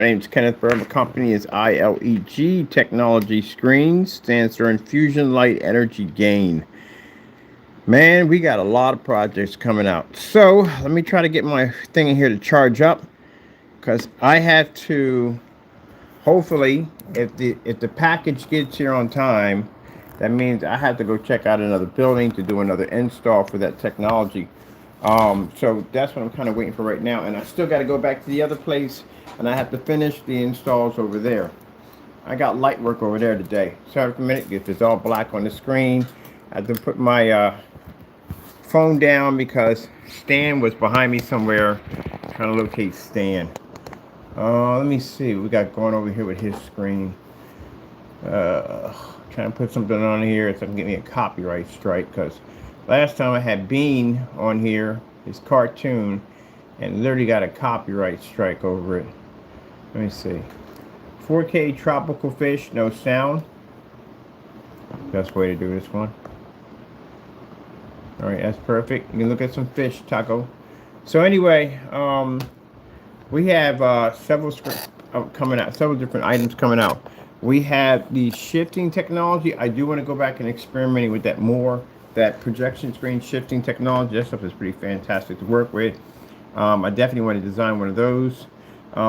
My name's Kenneth Burr. My company is ILEG Technology Screens, stands for Infusion Light Energy Gain. Man, we got a lot of projects coming out. So let me try to get my thing in here to charge up because I have to. Hopefully, if the package gets here on time, that means I have to go check out another building to do another install for that technology. So that's what I'm kind of waiting for right now. And I still got to go back to the other place and I have to finish the installs over there. I got light work over there today. Sorry for a minute if it's all black on the screen. I had to put my phone down because Stan was behind me somewhere trying to locate Stan. Let me see what we got going over here with his screen. Trying to put something on here so I can get me a copyright strike because last time I had Bean on here, his cartoon, and literally got a copyright strike over it. Let me see. 4K tropical fish, no sound. Best way to do this one. Alright, that's perfect. You can look at some fish, Taco. So anyway, we have several coming out, several different items coming out. We have the shifting technology. I do want to go back and experimenting with that more. That projection screen shifting technology. That stuff is pretty fantastic to work with. I definitely want to design one of those.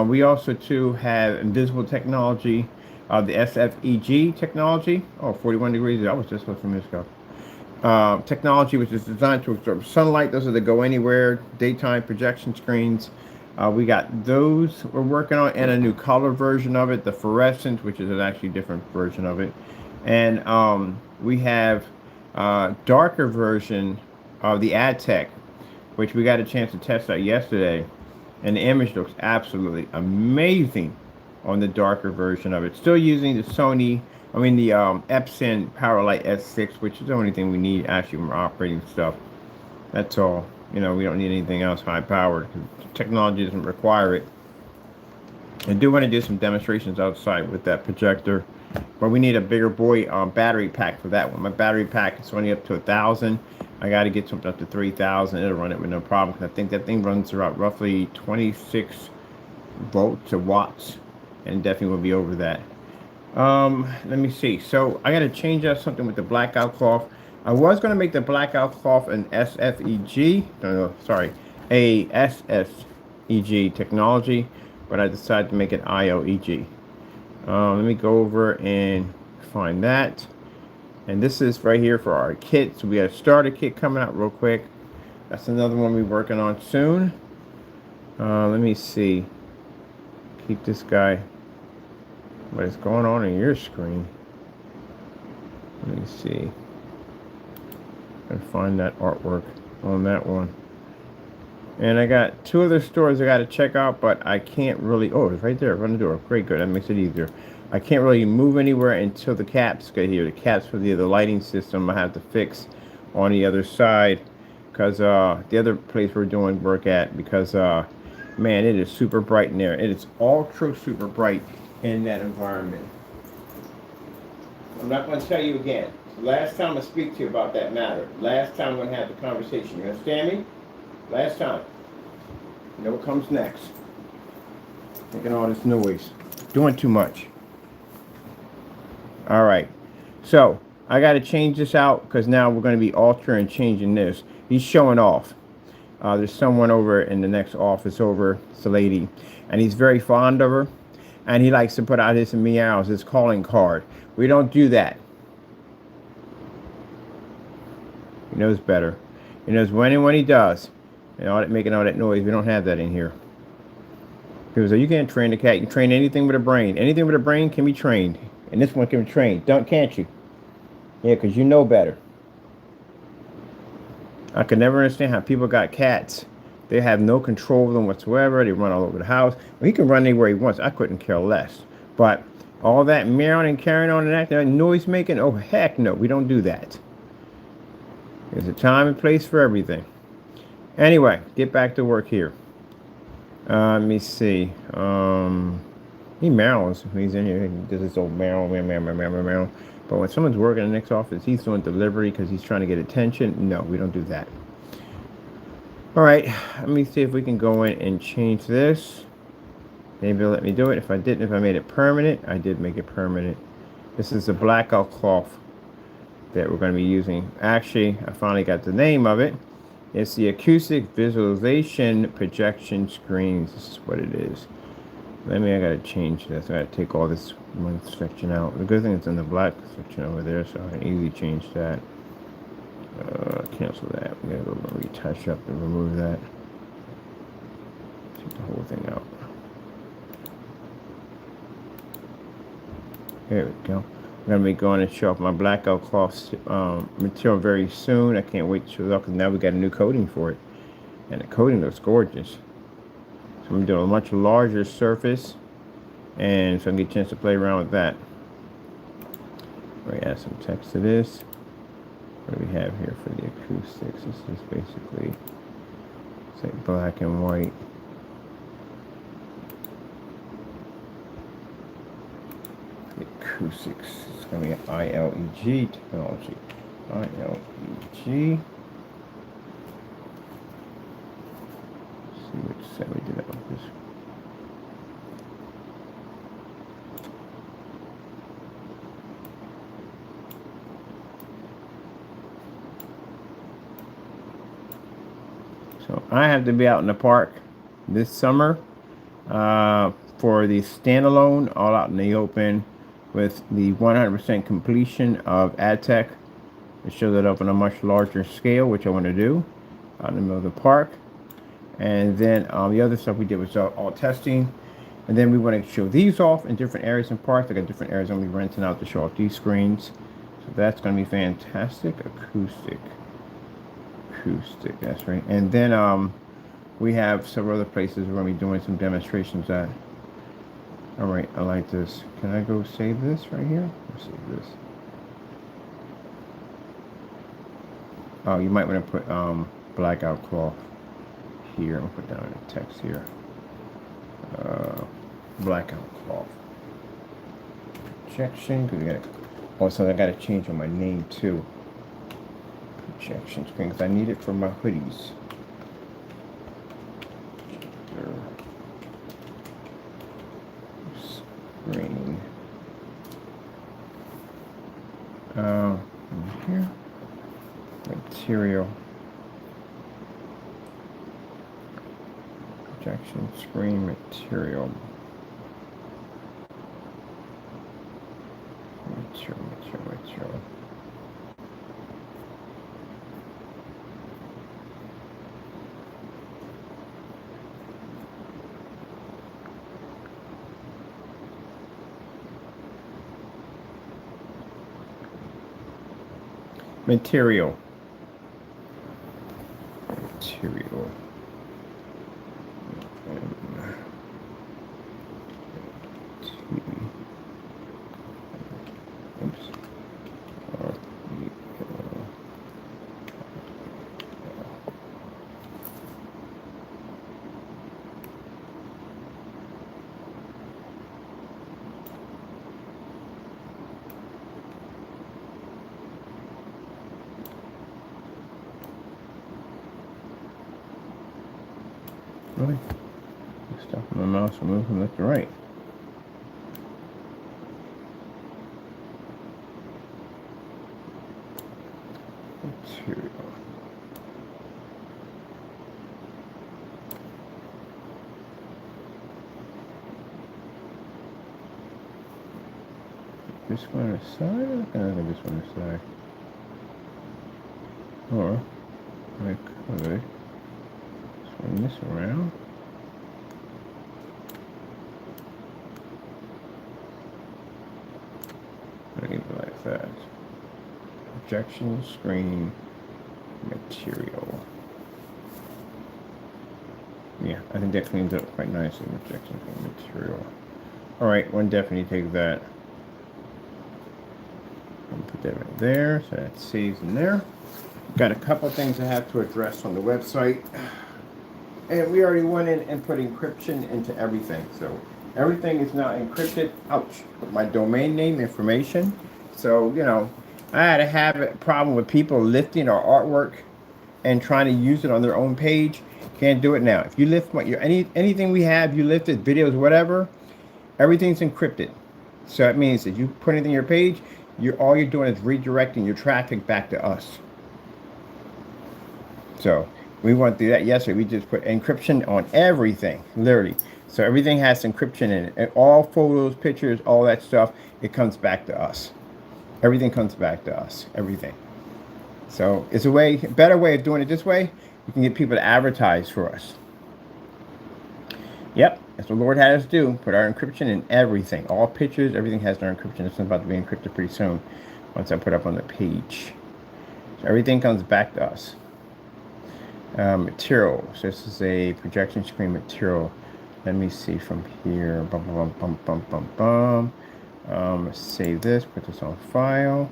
We also too have invisible technology, the SFEG technology. Oh, 41 degrees. I was just looking from this stuff. Technology which is designed to absorb sunlight. Those are the go anywhere daytime projection screens. We got those we're working on, and a new color version of it, the fluorescent, which is an actually different version of it. And we have a darker version of the AdTech, which we got a chance to test out yesterday. And the image looks absolutely amazing on the darker version of it. Still using the Epson PowerLight S6, which is the only thing we need actually from operating stuff. That's all. You know, we don't need anything else high powered. Technology doesn't require it. I do want to do some demonstrations outside with that projector, but we need a bigger boy battery pack for that one. My battery pack is only up to 1,000. I got to get something up to 3,000. It'll run it with no problem because I think that thing runs about roughly 26 volts or watts, and definitely will be over that. Let me see. So I got to change out something with the blackout cloth. I was going to make the blackout cloth an SFEG. No, sorry, a SSEG technology, but I decided to make it ILEG. Let me go over and find that. And this is right here for our kit. So we got a starter kit coming out real quick. That's another one we're working on soon. Let me see. Keep this guy. What is going on your screen? Let me see. And find that artwork on that one. And I got two other stores I got to check out, but I can't really. Oh, it's right there, front of the door. Great, good. That makes it easier. I can't really move anywhere until the caps get here. The caps for the lighting system I have to fix on the other side, because the other place we're doing work at, because man, it is super bright in there. It is ultra super bright in that environment. I'm not going to tell you again. Last time I speak to you about that matter. Last time we're going to have the conversation. You understand me? Last time. You know what comes next. Making all this noise. Doing too much. Alright. So, I got to change this out because now we're going to be altering and changing this. He's showing off. There's someone over in the next office over. It's a lady. And he's very fond of her. And he likes to put out his meows, his calling card. We don't do that. He knows better. He knows when and when he does. And all that making all that noise, we don't have that in here. People say, you can't train the cat. You can train anything with a brain. Anything with a brain can be trained. And this one can be trained. Can't you? Yeah, because you know better. I could never understand how people got cats. They have no control of them whatsoever. They run all over the house. Well, he can run anywhere he wants. I couldn't care less. But all that meowing and carrying on and acting, that noise making, oh, heck no. We don't do that. There's a time and place for everything. Anyway, get back to work here. Let me see. He meows. He's in here. He does this old meow, meow, meow, meow, meow, meow. But when someone's working in the next office, he's doing delivery because he's trying to get attention. No, we don't do that. All right. Let me see if we can go in and change this. Maybe they'll let me do it. If I didn't, if I made it permanent, I did make it permanent. This is the blackout cloth that we're going to be using. Actually, I finally got the name of it. It's the acoustic visualization projection screens. This is what it is. I gotta change this. I gotta take all this one section out. The good thing it's in the black section over there, so I can easily change that. Cancel that. We gotta go retouch up and remove that. Take the whole thing out. There we go. I'm going to be going to show off my blackout cloth material very soon. I can't wait to show it off because now we got a new coating for it. And the coating looks gorgeous. So I'm doing a much larger surface. And so I can get a chance to play around with that. We're going to add some text to this. What do we have here for the acoustics? This is basically, it's like black and white. Acoustics. It's going to be an ILEG technology. ILEG. Let's see which set we did that with this. So I have to be out in the park this summer for the standalone, all out in the open, with the 100% completion of AdTech. To show that up on a much larger scale, which I want to do out in the middle of the park. And then the other stuff we did was all testing. And then we want to show these off in different areas in parks. I got different areas I'm going to be renting out to show off these screens. So that's going to be fantastic. Acoustic, that's right. And then we have several other places we're going to be doing some demonstrations at. All right, I like this. Can I go save this right here? Let's save this. Oh, you might want to put blackout cloth here. I'll put down the text here. Blackout cloth. Projection, because we got. Also, I got to change on my name too. Projection screen, because I need it for my hoodies. Screen. Here. Material. Projection screen material. Material. Material. Really? Stop my mouse and move from left to right. Material. This one aside? I think this one aside. Or, like, okay. Swing this around. Leave it like that. Projection screen material. Yeah, I think that cleans up quite nicely. Projection screen material. All right, one definitely take that. And put that right there, so that saves in there. Got a couple things I have to address on the website. And we already went in and put encryption into everything. So everything is now encrypted. Ouch. With my domain name information. So, you know, I had a problem with people lifting our artwork and trying to use it on their own page, can't do it now. If you lift anything we have, you lifted videos, whatever, everything's encrypted. So that means that you put anything on your page, all you're doing is redirecting your traffic back to us. So we went through that yesterday. We just put encryption on everything, literally. So everything has encryption in it. And all photos, pictures, all that stuff, it comes back to us. Everything comes back to us. Everything. So it's a better way of doing it this way. You can get people to advertise for us. Yep, that's what the Lord had us do. Put our encryption in everything. All pictures, everything has their encryption. It's about to be encrypted pretty soon once I put up on the page. So everything comes back to us. Material. So this is a projection screen material. Let me see from here. Save this. Put this on file.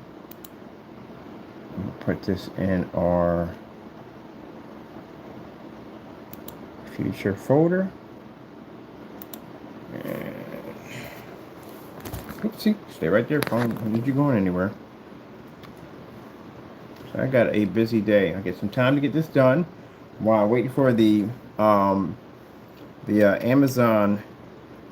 Put this in our future folder. Oopsie, stay right there, phone. Don't need you going anywhere. So I got a busy day. I get some time to get this done while waiting for the Amazon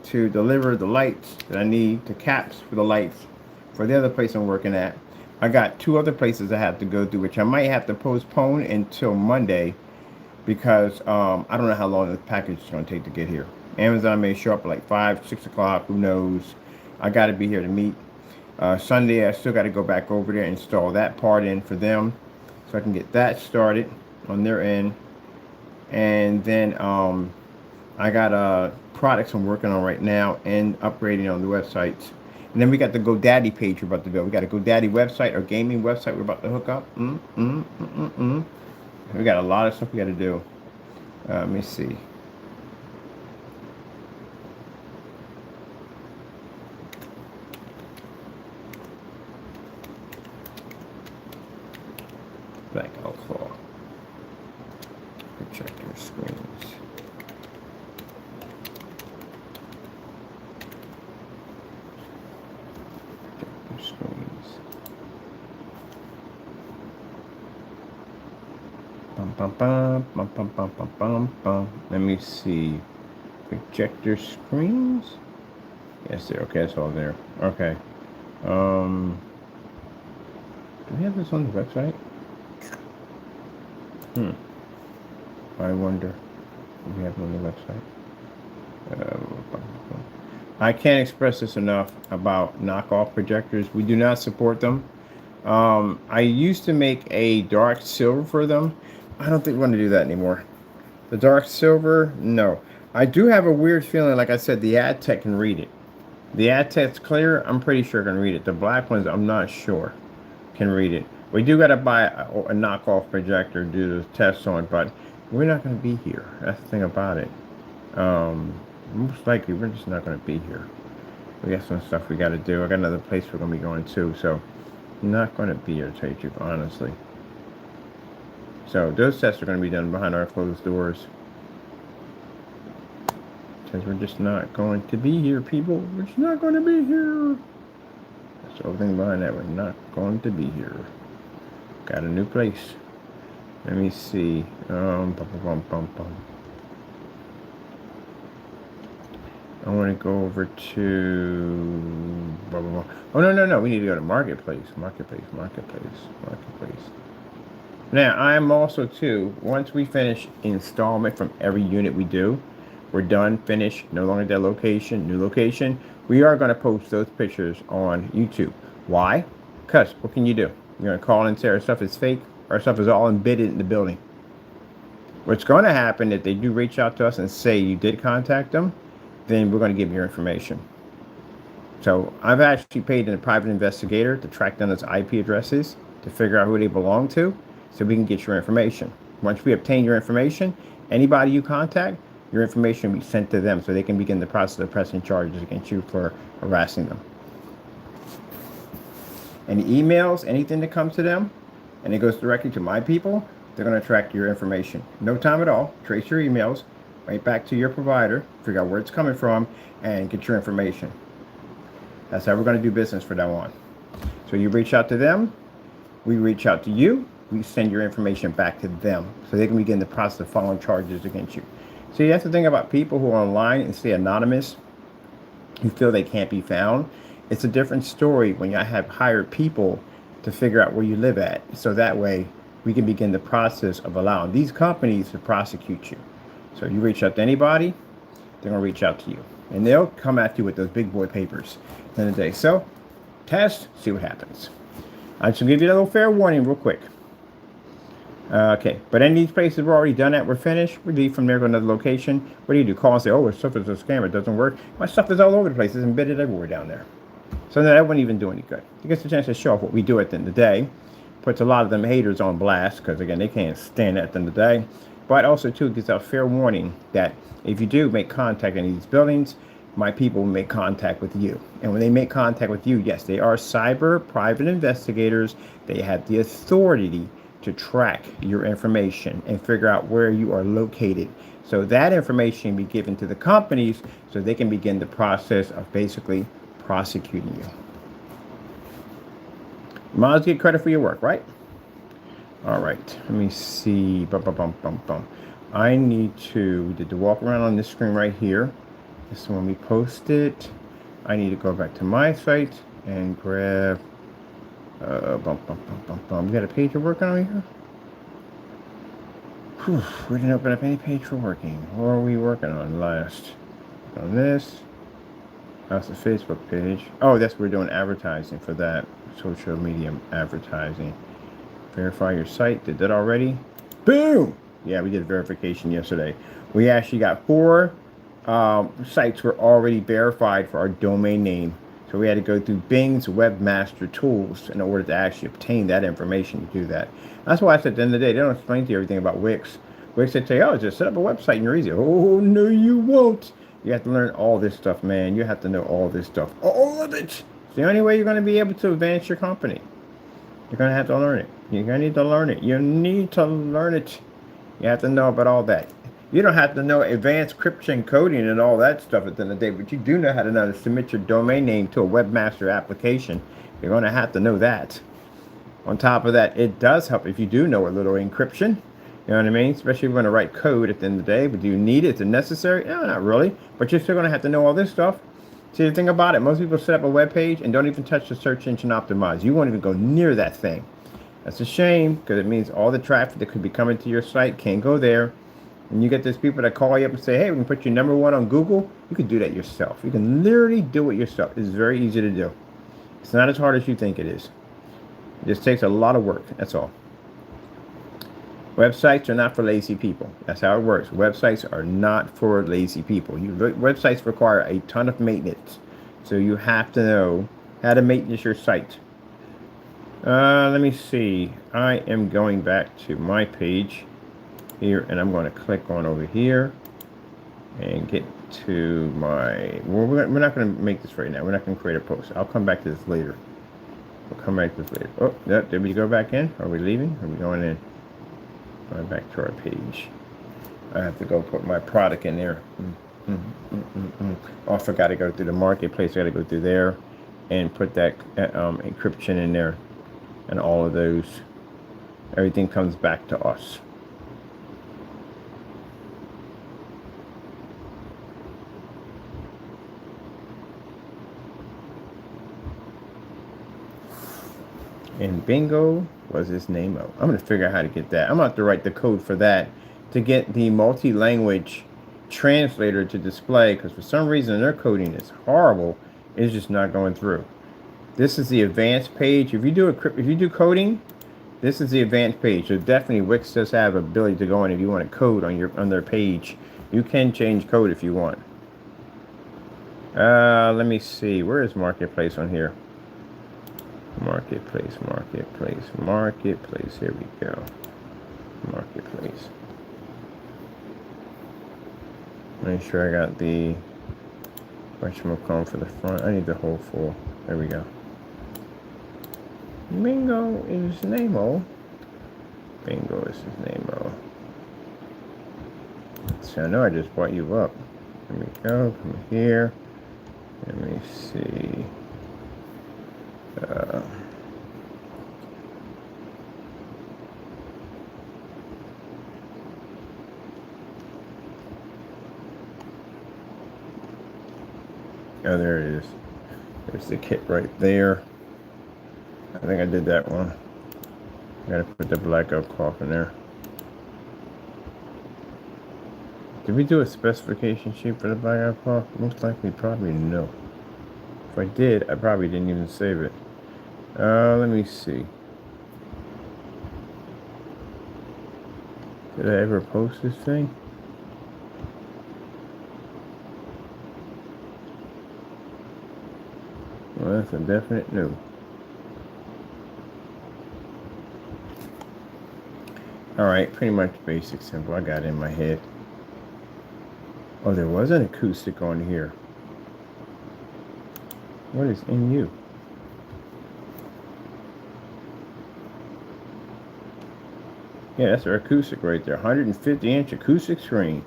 to deliver the lights that I need, the caps for the lights for the other place I'm working at. I got 2 other places I have to go through, which I might have to postpone until Monday because I don't know how long the package is going to take to get here. Amazon may show up at like 5, 6 o'clock. Who knows? I got to be here to meet. Sunday, I still got to go back over there and install that part in for them so I can get that started on their end. And then I got products I'm working on right now and upgrading on the websites. And then we got the GoDaddy page we're about to build. We got a GoDaddy website or gaming website we're about to hook up. We got a lot of stuff we got to do. Let me see. Black Outlaw. Projector screens. Projector screens. Let me see. Projector screens. Yes, there. Okay, that's all there. Okay. Do we have this on the website? I wonder if we have it on the website. I can't express this enough about knockoff projectors. We do not support them. I used to make a dark silver for them. I don't think we want to do that anymore. The dark silver, no. I do have a weird feeling, like I said, the ad tech can read it. The ad tech's clear, I'm pretty sure can read it. The black ones, I'm not sure can read it. We do got to buy a knockoff projector, do the tests on it, but we're not going to be here. That's the thing about it. Most likely, we're just not going to be here. We got some stuff we got to do. I got another place we're going to be going to, so I'm not going to be here, to tell you the truth, honestly. So those tests are going to be done behind our closed doors. Because we're just not going to be here, people. We're just not going to be here. That's the whole thing behind that. We're not going to be here. Got a new place. Let me see. I want to go over to... Oh, no. We need to go to Marketplace. Marketplace. Now, I'm also, too, once we finish installment from every unit we do, we're done, finished, no longer that location, new location, we are going to post those pictures on YouTube. Why? Because what can you do? You're going to call and say our stuff is fake, our stuff is all embedded in the building. What's going to happen if they do reach out to us and say you did contact them, then we're going to give you your information. So I've actually paid a private investigator to track down those IP addresses to figure out who they belong to so we can get your information. Once we obtain your information, anybody you contact, your information will be sent to them so they can begin the process of pressing charges against you for harassing them. Any emails, anything that comes to them, and it goes directly to my people, they're going to track your information. No time at all. Trace your emails right back to your provider, figure out where it's coming from, and get your information. That's how we're going to do business from now on. So you reach out to them, we reach out to you, we send your information back to them so they can begin the process of filing charges against you. See, that's the thing about people who are online and stay anonymous, who feel they can't be found. It's a different story when you have hired people to figure out where you live at. So that way we can begin the process of allowing these companies to prosecute you. So you reach out to anybody, they're going to reach out to you. And they'll come at you with those big boy papers at the end of the day. So test, see what happens. I should give you a little fair warning real quick. Okay, but any of these places we're already done at, we're finished. We leave from there, go to another location. What do? Call and say, oh, our stuff is a scam, it doesn't work. My stuff is all over the place. It's embedded everywhere down there. So that wouldn't even do any good. It gets a chance to show off what we do at the end of the day. Puts a lot of them haters on blast, because again, they can't stand it at the end of the day. But also, too, gives out fair warning that if you do make contact in these buildings, my people will make contact with you. And when they make contact with you, yes, they are cyber private investigators. They have the authority to track your information and figure out where you are located. So that information can be given to the companies so they can begin the process of basically prosecuting you. You might as well get credit for your work, right? All right, let me see. I need to, did the walk around on this screen right here. This is when we post it. I need to go back to my site and grab, we got a page we're working on here? Whew, we didn't open up any page we're working. What are we working on last? On this. That's the Facebook page. Oh, that's we're doing advertising for that. Social media advertising. Verify your site. Did that already? Boom! Yeah, we did verification yesterday. We actually got 4 sites were already verified for our domain name. So we had to go through Bing's Webmaster Tools in order to actually obtain that information to do that. That's why I said at the end of the day, they don't explain to you everything about Wix. Wix said to you, oh, just set up a website and you're easy. Oh, no, you won't. You have to learn all this stuff, man. You have to know all this stuff. All of it. It's the only way you're going to be able to advance your company. You're going to have to learn it. You're going to need to learn it. You need to learn it. You have to know about all that. You don't have to know advanced encryption coding and all that stuff at the end of the day, but you do know how to know to submit your domain name to a webmaster application. You're going to have to know that. On top of that, it does help if you do know a little encryption. You know what I mean? Especially if you're going to write code at the end of the day. But do you need it? Is it necessary? No, not really. But you're still going to have to know all this stuff. See, the thing about it, most people set up a web page and don't even touch the search engine optimize. You won't even go near that thing. That's a shame, because it means all the traffic that could be coming to your site can't go there. And you get these people that call you up and say, hey, we can put you #1 on Google. You can do that yourself. You can literally do it yourself. It's very easy to do. It's not as hard as you think it is. It just takes a lot of work. That's all. Websites are not for lazy people. That's how it works. Websites are not for lazy people. Websites require a ton of maintenance. So you have to know how to maintenance your site. Let me see. I am going back to my page here, and I'm going to click on over here and get to my, well, we're not going to make this right now. We're not going to create a post. I'll come back to this later. We'll come back to this later. Oh, did we go back in? Are we leaving? Are we going in? Going back to our page. I have to go put my product in there. Oh, I forgot to go through the marketplace. I got to go through there and put that encryption in there, and all of those. Everything comes back to us. And bingo was his name-o. I'm going to figure out how to get that. I'm going to have to write the code for that to get the multi-language translator to display, because for some reason their coding is horrible. It's just not going through. This is the advanced page. If you do coding, this is the advanced page. So definitely Wix does have ability to go in if you want to code on their page. You can change code if you want. Let me see. Where is Marketplace on here? Marketplace. Here we go. Marketplace. Make sure I got the whatchamacallit for the front. I need the whole full. There we go. Bingo is his name-o. Bingo is his name-o. So I know I just brought you up. There we go. Come here. Let me see. There's the kit right there. I think I did that one. Gotta put the blackout cloth in there. Did we do a specification sheet for the blackout cloth? Most likely, probably no. If I did, I probably didn't even save it. Let me see. Did I ever post this thing? Well, that's a definite no. Alright, pretty much basic, simple. I got it in my head. Oh, there was an acoustic on here. What is in you? Yeah, that's our acoustic right there. 150-inch acoustic screen.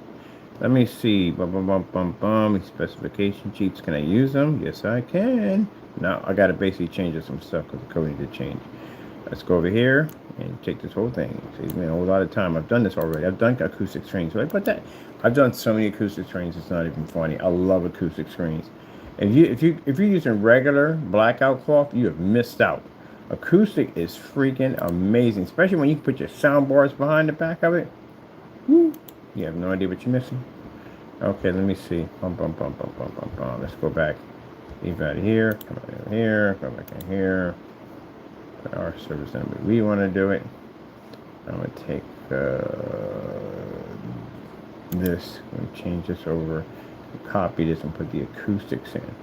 Let me see. Bum, bum, bum, bum, bum. Specification sheets. Can I use them? Yes, I can. Now, I got to basically change some stuff because the code needs to change. Let's go over here and take this whole thing. Saves me a whole lot of time. I've done this already. I've done acoustic screens. Right? But I've done so many acoustic screens. It's not even funny. I love acoustic screens. If you're using regular blackout cloth, you have missed out. Acoustic is freaking amazing, especially when you put your sound bars behind the back of it. Woo. You have no idea what you're missing. Okay, let me see. Bum, bum, bum, bum, bum, bum, bum. Let's go back. Leave out of here. Come out of here. Go back in here. Put our service number. We want to do it. I'm going to take this. I'm going to change this over. Copy this and put the acoustics in.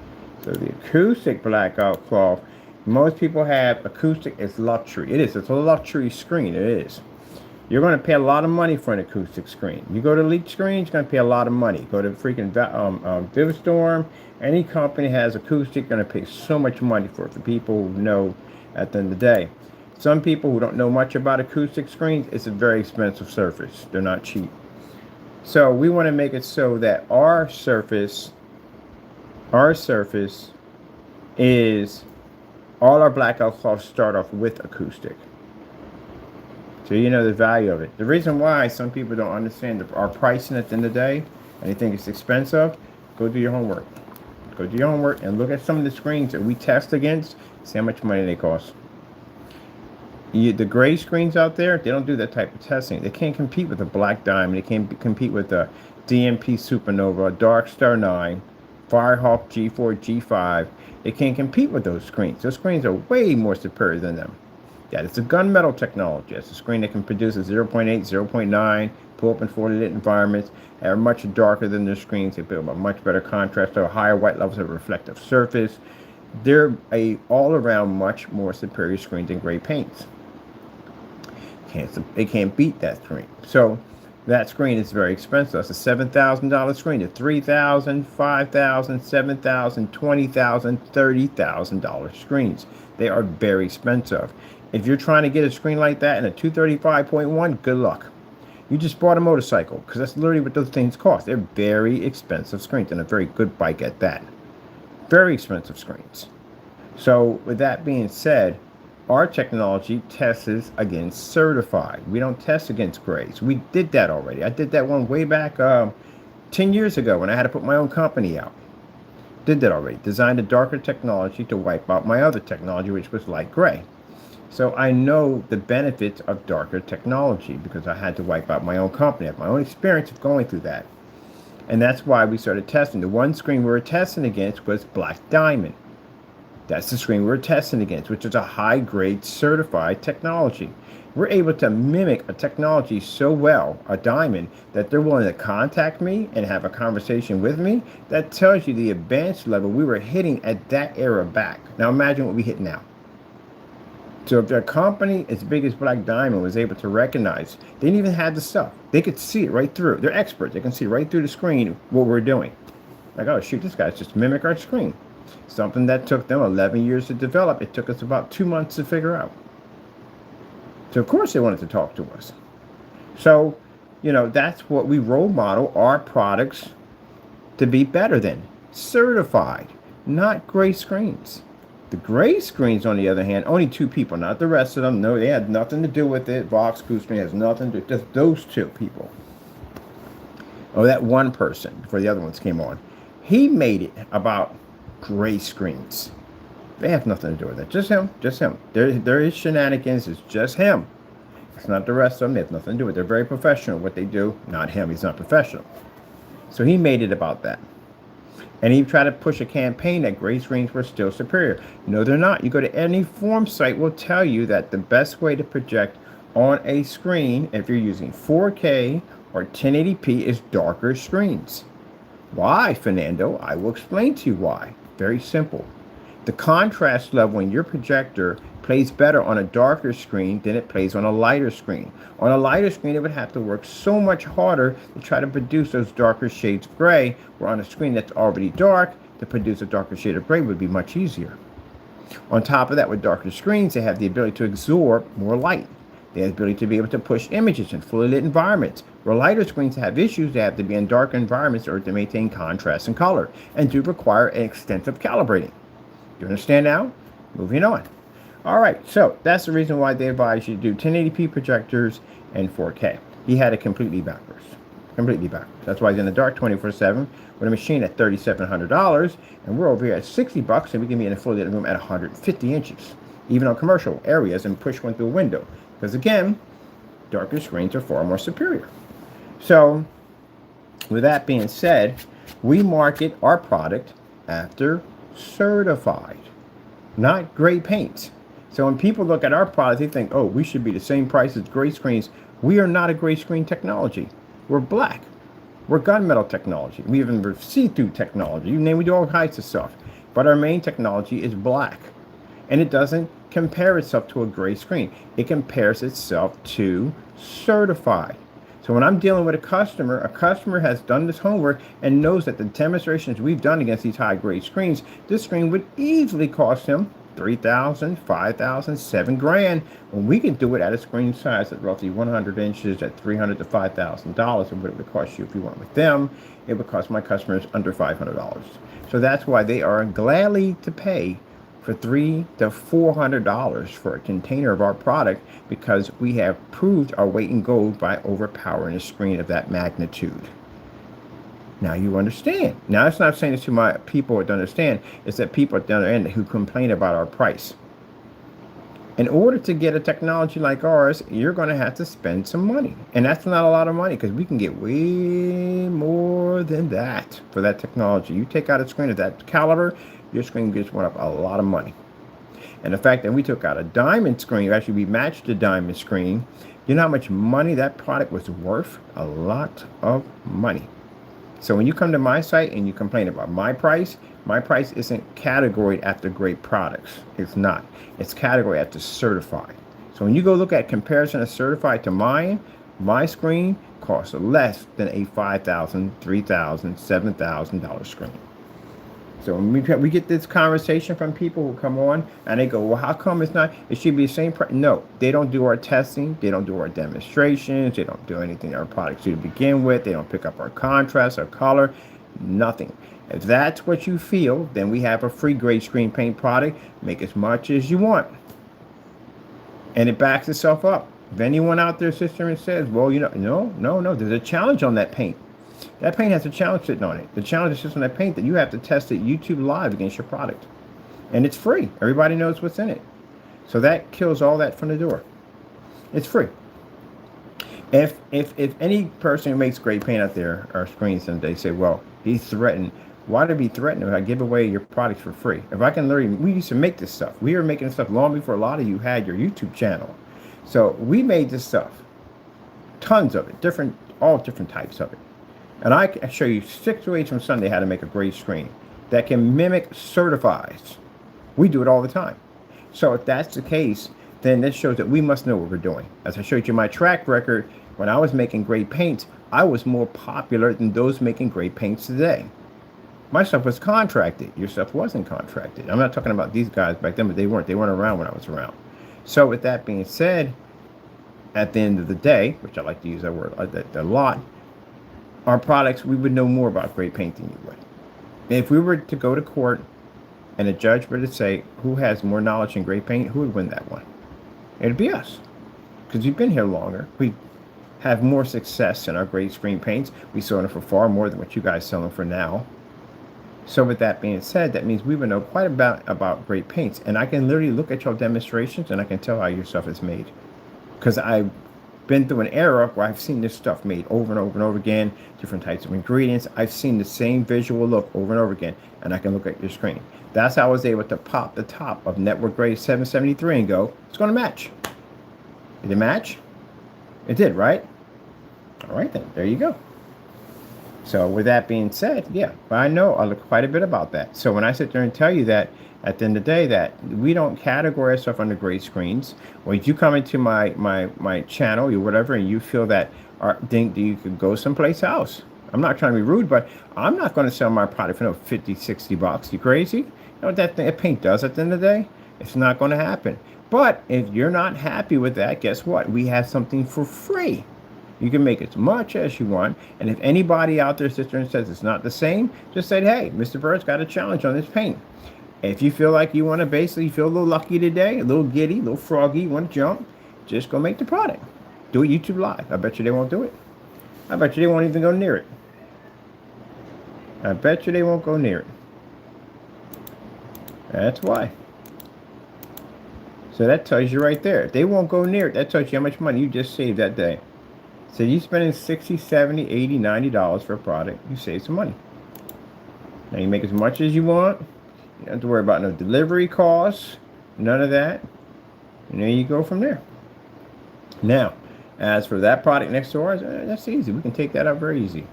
So the acoustic blackout cloth. Most people have acoustic as luxury. It is. It's a luxury screen. It is. You're going to pay a lot of money for an acoustic screen. You go to Leak Screens, you're going to pay a lot of money. Go to freaking Vivistorm. Any company has acoustic, going to pay so much money for it. For people who know at the end of the day. Some people who don't know much about acoustic screens, it's a very expensive surface. They're not cheap. So we want to make it so that our surface is, all our blackout cloths start off with acoustic. So you know the value of it. The reason why some people don't understand our pricing at the end of the day, and they think it's expensive, go do your homework. Go do your homework and look at some of the screens that we test against, see how much money they cost. The gray screens out there, they don't do that type of testing. They can't compete with the Black Diamond. They can't compete with the DMP Supernova, Darkstar 9, Firehawk G4, G5. They can't compete with those screens. Those screens are way more superior than them. Yeah, it's a gunmetal technology. It's a screen that can produce a 0.8, 0.9, pull up in 40 lit environments. They're much darker than their screens. They build a much better contrast, so higher white levels of reflective surface. They're a all-around much more superior screen than gray paints. They can't beat that screen. So that screen is very expensive. It's a $7,000 screen. A $3,000, $5,000, $7,000, $20,000, $30,000 screens. They are very expensive. If you're trying to get a screen like that in a 235.1, good luck. You just bought a motorcycle, because that's literally what those things cost. They're very expensive screens, and a very good bike at that. Very expensive screens. So with that being said, our technology tests against certified. We don't test against grays. We did that already. I did that one way back 10 years ago when I had to put my own company out. Did that already. Designed a darker technology to wipe out my other technology, which was light gray. So I know the benefits of darker technology because I had to wipe out my own company. I have my own experience of going through that. And that's why we started testing. The one screen we were testing against was Black Diamond. That's the screen we were testing against, which is a high-grade certified technology. We're able to mimic a technology so well, a diamond, that they're willing to contact me and have a conversation with me. That tells you the advanced level we were hitting at that era back. Now imagine what we hit now. So if a company as big as Black Diamond was able to recognize, they didn't even have the stuff. They could see it right through. They're experts. They can see right through the screen what we're doing. Like, oh, shoot, this guy's just mimic our screen. Something that took them 11 years to develop. It took us about 2 months to figure out. So, of course, they wanted to talk to us. So, you know, that's what we role model our products to be better than. Certified, not gray screens. The gray screens, on the other hand, only 2 people, not the rest of them. No, they had nothing to do with it. Vox Screen has nothing to do, just those 2 people. Oh, that one person before the other ones came on. He made it about gray screens. They have nothing to do with it. Just him. Just him. There is shenanigans. It's just him. It's not the rest of them. They have nothing to do with it. They're very professional. What they do, not him. He's not professional. So he made it about that. And he tried to push a campaign that gray screens were still superior. No, they're not. You go to any form site will tell you that the best way to project on a screen, if you're using 4K or 1080p, is darker screens. Why, Fernando? I will explain to you why. Very simple. The contrast level in your projector plays better on a darker screen than it plays on a lighter screen. On a lighter screen, it would have to work so much harder to try to produce those darker shades of gray, where on a screen that's already dark, to produce a darker shade of gray would be much easier. On top of that, with darker screens, they have the ability to absorb more light. They have the ability to be able to push images in fully lit environments. Where lighter screens have issues, they have to be in dark environments or to maintain contrast and color, and do require an extensive calibrating. You understand now? Moving on. All right, so that's the reason why they advise you to do 1080p projectors and 4K. He had it completely backwards. Completely backwards. That's why he's in the dark 24/7 with a machine at $3,700, and we're over here at $60, and we can be in a fully lit room at 150 inches, even on commercial areas, and push one through a window. Because again, darker screens are far more superior. So, with that being said, we market our product after certified, not gray paints. So when people look at our product, they think, oh, we should be the same price as gray screens. We are not a gray screen technology. We're black. We're gunmetal technology. We even see-through technology. You name, we do all kinds of stuff. But our main technology is black. And it doesn't compare itself to a gray screen. It compares itself to certified. So when I'm dealing with a customer has done this homework and knows that the demonstrations we've done against these high grade screens, this screen would easily cost him $3,000, $5,000, $7,000, when we can do it at a screen size at roughly 100 inches at $300 to $5,000. And what it would cost you if you went with them, it would cost my customers under $500. So that's why they are gladly to pay for $300 to $400 for a container of our product, because we have proved our weight in gold by overpowering a screen of that magnitude. Now you understand. Now it's not saying this to my people to understand. It's that people at the other end who complain about our price. In order to get a technology like ours, you're going to have to spend some money. And that's not a lot of money, because we can get way more than that for that technology. You take out a screen of that caliber, your screen just went up a lot of money. And the fact that we took out a diamond screen, actually we matched the diamond screen, you know how much money that product was worth? A lot of money. So when you come to my site and you complain about my price isn't categorized after great products. It's not. It's categorized after certified. So when you go look at comparison of certified to mine, my screen costs less than a $5,000, $3,000, $7,000 screen. So when we get this conversation from people who come on and they go, well, how come it's not? It should be the same price. No, they don't do our testing. They don't do our demonstrations. They don't do anything our products do to begin with. They don't pick up our contrast, our color, nothing. If that's what you feel, then we have a free gray screen paint product. Make as much as you want. And it backs itself up. If anyone out there sits there and says, well, you know, no, there's a challenge on that paint. That paint has a challenge sitting on it. The challenge is just on that paint that you have to test it YouTube live against your product. And it's free. Everybody knows what's in it. So that kills all that from the door. It's free. If any person who makes great paint out there or screens and they say, well, he's threatened. Why would he threaten if I give away your products for free? If I can literally, we used to make this stuff. We were making stuff long before a lot of you had your YouTube channel. So we made this stuff. Tons of it. All different types of it. And I can show you 6 ways from Sunday how to make a gray screen that can mimic certifieds. We do it all the time. So if that's the case, then this shows that we must know what we're doing. As I showed you my track record, when I was making great paints, I was more popular than those making great paints today. My stuff was contracted. Your stuff wasn't contracted. I'm not talking about these guys back then, but they weren't. They weren't around when I was around. So with that being said, at the end of the day, which I like to use that word a lot, our products, we would know more about great paint than you would. If we were to go to court and a judge were to say who has more knowledge in great paint, who would win that one? It'd be us, because we've been here longer. We have more success in our great screen paints. We sell them for far more than what you guys sell them for now. So with that being said, that means we would know quite about great paints. And I can literally look at your demonstrations and I can tell how your stuff is made. Because I've been through an era where I've seen this stuff made over and over and over again, different types of ingredients. I've seen the same visual look over and over again, and I can look at your screen. That's how I was able to pop the top of Network Grade 773 and go, it's going to match. Did it match? It did, right? All right, then. There you go. So with that being said, yeah, I know quite a bit about that. So when I sit there and tell you that, at the end of the day, that we don't categorize stuff under gray screens, or if you come into my channel or whatever, and you feel that think that you could go someplace else. I'm not trying to be rude, but I'm not going to sell my product for 50, 60 bucks. You crazy? You know what that paint does at the end of the day? It's not going to happen. But if you're not happy with that, guess what? We have something for free. You can make as much as you want. And if anybody out there sits there and says it's not the same, just say, hey, Mr. Bird's got a challenge on this paint. If you feel like you want to basically feel a little lucky today, a little giddy, a little froggy, you want to jump, just go make the product. Do it YouTube Live. I bet you they won't do it. I bet you they won't even go near it. I bet you they won't go near it. That's why. So that tells you right there. If they won't go near it, that tells you how much money you just saved that day. So you spending $60, $70, $80, $90 for a product, you save some money. Now you make as much as you want. You don't have to worry about no delivery costs, none of that. And there you go from there. Now, as for that product next to ours, that's easy. We can take that out very easy.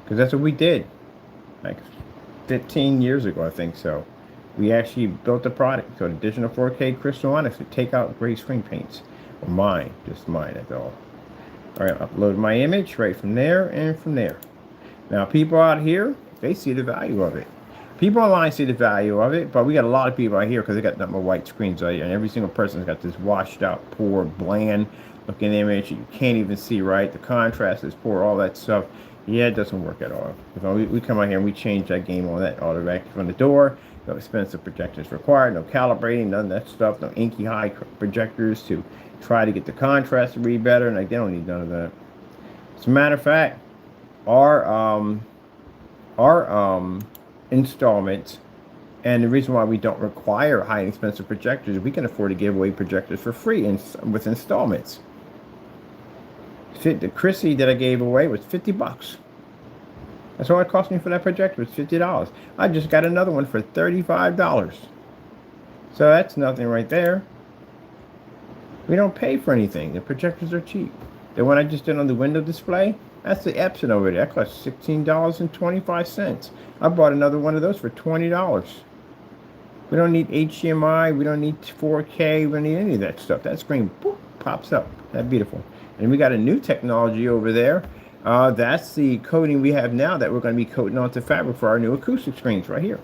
Because that's what we did. Like 15 years ago, I think so. We actually built a product called Digital 4K Crystal Onyx to take out gray screen paints. Well, mine, just mine, that's all. All right, upload my image right from there and from there. Now, people out here, they see the value of it. People online see the value of it, but we got a lot of people out here because they got nothing but white screens out here, and every single person's got this washed out, poor, bland looking image. You can't even see right. The contrast is poor, all that stuff. Yeah, it doesn't work at all. We come out here and we change that game on that automatic from the door. No expensive projectors required, no calibrating, none of that stuff, no inky high projectors to try to get the contrast to read better, and they don't need none of that. As a matter of fact, our installments, and the reason why we don't require high and expensive projectors, we can afford to give away projectors for free with installments. The Chrissy that I gave away was 50 bucks. That's all it cost me for that projector, was $50. I just got another one for $35. So that's nothing right there. We don't pay for anything. The projectors are cheap. The one I just did on the window display, that's the Epson over there. That cost $16.25. I bought another one of those for $20. We don't need HDMI. We don't need 4K. We don't need any of that stuff. That screen boop, pops up. That's beautiful. And we got a new technology over there. That's the coating we have now that we're going to be coating onto fabric for our new acoustic screens right here.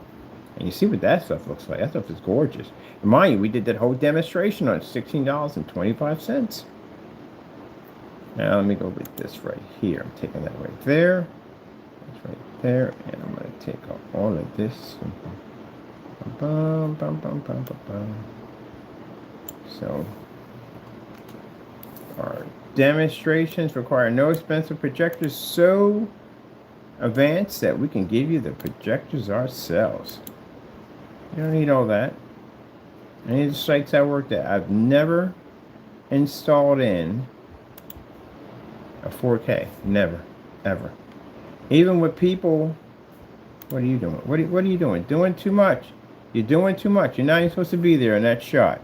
And you see what that stuff looks like. That stuff is gorgeous. And mind you, we did that whole demonstration on $16.25. Now let me go with this right here. I'm taking that right there. That's right there. And I'm going to take off all of this. So our demonstrations require no expensive projectors, so advanced that we can give you the projectors ourselves. You don't need all that. Any of the sites I worked at, I've never installed in a 4K. Never, ever. Even with people, what are you doing? What are you doing? Doing too much. You're doing too much. You're not even supposed to be there in that shot.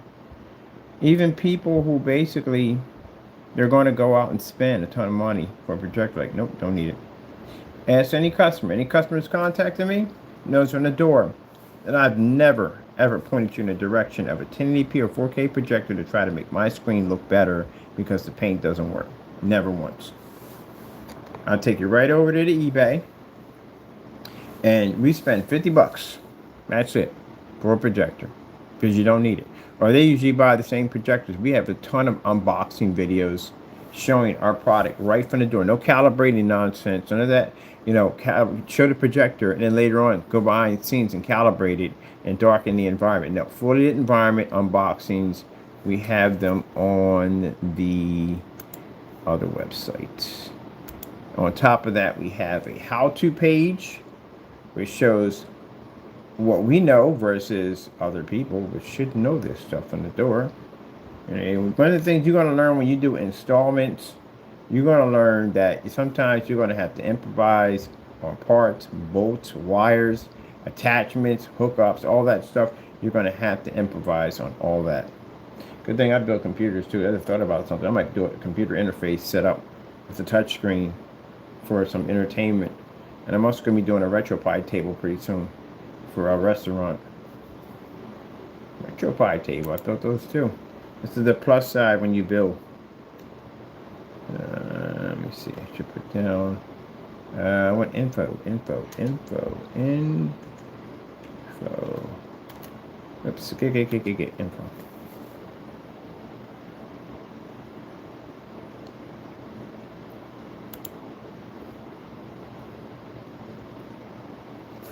Even people who basically, they're going to go out and spend a ton of money for a projector, like, nope, don't need it. Ask any customer. Any customers contacting me knows from the door that I've never, ever pointed you in the direction of a 1080p or 4K projector to try to make my screen look better because the paint doesn't work. Never once. I'll take you right over to the eBay, and we spend 50 bucks. That's it for a projector, because you don't need it. Or they usually buy the same projectors. We have a ton of unboxing videos showing our product right from the door. No calibrating nonsense. None of that. You know, show the projector and then later on go behind the scenes and calibrate it and darken the environment. No, fully lit environment unboxings. We have them on the other website. On top of that, we have a how-to page which shows what we know versus other people, which should know this stuff on the door. And one of the things you're going to learn when you do installments, you're going to learn that sometimes you're going to have to improvise on parts, bolts, wires, attachments, hookups, all that stuff. You're going to have to improvise on all that. Good thing I built computers too. I just thought about something. I might do a computer interface set up with a touch screen for some entertainment. And I'm also going to be doing a RetroPie table pretty soon for our restaurant. RetroPie table, I thought those too. This is the plus side when you build. Let me see. I should put down. I want info. Oops. Get info.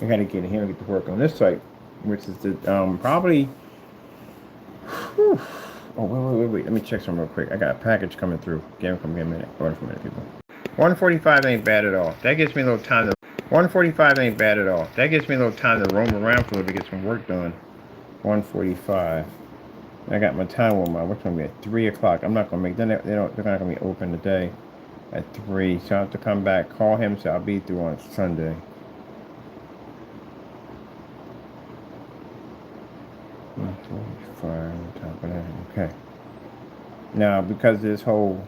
I gotta get in here and get to work on this site, which is the probably. Whew. Oh wait. Let me check something real quick. I got a package coming through. Give me a minute. Hold on for a minute, people. 1:45 ain't bad at all. That gives me a little time to. 1:45 ain't bad at all. That gives me a little time to roam around for a little bit, get some work done. 1:45. I got my time on my. What's gonna be at 3 o'clock? I'm not gonna make. They're not gonna be open today at 3. So I have to come back, call him, so I'll be through on Sunday. 1:45 on top of that. Okay. Now, because this whole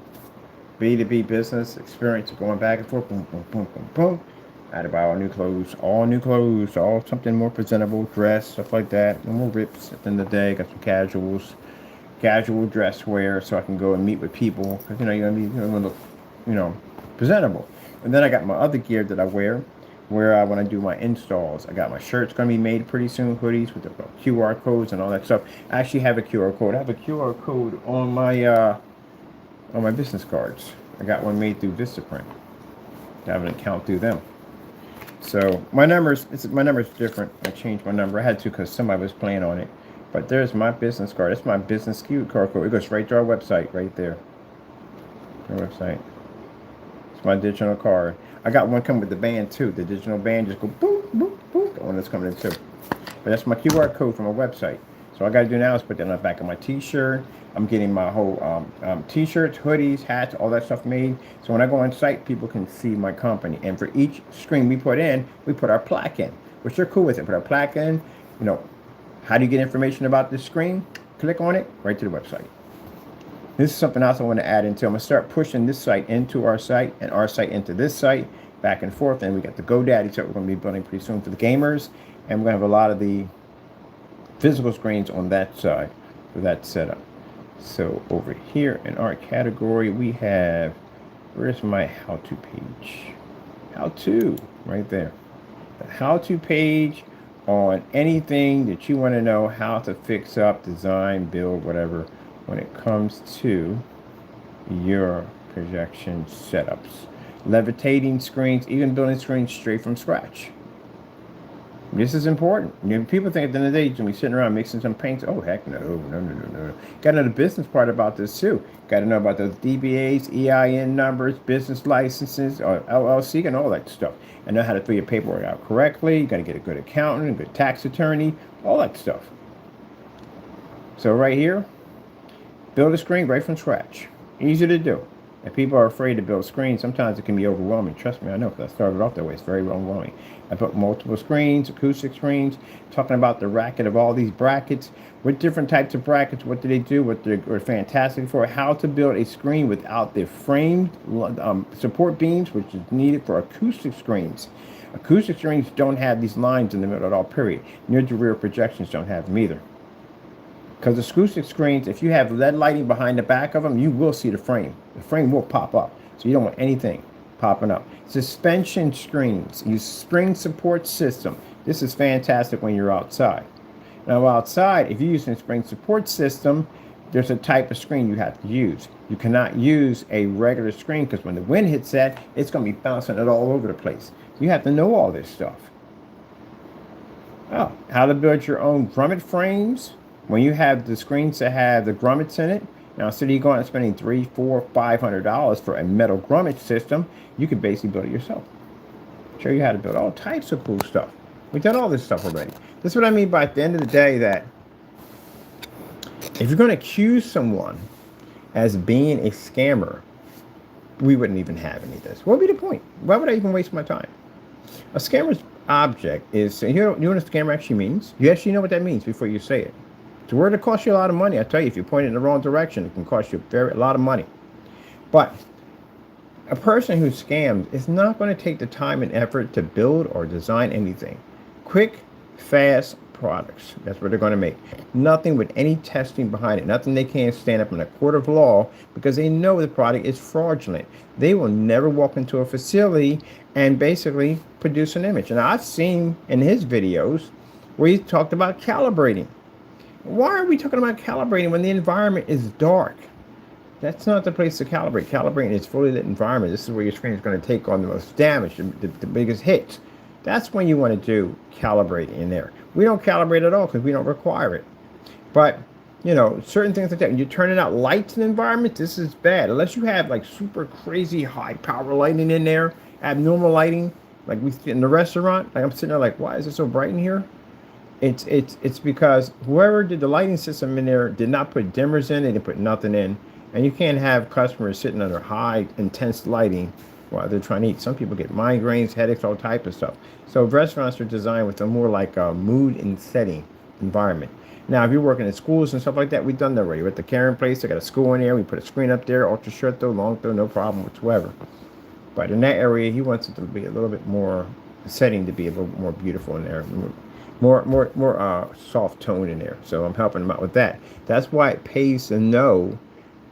B2B business experience of going back and forth, boom, boom, boom, boom, boom, I had to buy all new clothes, all something more presentable, dress, stuff like that. No more rips at the end of the day. Got some casual dress wear, so I can go and meet with people. Because, you're gonna look, presentable. And then I got my other gear that I wear, where when I do my installs. I got my shirts gonna be made pretty soon, hoodies with the QR codes and all that stuff. I actually have a QR code. I have a QR code on my business cards. I got one made through Vistaprint. I have an account through them. So my number's different. I changed my number. I had to because somebody was playing on it. But there's my business card. It's my business QR code. It goes right to our website right there. Our website. It's my digital card. I got one coming with the band too. The digital band just go boop, boop, boop. The one that's coming in too. But that's my QR code from my website. So all I got to do now is put that on the back of my t-shirt. I'm getting my whole t-shirts, hoodies, hats, all that stuff made. So when I go on site, people can see my company. And for each screen we put in, we put our plaque in, which they're cool with it. Put our plaque in. How do you get information about this screen? Click on it, right to the website. This is something else I want to add into. I'm going to start pushing this site into our site and our site into this site, back and forth. And we got the GoDaddy site we're going to be building pretty soon for the gamers. And we're going to have a lot of the physical screens on that side for that setup. So over here in our category, we have, where's my how-to page? How-to, right there. The how-to page on anything that you want to know how to fix up, design, build, whatever, when it comes to your projection setups. Levitating screens, even building screens straight from scratch. This is important. People think at the end of the day, you're going to be sitting around mixing some paints. Oh, heck no. Got to know the business part about this, too. Got to know about those DBAs, EIN numbers, business licenses, or LLC, and all that stuff. And know how to fill your paperwork out correctly. You got to get a good accountant, a good tax attorney, all that stuff. So right here, build a screen right from scratch. Easy to do. If people are afraid to build screens, sometimes it can be overwhelming. Trust me, I know, because I started off that way. It's very overwhelming. I built multiple screens, acoustic screens, talking about the racket of all these brackets. What different types of brackets, what do they do, what they're fantastic for, how to build a screen without the framed support beams, which is needed for acoustic screens. Acoustic screens don't have these lines in the middle at all, period. Near to rear projections don't have them either. Because acoustic screens, if you have LED lighting behind the back of them, you will see the frame. The frame will pop up. So you don't want anything popping up. Suspension screens, use spring support system. This is fantastic when you're outside. Now outside, if you're using a spring support system, there's a type of screen you have to use. You cannot use a regular screen because when the wind hits that, it's going to be bouncing it all over the place. You have to know all this stuff. Oh, how to build your own grommet frames. When you have the screens that have the grommets in it, now instead of you going and spending $300, $400, $500 for a metal grommet system, you can basically build it yourself. Show you how to build all types of cool stuff. We've done all this stuff already. This is what I mean by at the end of the day that if you're going to accuse someone as being a scammer, we wouldn't even have any of this. What would be the point? Why would I even waste my time? A scammer's object is, you know what a scammer actually means? You actually know what that means before you say it. It's a word that costs you a lot of money. I tell you, if you point it in the wrong direction, it can cost you a lot of money. But a person who scams is not going to take the time and effort to build or design anything. Quick, fast products. That's what they're going to make. Nothing with any testing behind it. Nothing they can't stand up in a court of law because they know the product is fraudulent. They will never walk into a facility and basically produce an image. And I've seen in his videos where he talked about calibrating. Why are we talking about calibrating when the environment is dark? That's not the place to calibrate. Calibrating is fully lit environment. This is where your screen is going to take on the most damage, the biggest hits. That's when you want to do calibrating in there. We don't calibrate at all because we don't require it. But, you know, certain things like that. When you're turning out lights in the environment, this is bad. Unless you have like super crazy high power lighting in there, abnormal lighting, like we see in the restaurant. Like I'm sitting there like, why is it so bright in here? It's because whoever did the lighting system in there did not put dimmers in. They didn't put nothing in. And you can't have customers sitting under high, intense lighting while they're trying to eat. Some people get migraines, headaches, all type of stuff. So restaurants are designed with a more like a mood and setting environment. Now, if you're working in schools and stuff like that, we've done that already. We're at the Karen place, they got a school in there. We put a screen up there, ultra short throw, long throw, no problem whatsoever. But in that area, he wants it to be a little bit more, the setting to be a little more beautiful in there. More soft tone in there. So I'm helping him out with that. That's why it pays to know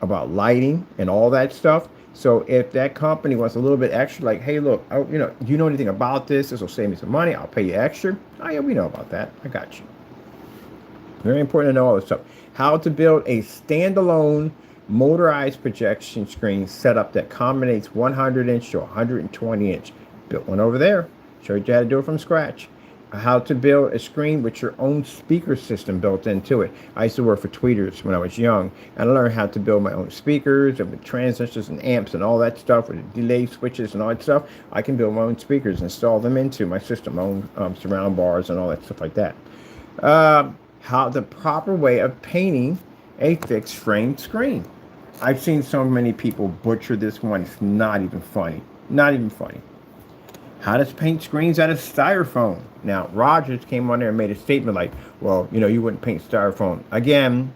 about lighting and all that stuff. So if that company wants a little bit extra, like, hey, look, you know, do you know anything about this? This will save me some money. I'll pay you extra. Oh, yeah, we know about that. I got you. Very important to know all this stuff. How to build a standalone motorized projection screen setup that combines 100-inch to 120-inch. Built one over there. Showed you how to do it from scratch. How to build a screen with your own speaker system built into it. I used to work for Tweeters when I was young, and I learned how to build my own speakers and with transistors and amps and all that stuff with delay switches and all that stuff. I can build my own speakers and install them into my system, my own surround bars and all that stuff like that. How the proper way of painting a fixed frame screen. I've seen so many people butcher this one. It's not even funny. Not even funny. How to paint screens out of styrofoam. Now, Rogers came on there and made a statement like, well, you know, you wouldn't paint styrofoam. Again,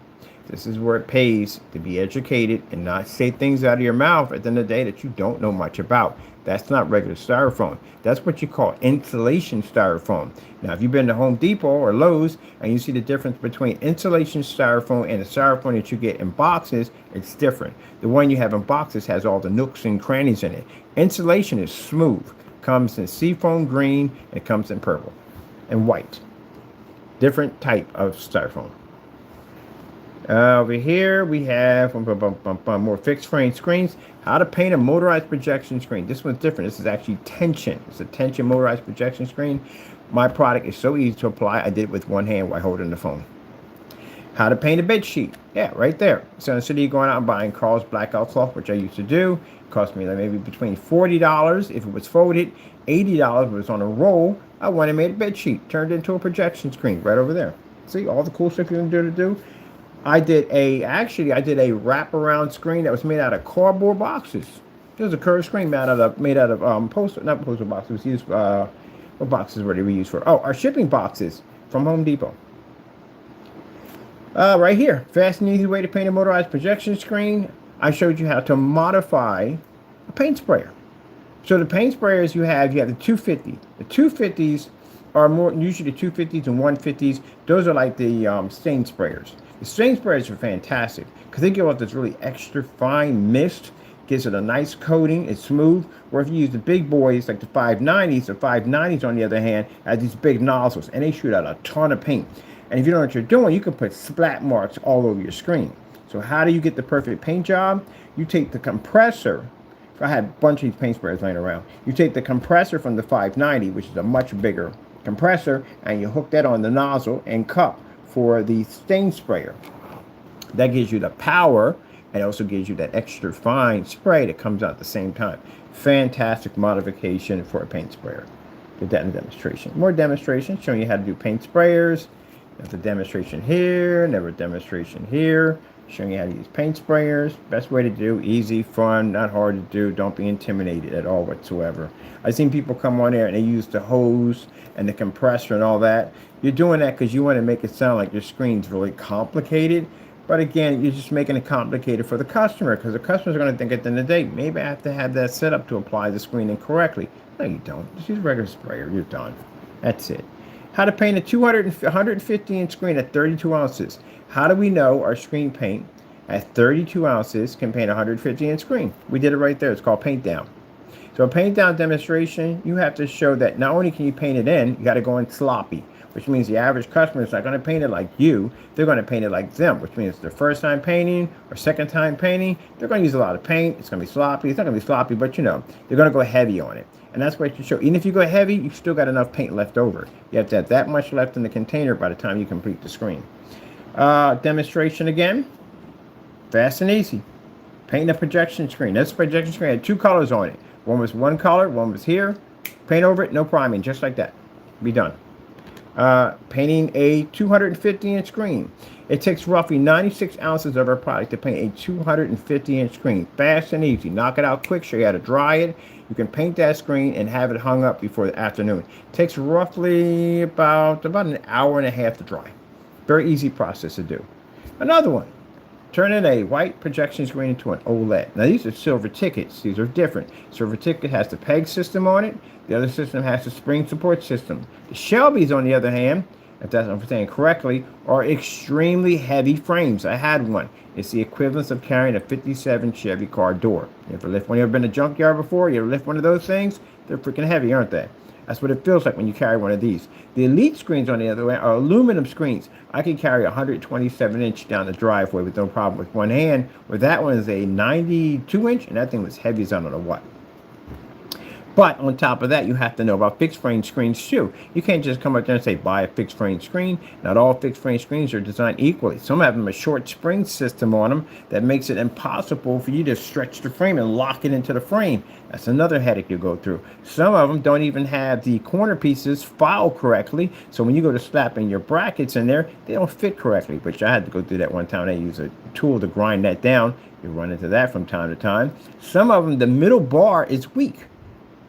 this is where it pays to be educated and not say things out of your mouth at the end of the day that you don't know much about. That's not regular styrofoam. That's what you call insulation styrofoam. Now, if you've been to Home Depot or Lowe's and you see the difference between insulation styrofoam and the styrofoam that you get in boxes, it's different. The one you have in boxes has all the nooks and crannies in it. Insulation is smooth. Comes in seafoam green, it comes in purple and white. Different type of styrofoam. Over here we have more fixed frame screens. How to paint a motorized projection screen. This one's different. This is actually tension. It's a tension motorized projection screen. My product is so easy to apply. I did it with one hand while holding the phone. How to paint a bed sheet. Yeah, right there. So instead of you going out and buying Carl's blackout cloth, which I used to do, it cost me like maybe between $40 if it was folded, $80 if it was on a roll. I went and made a bed sheet, turned it into a projection screen right over there. See all the cool stuff you can do. I did a wraparound screen that was made out of cardboard boxes. It was a curved screen made out of not postal boxes. It was used what boxes were they used for? Oh, our shipping boxes from Home Depot. Right here, fast and easy way to paint a motorized projection screen. I showed you how to modify a paint sprayer. So the paint sprayers you have the 250. The 250s are more usually the 250s and 150s. Those are like the stain sprayers. The stain sprayers are fantastic because they give out this really extra fine mist. Gives it a nice coating. It's smooth. Or if you use the big boys like the 590s, the 590s on the other hand have these big nozzles and they shoot out a ton of paint. And if you know what you're doing, you can put splat marks all over your screen. So how do you get the perfect paint job? You take the compressor. I had a bunch of these paint sprayers laying around. You take the compressor from the 590, which is a much bigger compressor, and you hook that on the nozzle and cup for the stain sprayer. That gives you the power, and also gives you that extra fine spray that comes out at the same time. Fantastic modification for a paint sprayer. Did that in a demonstration. More demonstrations showing you how to do paint sprayers. There's a demonstration here, never a demonstration here, showing you how to use paint sprayers. Best way to do, easy, fun, not hard to do. Don't be intimidated at all whatsoever. I've seen people come on there and they use the hose and the compressor and all that. You're doing that because you want to make it sound like your screen's really complicated. But again, you're just making it complicated for the customer, because the customer's going to think at the end of the day, maybe I have to have that set up to apply the screening correctly. No, you don't. Just use a regular sprayer. You're done. That's it. How to paint a 150-inch screen at 32 ounces. How do we know our screen paint at 32 ounces can paint a 150-inch screen? We did it right there. It's called paint down. So a paint down demonstration, you have to show that not only can you paint it in, you got to go in sloppy, which means the average customer is not going to paint it like you. They're going to paint it like them, which means their first time painting or second time painting, they're going to use a lot of paint. It's going to be sloppy. It's not going to be sloppy, but you know, they're going to go heavy on it. And that's what you show. Even if you go heavy, you still got enough paint left over. You have to have that much left in the container by the time you complete the screen. Demonstration again. Fast and easy. Paint a projection screen. This projection screen had 2 colors on it. One was one color, one was here. Paint over it, no priming, just like that. Be done. Painting a 250-inch screen. It takes roughly 96 ounces of our product to paint a 250-inch screen. Fast and easy. Knock it out quick. Show you how to dry it. You can paint that screen and have it hung up before the afternoon. It takes roughly about an hour and a half to dry. Very easy process to do. Another one. Turn in a white projection screen into an OLED. Now these are silver tickets. These are different. Silver ticket has the peg system on it. The other system has the spring support system. The Shelby's, on the other hand, if that's what I'm saying correctly, are extremely heavy frames. I had one. It's the equivalent of carrying a 57 Chevy car door. You ever lift one? You ever been to a junkyard before? You ever lift one of those things? They're freaking heavy, aren't they? That's what it feels like when you carry one of these. The Elite screens, on the other way, are aluminum screens. I can carry a 127-inch down the driveway with no problem with one hand, where that one is a 92-inch, and that thing was heavy as I don't know what. But on top of that, you have to know about fixed frame screens too. You can't just come up there and say, buy a fixed frame screen. Not all fixed frame screens are designed equally. Some have them a short spring system on them that makes it impossible for you to stretch the frame and lock it into the frame. That's another headache you go through. Some of them don't even have the corner pieces filed correctly. So when you go to slapping your brackets in there, they don't fit correctly. But I had to go through that one time. They use a tool to grind that down. You run into that from time to time. Some of them, the middle bar is weak.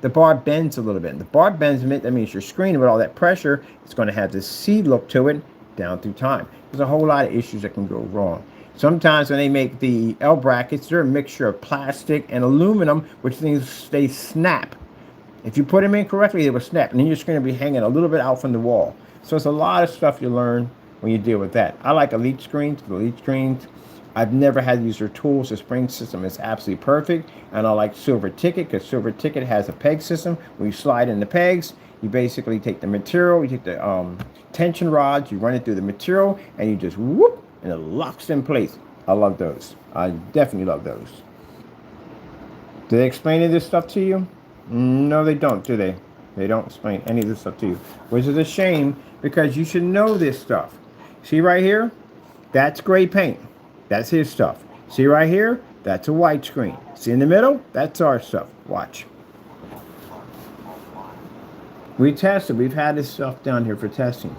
The bar bends a little bit. And the bar bends, that means your screen with all that pressure, it's going to have this C look to it down through time. There's a whole lot of issues that can go wrong. Sometimes when they make the L brackets, they're a mixture of plastic and aluminum, which means they snap. If you put them in correctly, they will snap. And then your screen will be hanging a little bit out from the wall. So it's a lot of stuff you learn when you deal with that. I like Elite screens. The Elite screens, I've never had to use their tools. The spring system is absolutely perfect. And I like Silver Ticket because Silver Ticket has a peg system. When you slide in the pegs, you basically take the material, you take the tension rods, you run it through the material, and you just whoop, and it locks in place. I love those. I definitely love those. Do they explain any of this stuff to you? No, they don't, do they? They don't explain any of this stuff to you, which is a shame because you should know this stuff. See right here? That's gray paint. That's his stuff. See right here? That's a white screen. See in the middle? That's our stuff. Watch. We tested. We've had this stuff down here for testing.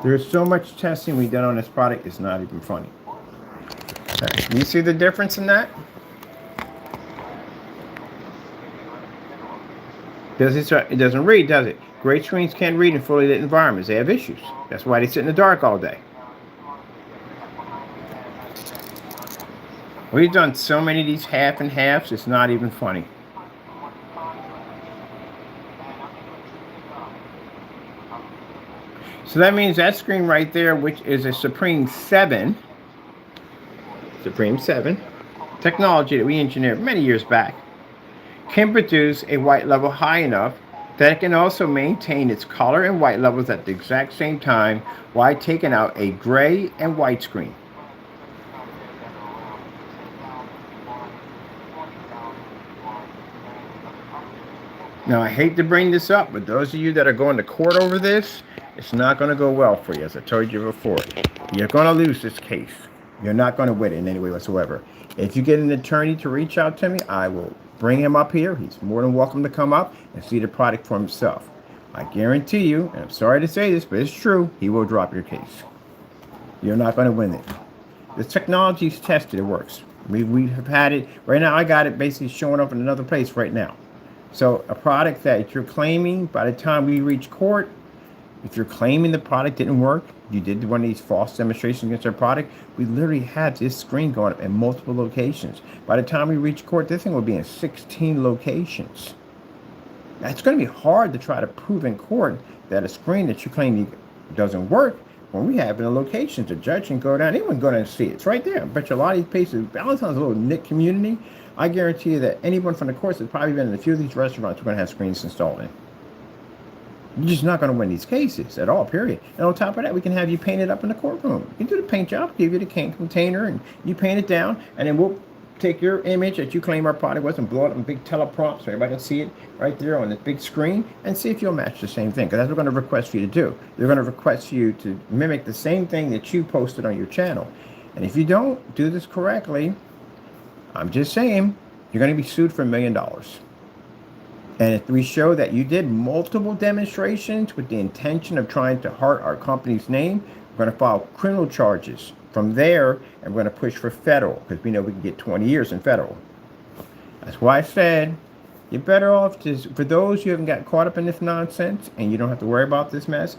There's so much testing we've done on this product, it's not even funny. Okay. You see the difference in that? It doesn't read, does it? Gray screens can't read in fully lit environments. They have issues. That's why they sit in the dark all day. We've done so many of these half and halves, it's not even funny. So that means that screen right there, which is a Supreme 7 technology that we engineered many years back, can produce a white level high enough that it can also maintain its color and white levels at the exact same time while taking out a gray and white screen. Now, I hate to bring this up, but those of you that are going to court over this, it's not going to go well for you, as I told you before. You're going to lose this case. You're not going to win it in any way whatsoever. If you get an attorney to reach out to me, I will bring him up here. He's more than welcome to come up and see the product for himself. I guarantee you, and I'm sorry to say this, but it's true, he will drop your case. You're not going to win it. The technology's tested, it works. We have had it. Right now, I got it basically showing up in another place right now. So a product that you're claiming, by the time we reach court, if you're claiming the product didn't work, you did one of these false demonstrations against our product, we literally had this screen going up in multiple locations. By the time we reach court, this thing will be in 16 locations. Now, it's going to be hard to try to prove in court that a screen that you claim doesn't work when we have it in locations. The judge can go down, anyone can go down and see it. It's right there. I bet you a lot of these places, Valentine's a little knit community. I guarantee you that anyone from the courts has probably been in a few of these restaurants who are going to have screens installed in. You're just not going to win these cases at all, period. And on top of that, we can have you paint it up in the courtroom. You can do the paint job, give you the can container, and you paint it down, and then we'll take your image that you claim our product was and blow it up in big teleprompts so everybody can see it right there on this big screen and see if you'll match the same thing. Because that's what we're going to request for you to do. They're going to request you to mimic the same thing that you posted on your channel. And if you don't do this correctly, I'm just saying, you're going to be sued for $1 million. And if we show that you did multiple demonstrations with the intention of trying to hurt our company's name, we're going to file criminal charges. From there, and we're going to push for federal, because we know we can get 20 years in federal. That's why I said, you're better off just, for those who haven't got caught up in this nonsense, and you don't have to worry about this mess,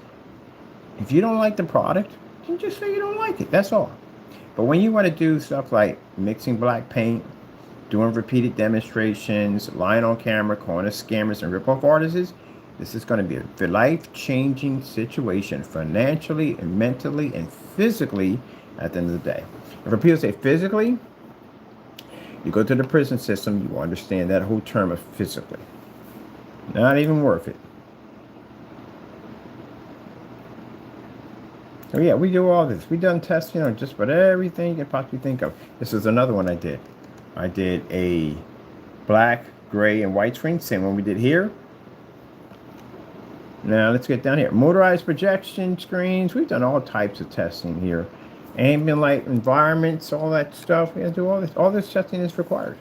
if you don't like the product, then just say you don't like it, that's all. But when you want to do stuff like mixing black paint, doing repeated demonstrations, lying on camera, calling us scammers and rip-off artists, this is going to be a life-changing situation, financially and mentally and physically at the end of the day. And for people say physically, you go to the prison system, you understand that whole term of physically. Not even worth it. So yeah, we do all this. We done tests, just about everything you can possibly think of. This is another one I did. I did a black, gray, and white screen, same one we did here. Now let's get down here. Motorized projection screens. We've done all types of testing here. Ambient light environments, all that stuff. We have to do all this. All this testing is required.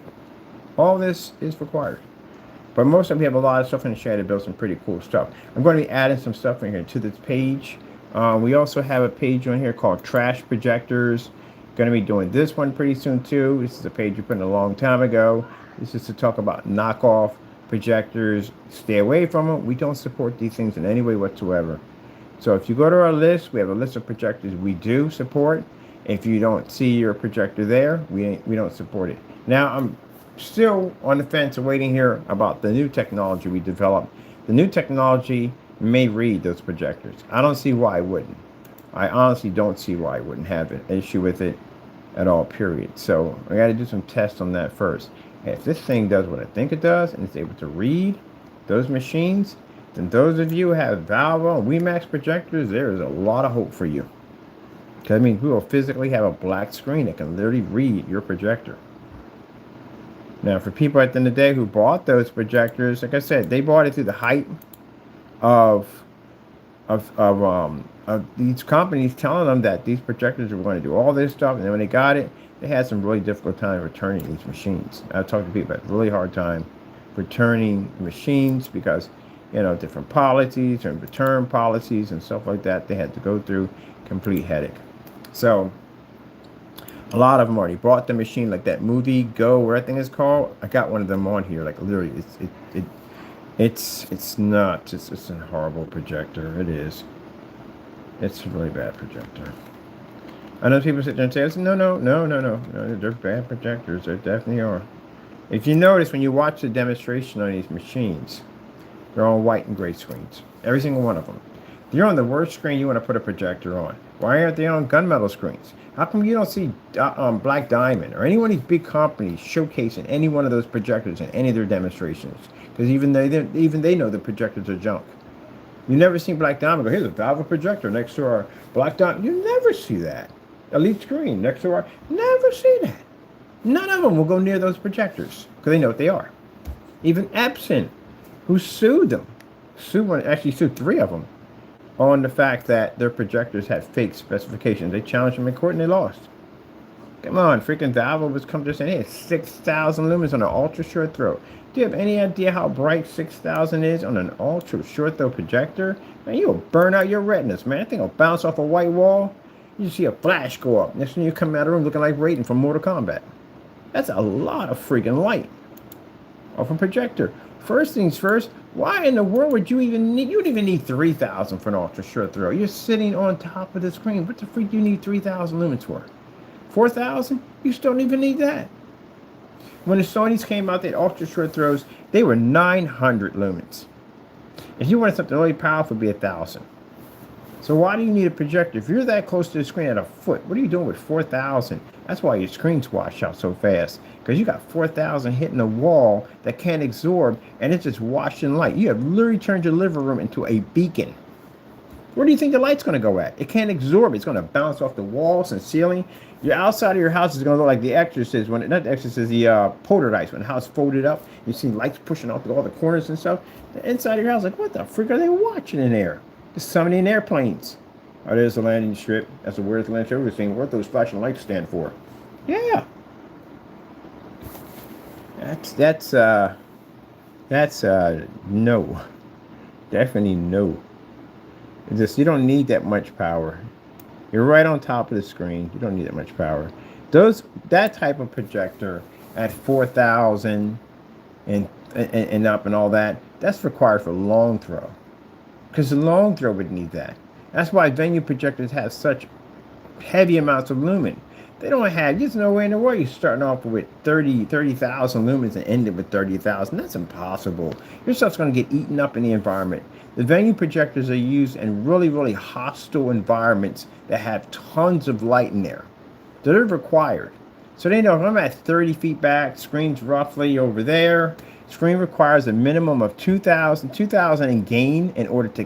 All this is required. But most of them, we have a lot of stuff in the shade to build some pretty cool stuff. I'm going to be adding some stuff in here to this page. We also have a page on here called Trash Projectors. Going to be doing this one pretty soon too. This is a page we put in a long time ago. This is to talk about knockoff projectors. Stay away from them. We don't support these things in any way whatsoever. So if you go to our list, we have a list of projectors we do support. If you don't see your projector there, we don't support it. Now, I'm still on the fence and waiting here about the new technology we developed. The new technology may read those projectors. I don't see why it wouldn't. I honestly don't see why I wouldn't have an issue with it at all, period. So I got to do some tests on that first. If this thing does what I think it does and it's able to read those machines, then those of you who have Valvo and WeMax projectors, there is a lot of hope for you. Because, we will physically have a black screen that can literally read your projector. Now, for people at the end of the day who bought those projectors, like I said, they bought it through the hype of these companies telling them that these projectors were going to do all this stuff, and then when they got it, they had some really difficult time returning these machines. I've talked to people about really hard time returning machines because, different policies and return policies and stuff like that they had to go through. Complete headache. So a lot of them already bought the machine, like that movie Go, where I think it's called. I got one of them on here, like literally it's not, it's a horrible projector. It is. It's a really bad projector. I know people sit there and say, no, they're bad projectors. They definitely are. If you notice, when you watch the demonstration on these machines, they're all white and gray screens. Every single one of them. If you're on the worst screen you want to put a projector on, why aren't they on gunmetal screens? How come you don't see Black Diamond or any one of these big companies showcasing any one of those projectors in any of their demonstrations? Because even they know the projectors are junk. You never seen Black Diamond go, here's a Valvo projector next to our Black Diamond. You never see that. Elite Screen next to our, never see that. None of them will go near those projectors because they know what they are. Even Epson, who sued them, actually sued 3 of them on the fact that their projectors had fake specifications. They challenged them in court and they lost. Come on, freaking Valve was come just saying, hey, 6,000 lumens on an ultra short throw. Do you have any idea how bright 6,000 is on an ultra short throw projector? Man, you'll burn out your retinas, man. That thing will bounce off a white wall. You see a flash go up. Next thing you come out of the room looking like Raiden from Mortal Kombat. That's a lot of freaking light off a projector. First things first, why in the world would you even need, you would even need 3,000 for an ultra short throw. You're sitting on top of the screen. What the freak do you need 3,000 lumens for? 4,000? You still don't even need that. When the Sonys came out, they ultra short throws, they were 900 lumens. If you wanted something really powerful, it'd be 1,000. So why do you need a projector? If you're that close to the screen at a foot, what are you doing with 4,000? That's why your screens wash out so fast. Because you got 4,000 hitting a wall that can't absorb, and it's just washing light. You have literally turned your living room into a beacon. Where do you think the light's going to go at? It can't absorb. It's going to bounce off the walls and ceiling. Your outside of your house is going to look like The Exorcist. When not The Exorcist, the Poltergeist. When the house folded up, you see lights pushing off all the corners and stuff. The inside of your house, like, what the freak are they watching in there? There's somebody in airplanes. Oh, there's the landing strip. That's the weirdest landing strip I've ever seen. What those flashing lights stand for? Yeah. That's no. Definitely no. It's just, you don't need that much power. You're right on top of the screen. You don't need that much power. That type of projector at 4,000 and up and all that, that's required for long throw. Because the long throw would need that. That's why venue projectors have such heavy amounts of lumen. They don't have, there's no way in the world you're starting off with 30,000 lumens and ending with 30,000. That's impossible. Your stuff's going to get eaten up in the environment. The venue projectors are used in really, really hostile environments that have tons of light in there. So they're required. So they know if I'm at 30 feet back, screen's roughly over there. Screen requires a minimum of 2,000 in gain in order to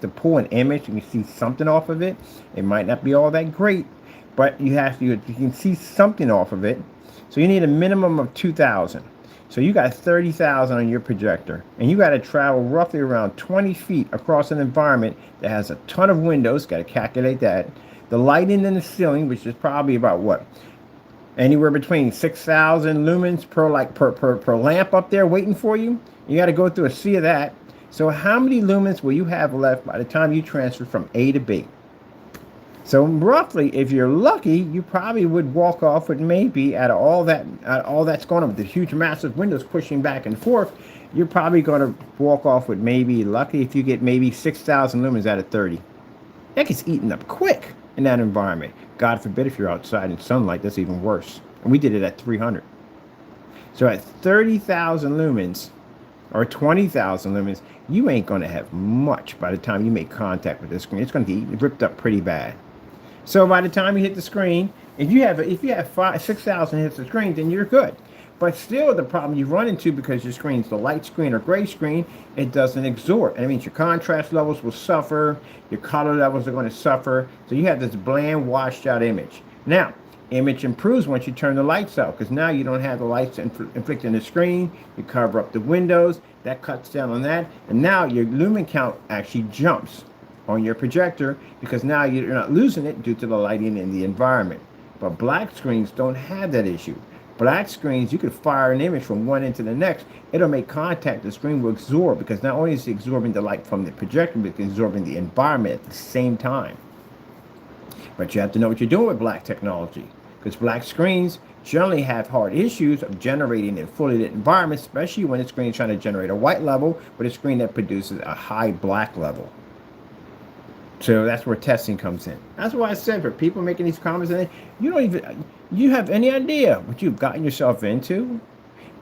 pull an image. You can see something off of it. It might not be all that great, but you can see something off of it. So you need a minimum of 2,000. So you got 30,000 on your projector, and you got to travel roughly around 20 feet across an environment that has a ton of windows. Got to calculate that. The lighting in the ceiling, which is probably about what? Anywhere between 6,000 lumens per lamp up there waiting for you. You got to go through a sea of that. So how many lumens will you have left by the time you transfer from A to B? So roughly, if you're lucky, you probably would walk off with maybe out of all that's going on with the huge massive windows pushing back and forth, you're probably going to walk off with maybe, lucky if you get maybe 6,000 lumens out of 30. That gets eaten up quick in that environment. God forbid if you're outside in sunlight, that's even worse. And we did it at 300. So at 30,000 lumens or 20,000 lumens, you ain't going to have much by the time you make contact with the screen. It's going to get ripped up pretty bad. So by the time you hit the screen, if you have 6,000 hits the screen, then you're good. But still, the problem you run into, because your screen's the light screen or gray screen, it doesn't absorb. And it means your contrast levels will suffer, your color levels are going to suffer. So you have this bland, washed out image. Now, image improves once you turn the lights out, because now you don't have the lights inflicting the screen. You cover up the windows. That cuts down on that. And now your lumen count actually jumps on your projector, because now you're not losing it due to the lighting in the environment. But black screens don't have that issue. Black screens, you could fire an image from one end to the next. It'll make contact. The screen will absorb, because not only is it absorbing the light from the projector, but it's absorbing the environment at the same time. But you have to know what you're doing with black technology, because black screens generally have hard issues of generating in fully lit environments, especially when the screen is trying to generate a white level with a screen that produces a high black level. So that's where testing comes in. That's why I said, for people making these comments, you have any idea what you've gotten yourself into?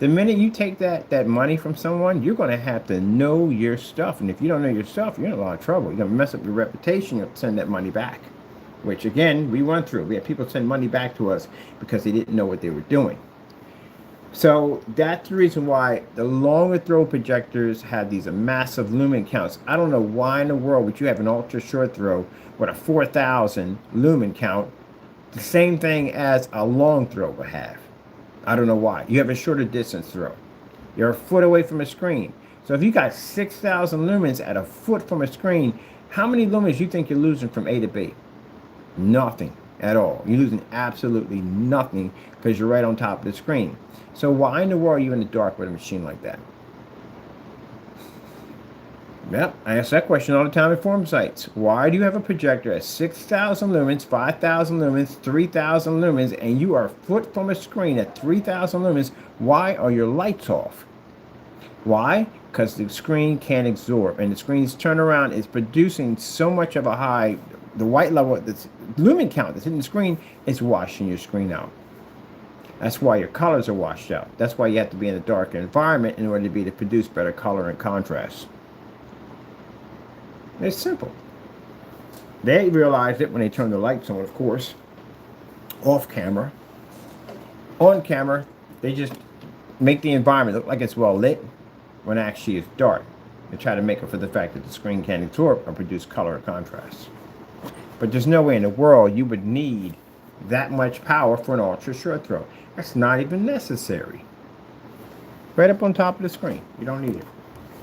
The minute you take that money from someone, you're going to have to know your stuff. And if you don't know your stuff, you're in a lot of trouble. You're going to mess up your reputation. You'll send that money back, which again, we went through. We had people send money back to us because they didn't know what they were doing. So that's the reason why the longer throw projectors have these massive lumen counts. I don't know why in the world would you have an ultra short throw with a 4,000 lumen count, the same thing as a long throw would have. I don't know why. You have a shorter distance throw. You're a foot away from a screen. So if you got 6,000 lumens at a foot from a screen, how many lumens you think you're losing from A to B? Nothing. at all. You're losing absolutely nothing because you're right on top of the screen. So why in the world are you in the dark with a machine like that? Yep, I ask that question all the time at forum sites. Why do you have a projector at 6,000 lumens, 5,000 lumens, 3,000 lumens, and you are a foot from a screen at 3,000 lumens? Why are your lights off? Why? Because the screen can't absorb, and the screen's turnaround is producing so much of a high, the white level, the lumen count that's in the screen is washing your screen out. That's why your colors are washed out. That's why you have to be in a darker environment in order to produce better color and contrast. It's simple. They realized it when they turned the lights on, of course, off camera. On camera, they just make the environment look like it's well lit when actually it's dark. They try to make up for the fact that the screen can't absorb or produce color or contrast. But there's no way in the world you would need that much power for an ultra short throw. That's not even necessary. Right up on top of the screen. You don't need it.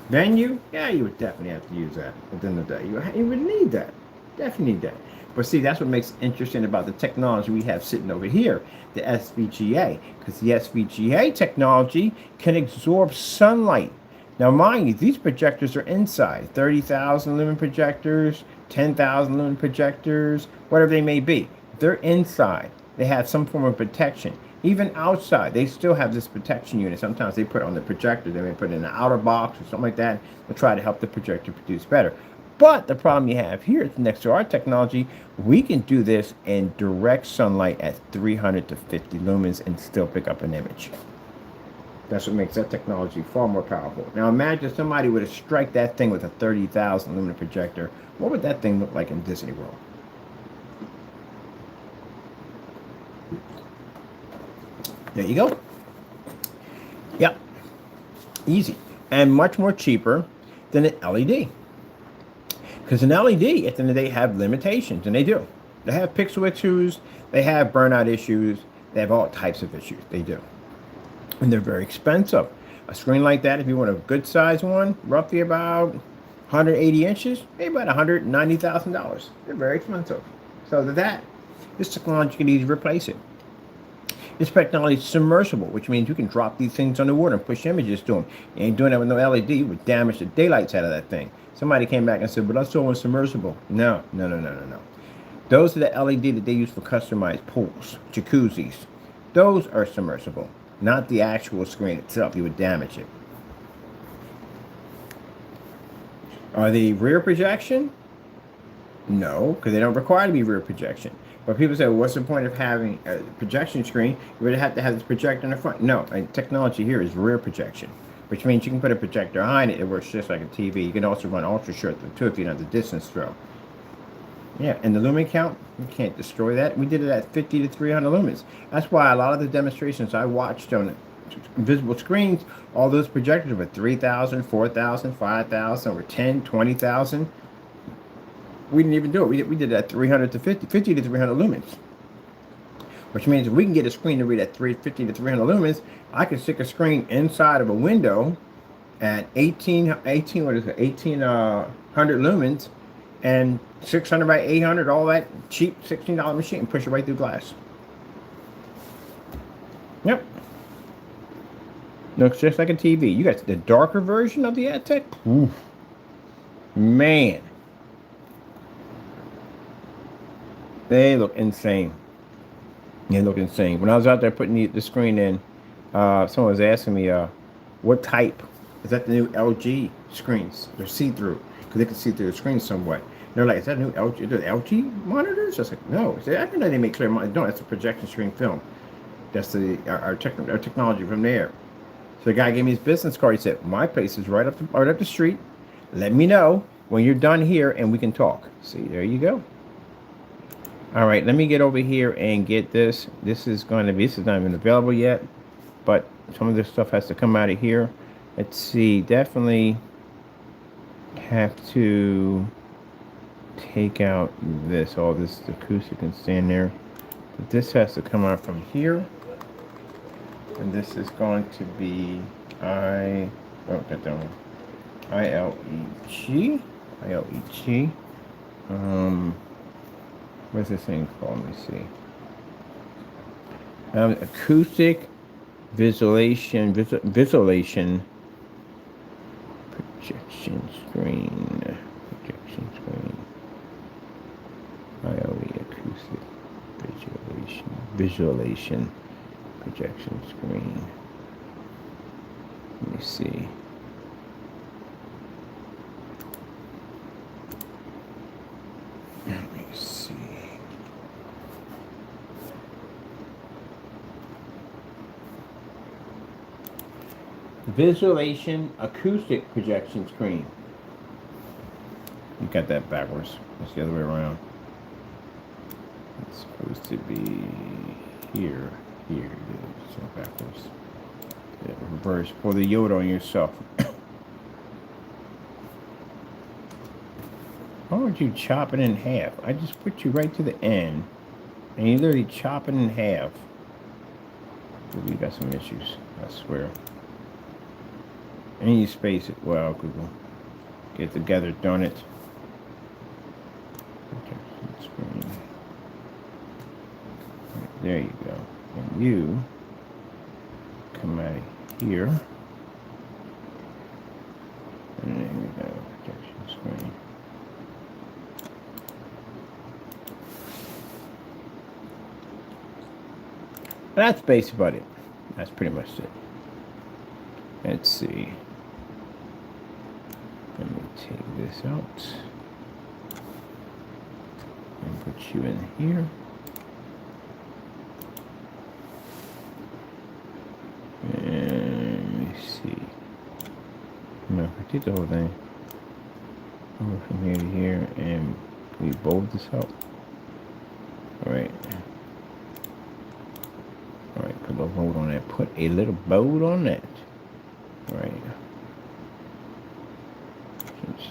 Venue? Yeah, you would definitely have to use that at the end of the day. You would need that. Definitely need that. But see, that's what makes it interesting about the technology we have sitting over here, the SVGA. Because the SVGA technology can absorb sunlight. Now, mind you, these projectors are inside. 30,000 lumen projectors, 10,000 lumen projectors, whatever they may be. They're inside. They have some form of protection. Even outside, they still have this protection unit. Sometimes they put it on the projector. They may put it in an outer box or something like that to try to help the projector produce better. But the problem you have here is next to our technology, we can do this in direct sunlight at 300 to 50 lumens and still pick up an image. That's what makes that technology far more powerful. Now imagine somebody would have strike that thing with a 30,000 lumen projector. What would that thing look like in Disney World? There you go. Yep. Easy. And much more cheaper than an LED. Because an LED, at the end of the day, have limitations, and they do. They have pixel issues, they have burnout issues, they have all types of issues. They do. And they're very expensive. A screen like that, if you want a good size one, roughly about 180 inches, maybe about $190,000. They're very expensive. So this technology can easily replace it. This technology is submersible, which means you can drop these things underwater and push images to them. You ain't doing that with no LED. You would damage the daylights out of that thing. Somebody came back and said, but that's all submersible. No. Those are the LED that they use for customized pools, jacuzzis. Those are submersible, not the actual screen itself. You would damage it. Are they rear projection? No, because they don't require to be rear projection. But people say, well, what's the point of having a projection screen? You would have to have this projector in the front. No, technology here is rear projection, which means you can put a projector behind it. It works just like a TV. You can also run ultra short too if you don't have the distance throw. Yeah, and the lumen count, you can't destroy that. We did it at 50 to 300 lumens. That's why a lot of the demonstrations I watched on invisible screens, all those projectors were 3,000, 4,000, 5,000, or 10, 20,000. We didn't even do it. We did it at 300 to 50 to 300 lumens. Which means if we can get a screen to read at 50 to 300 lumens, I can stick a screen inside of a window at 1800 lumens and 600 by 800, all that cheap $16 machine, and push it right through glass. Yep. Looks just like a TV. You got the darker version of the AdTech. Oof. Man. They look insane. They look insane. When I was out there putting the screen in, someone was asking me, what type? Is that the new LG screens? They're see-through, because they can see through the screen somewhat. They're like, is that new LG? The LG monitors? I was like, no. I didn't know they make clear monitors. No, that's a projection screen film. That's our technology from there. So the guy gave me his business card. He said, my place is right up the street. Let me know when you're done here and we can talk. See, there you go. All right, let me get over here and get this. This is not even available yet, but some of this stuff has to come out of here. Let's see, definitely have to take out all this acoustic can stand there. But this has to come out from here. And this is going to be ILEG. What's this thing called? Let me see. Acoustic visualization projection screen. Projection screen. IOE acoustic visualization projection screen. Let me see. Let me see. Visualization acoustic projection screen. You got that backwards. It's the other way around. It's supposed to be here. Here it is. So backwards. Yeah, reverse. Pull the Yoda on yourself. Why would you chop it in half? I just put you right to the end. And you literally chop it in half. Google, you got some issues. I swear. And you space it. Well, Google. Get together, darn it. Screen. Right, there you go. And you come out of here. And there we go. Projection screen. That's basically about it. That's pretty much it. Let's see. Let me take this out and put you in here. And let me see. No, I did the whole thing. Over from here to here, and we bold this out. All right. All right, put a bolt on that. Put a little bolt on that. All right.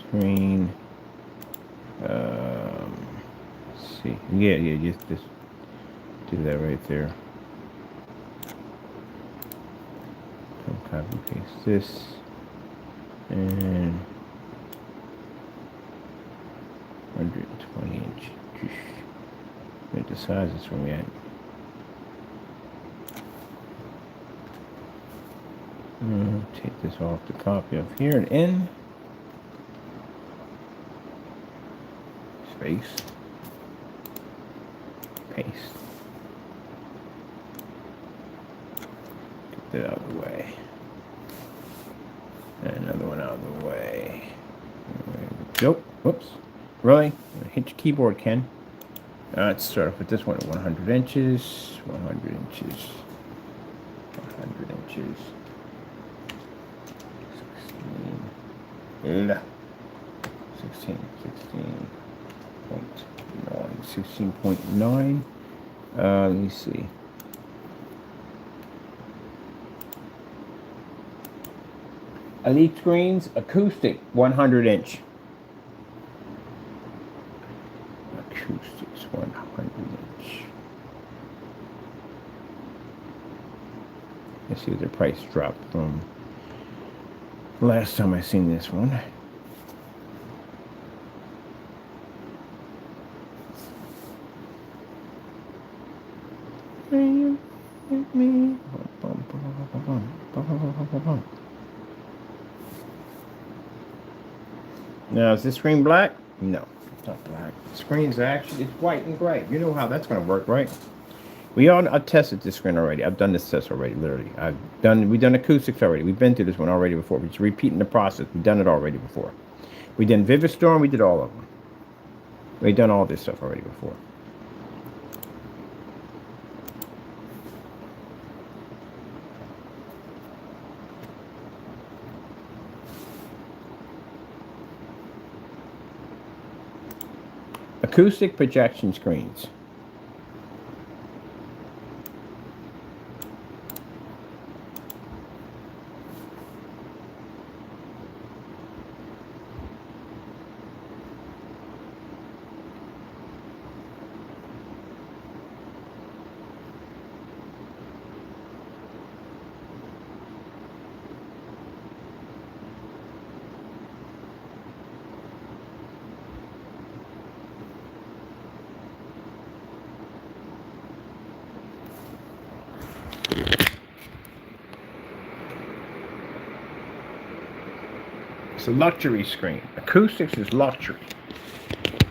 Screen. Let's see. Yeah, just do that right there. So copy paste this. And 120 inch. Where the size is from yet. Take this off the copy up here and in. Space. Paste. Get that out of the way. And another one out of the way. Nope. Whoops. Really? Hit your keyboard, Ken. Let's start off with this one at 100 inches. 100 inches. 100 inches. 16.9. Let me see. Elite Screens, acoustic, 100 inch. Acoustics, 100 inch. Let's see if the price dropped from last time I seen this one. Now, is this screen black? No, it's not black. The screen's actually, it's white and gray. You know how that's going to work, right? I've tested this screen already. I've done this test already, literally. We've done acoustics already. We've been through this one already before. We're just repeating the process. We've done it already before. We did Vivid Storm. We did all of them. We've done all this stuff already before. Acoustic projection screens. It's a luxury screen. Acoustics is luxury.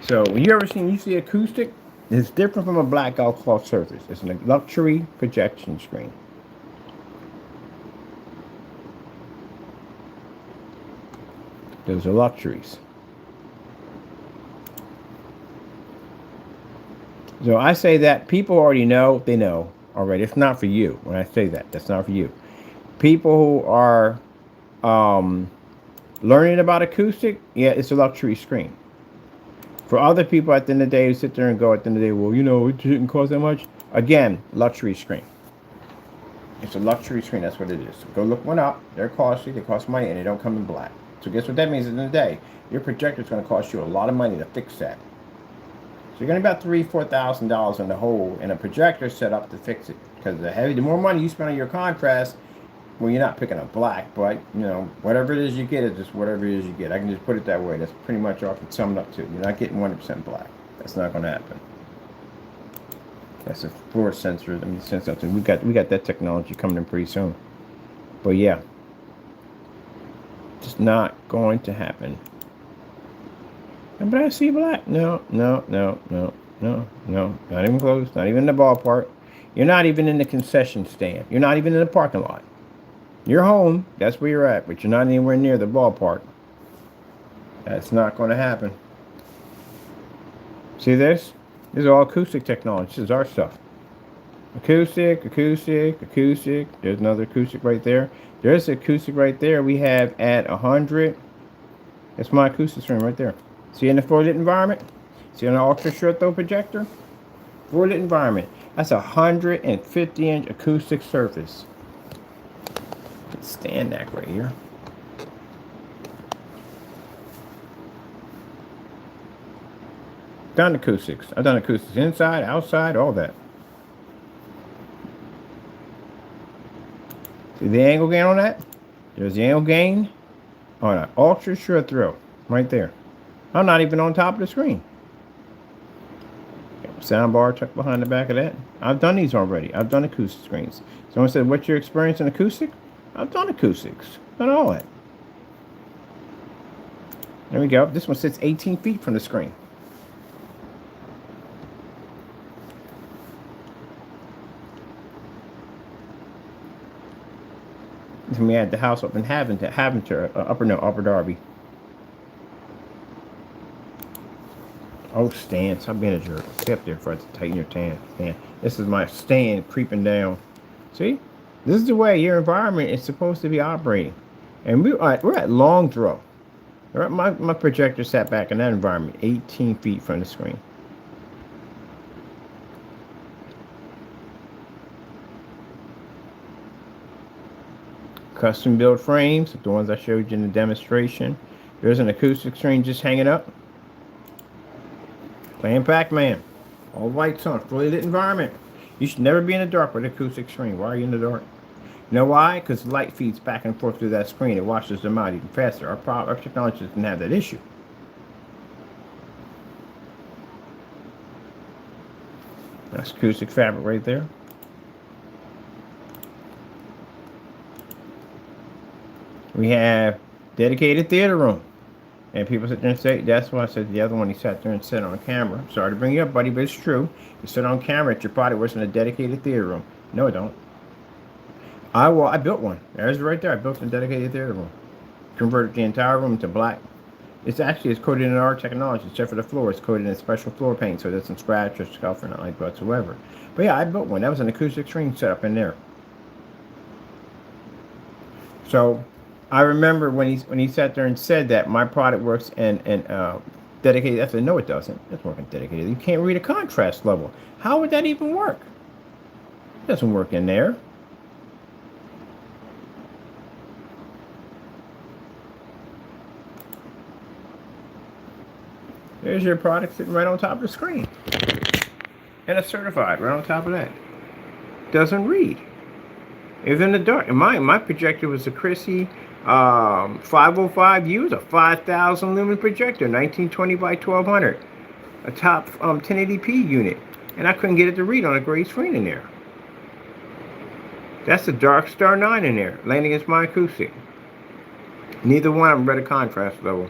So when you see acoustic, it's different from a blackout cloth surface. It's a luxury projection screen. Those are luxuries. So I say that people already know, they know already. It's not for you. When I say that, that's not for you. People who are learning about acoustic, yeah, it's a luxury screen. For other people at the end of the day who sit there and go at the end of the day, well, it didn't cost that much. Again, luxury screen. It's a luxury screen, that's what it is. So go look one up. They're costly, they cost money, and they don't come in black. So guess what that means at the end of the day? Your projector is going to cost you a lot of money to fix that. So you're going to be about $3,000-$4,000 in the hole, and a projector set up to fix it. Because the more money you spend on your contrast, well, you're not picking up black, but whatever it is you get, it's just whatever it is you get. I can just put it that way. That's pretty much all I can sum it up to. You're not getting 100% black. That's not going to happen. That's a fluorescence sensor. I mean, sense something. We got that technology coming in pretty soon. But yeah, it's not going to happen. But I see black. No. Not even close. Not even in the ballpark. You're not even in the concession stand. You're not even in the parking lot. You're home. That's where you're at. But you're not anywhere near the ballpark. That's not going to happen. See this? This is all acoustic technology. This is our stuff. Acoustic. There's another acoustic right there. There's acoustic right there. We have at 100. That's my acoustic stream right there. See in the floor lit environment? See on the ultra short throw projector? Floor lit environment. That's a 150-inch acoustic surface. Let's stand that right here. Done acoustics. I've done acoustics inside, outside, all that. See the angle gain on that? There's the angle gain on an ultra short throw. Right there. I'm not even on top of the screen. Sound bar tucked behind the back of that. I've done these already. I've done acoustic screens. Someone said, what's your experience in acoustic? I've done acoustics. Done all that. There we go. This one sits 18 feet from the screen. Then we had the house up in Upper Darby. Oh, stand. Stop being a jerk. Stay up there for it to tighten your tan. This is my stand creeping down. See? This is the way your environment is supposed to be operating. And we're at long throw. My projector sat back in that environment, 18 feet from the screen. Custom built frames, the ones I showed you in the demonstration. There's an acoustic screen just hanging up. Playing Pac-Man. All lights on, fully lit environment. You should never be in the dark with an acoustic screen. Why are you in the dark? You know why? Because light feeds back and forth through that screen. It washes them out even faster. Our technology doesn't have that issue. That's acoustic fabric right there. We have dedicated theater room. And people sit there and say, that's why I said the other one, he sat there and said on camera. Sorry to bring you up, buddy, but it's true. You sit on camera at your body works in a dedicated theater room. No, I don't. I built one. There's right there. I built a dedicated theater room. Converted the entire room to black. It's coated in our technology, except for the floor. It's coated in special floor paint, so it doesn't scratch or scuff or nothing like whatsoever. But yeah, I built one. That was an acoustic screen set up in there. So I remember when he sat there and said that my product works and dedicated. I said, no, it doesn't. It's working dedicated. You can't read a contrast level. How would that even work? It doesn't work in there. There's your product sitting right on top of the screen. And it's certified right on top of that. Doesn't read. It's in the dark. And my projector was a Chrissy 505U. It's a 5,000 lumen projector, 1920 by 1200. A top 1080p unit. And I couldn't get it to read on a gray screen in there. That's a Dark Star 9 in there, laying against my acoustic. Neither one of them read a contrast level.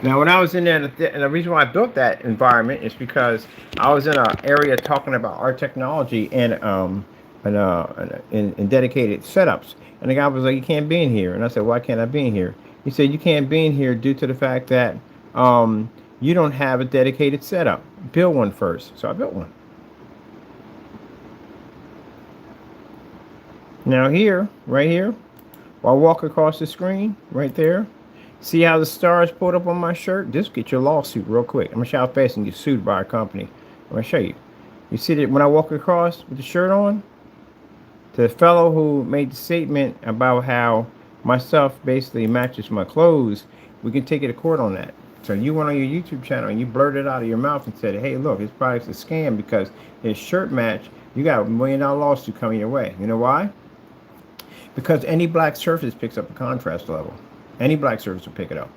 Now, when I was in there, and the reason why I built that environment is because I was in an area talking about our technology and dedicated setups. And the guy was like, "You can't be in here." And I said, "Why can't I be in here?" He said, "You can't be in here due to the fact that you don't have a dedicated setup. Build one first." So I built one. Now here, right here, while I walk across the screen, right there, see how the stars pulled up on my shirt? Just get your lawsuit real quick. I'm gonna show how fast and get sued by our company. I'm gonna show you. You see that when I walk across with the shirt on? The fellow who made the statement about how my stuff basically matches my clothes, we can take it to court on that. So you went on your YouTube channel and you blurted out of your mouth and said, "Hey, look, his product's a scam because his shirt match." You got $1 million lawsuit coming your way. You know why? Because any black surface picks up a contrast level. Any black surface will pick it up.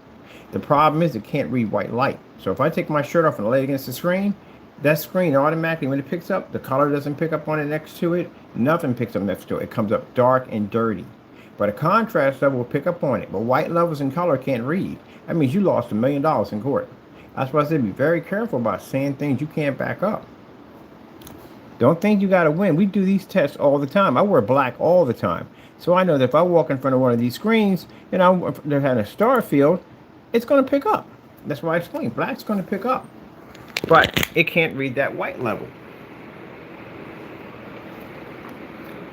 The problem is it can't read white light. So if I take my shirt off and lay it against the screen, that screen automatically, when it picks up, the color doesn't pick up on it next to it. Nothing picks up next to it. It comes up dark and dirty. But a contrast level will pick up on it. But white levels and color can't read. That means you lost $1 million in court. That's why I said be very careful about saying things you can't back up. Don't think you got to win. We do these tests all the time. I wear black all the time. So I know that if I walk in front of one of these screens and they're having a star field, it's going to pick up. That's why I explained. Black's going to pick up. But it can't read that white level.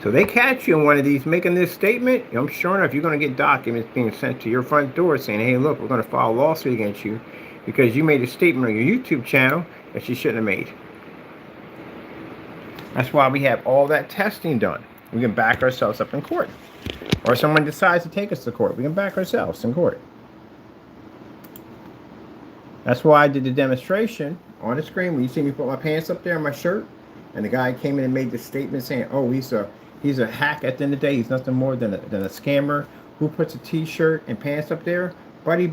So they catch you in one of these making this statement. I'm sure enough, you're going to get documents being sent to your front door saying, "Hey, look, we're going to file a lawsuit against you because you made a statement on your YouTube channel that you shouldn't have made." That's why we have all that testing done. We can back ourselves up in court. Or if someone decides to take us to court, we can back ourselves in court. That's why I did the demonstration on the screen. When you see me put my pants up there on my shirt, and the guy came in and made this statement saying, "Oh, he's a hack at the end of the day. He's nothing more than a scammer who puts a t-shirt and pants up there." Buddy,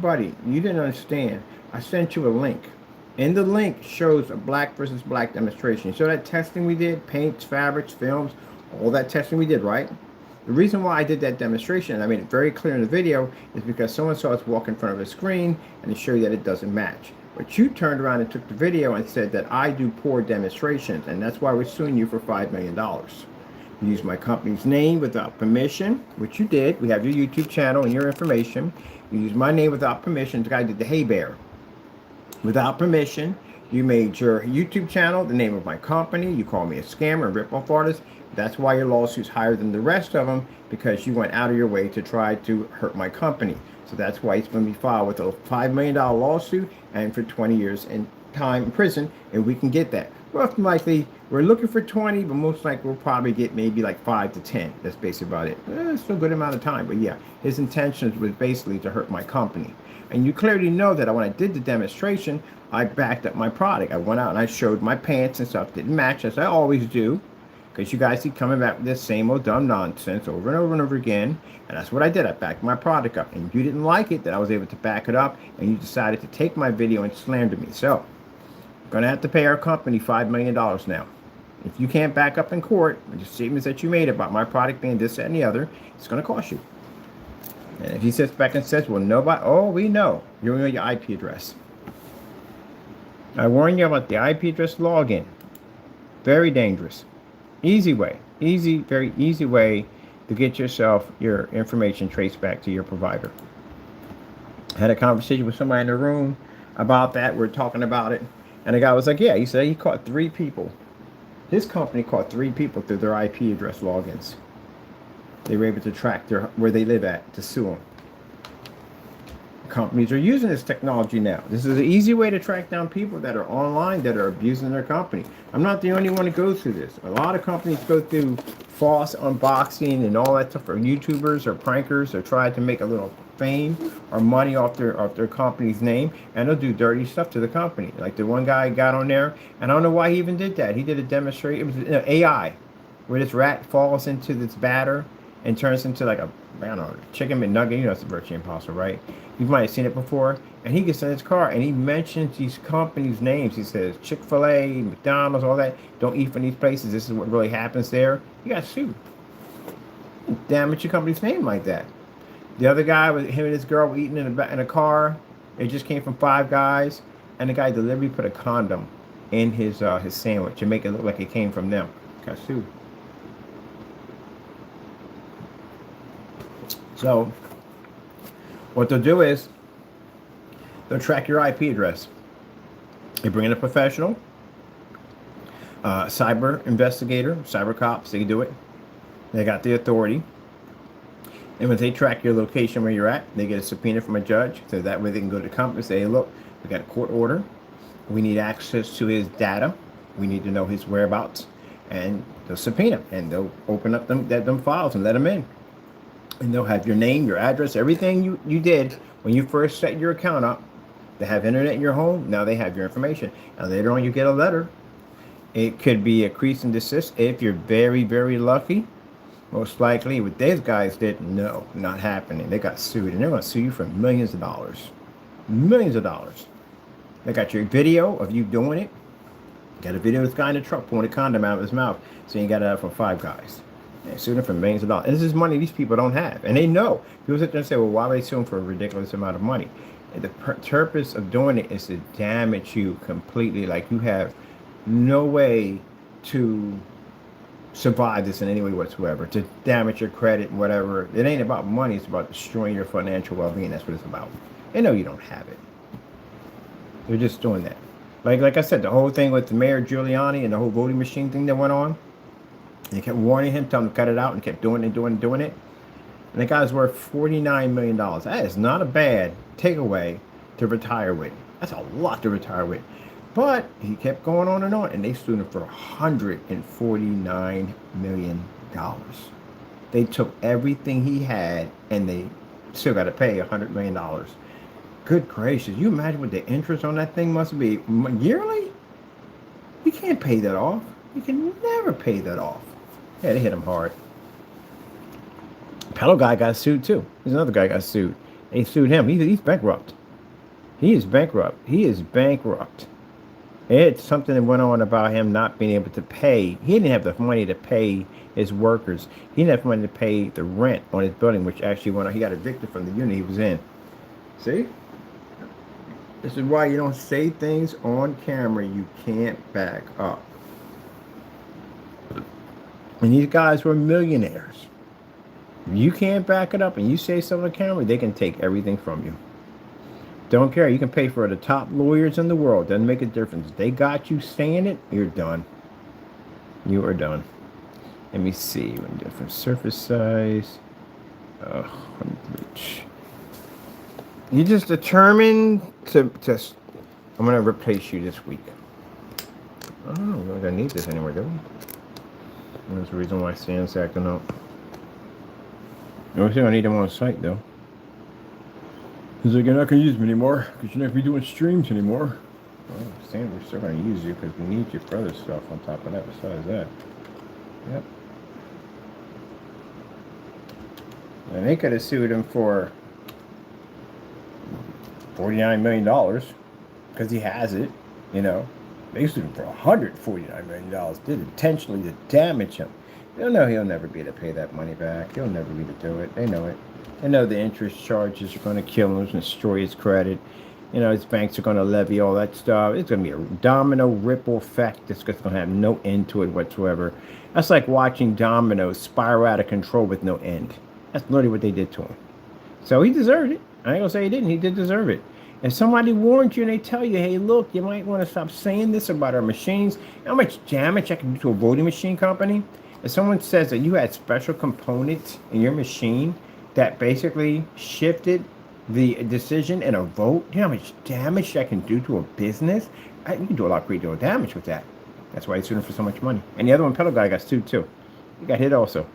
you didn't understand. I sent you a link. And the link shows a black versus black demonstration. So that testing we did, paints, fabrics, films, all that testing we did, right? The reason why I did that demonstration, and I made it very clear in the video, is because someone saw us walk in front of a screen and to show you that it doesn't match. But you turned around and took the video and said that I do poor demonstrations, and that's why we're suing you for $5 million. You used my company's name without permission, which you did. We have your YouTube channel and your information. You used my name without permission. The guy did the Hey Bear. Without permission, you made your YouTube channel the name of my company. You called me a scammer and rip-off artist. That's why your lawsuit's higher than the rest of them, because you went out of your way to try to hurt my company. So that's why it's going to be filed with a $5 million lawsuit and for 20 years in time in prison, and we can get that. Well, likely, we're looking for 20, but most likely we'll probably get maybe like 5 to 10. That's basically about it. It's still a good amount of time, but yeah, his intentions was basically to hurt my company. And you clearly know that when I did the demonstration, I backed up my product. I went out and I showed my pants and stuff didn't match, as I always do, because you guys keep coming back with this same old dumb nonsense over and over and over again. And that's what I did. I backed my product up. And you didn't like it that I was able to back it up, and you decided to take my video and slander me. So, I'm going to have to pay our company $5 million now. If you can't back up in court with the statements that you made about my product being this, that, and the other, it's going to cost you. And if he sits back and says, "Well, nobody," oh, we know. You know your IP address. I warn you about the IP address login. Very dangerous. Easy way. Very easy way to get yourself your information traced back to your provider. I had a conversation with somebody in the room about that. We're talking about it. And the guy was like, yeah, he said he caught 3 people. His company caught 3 people through their IP address logins. They were able to track where they live at to sue them. Companies are using this technology now. This is an easy way to track down people that are online that are abusing their company. I'm not the only one that goes through this. A lot of companies go through false unboxing and all that stuff, or YouTubers or prankers, or try to make a little fame or money off their company's name, and they'll do dirty stuff to the company. Like the one guy got on there, and I don't know why he even did that. He did a demonstration. It was AI, where this rat falls into this batter and turns into like a, I don't know, chicken McNugget. You know, it's virtually impossible, right? You might have seen it before. And he gets in his car and he mentions these companies' names. He says Chick-fil-A, McDonald's, all that. Don't eat from these places. This is what really happens there. He got sued. damage your company's name like that. The other guy, with him and his girl were eating in a car. It just came from Five Guys, and the guy deliberately put a condom in his sandwich and make it look like it came from them. Got sued. So what they'll do is they'll track your IP address. They bring in a professional, cyber investigator, cyber cops. They do it. They got the authority. And when they track your location where you're at, they get a subpoena from a judge. So that way they can go to the company and say, hey, look, we got a court order. We need access to his data. We need to know his whereabouts. And they'll subpoena. And they'll open up them files and let them in. And they'll have your name, your address, everything you did when you first set your account up. They have internet in your home. Now they have your information. And later on you get a letter. It could be a cease and desist if you're very, very lucky. Most likely, what these guys did, no, not happening. They got sued, and they're going to sue you for millions of dollars. Millions of dollars. They got your video of you doing it. Got a video of this guy in the truck pulling a condom out of his mouth, saying he got it out from Five Guys. They sued him for millions of dollars. And this is money these people don't have, and they know. People sit there and say, well, why are they suing for a ridiculous amount of money? And the purpose of doing it is to damage you completely. Like you have no way to survive this in any way whatsoever, to damage your credit and whatever. It ain't about money, it's about destroying your financial well-being. That's what it's about. They know you don't have it. They're just doing that. Like I said, the whole thing with the Mayor Giuliani and the whole voting machine thing that went on, they kept warning him, telling him to cut it out, and kept doing it. And the guy's worth $49 million. That is not a bad takeaway to retire with. That's a lot to retire with. But he kept going on, and they sued him for $149 million. They took everything he had, and they still got to pay $100 million. Good gracious. You imagine what the interest on that thing must be yearly? You can't pay that off. You can never pay that off. Yeah, they hit him hard. Pedal guy got sued, too. There's another guy got sued. They sued him. He's bankrupt. He is bankrupt. It's something that went on about him not being able to pay. He didn't have the money to pay his workers. He didn't have money to pay the rent on his building, which actually went on. He got evicted from the unit he was in. See? This is why you don't say things on camera you can't back up. And these guys were millionaires. If you can't back it up and you say something on camera, they can take everything from you. Don't care. You can pay for the top lawyers in the world. Doesn't make a difference. They got you saying it, you're done. You are done. Let me see. Different surface size. You just determined to I'm going to replace you this week. I don't know. We don't need this anymore, do we? That's the reason why Sam's acting up. The only thing I need them on site, though. He's like, you're not going to use me anymore because you're not going to be doing streams anymore. Well, Sam, we're still going to use you because we need your brother's stuff on top of that besides that. Yep. And they could have sued him for $49 million because he has it, you know. They sued him for $149 million. Did intentionally to damage him. They'll know he'll never be able to pay that money back. He'll never be able to do it. They know it. They know the interest charges are going to kill him, destroy his credit. You know, his banks are going to levy all that stuff. It's going to be a domino ripple effect that's just going to have no end to it whatsoever. That's like watching dominoes spiral out of control with no end. That's literally what they did to him. So he deserved it. I ain't going to say he didn't. He did deserve it. If somebody warned you and they tell you, hey, look, you might want to stop saying this about our machines. You know how much damage I can do to a voting machine company? If someone says that you had special components in your machine that basically shifted the decision in a vote, you know how much damage that can do to a business? You can do a lot of great deal of damage with that. That's why he's suing for so much money. And the other one, Pedal Guy, got sued too. He got hit also.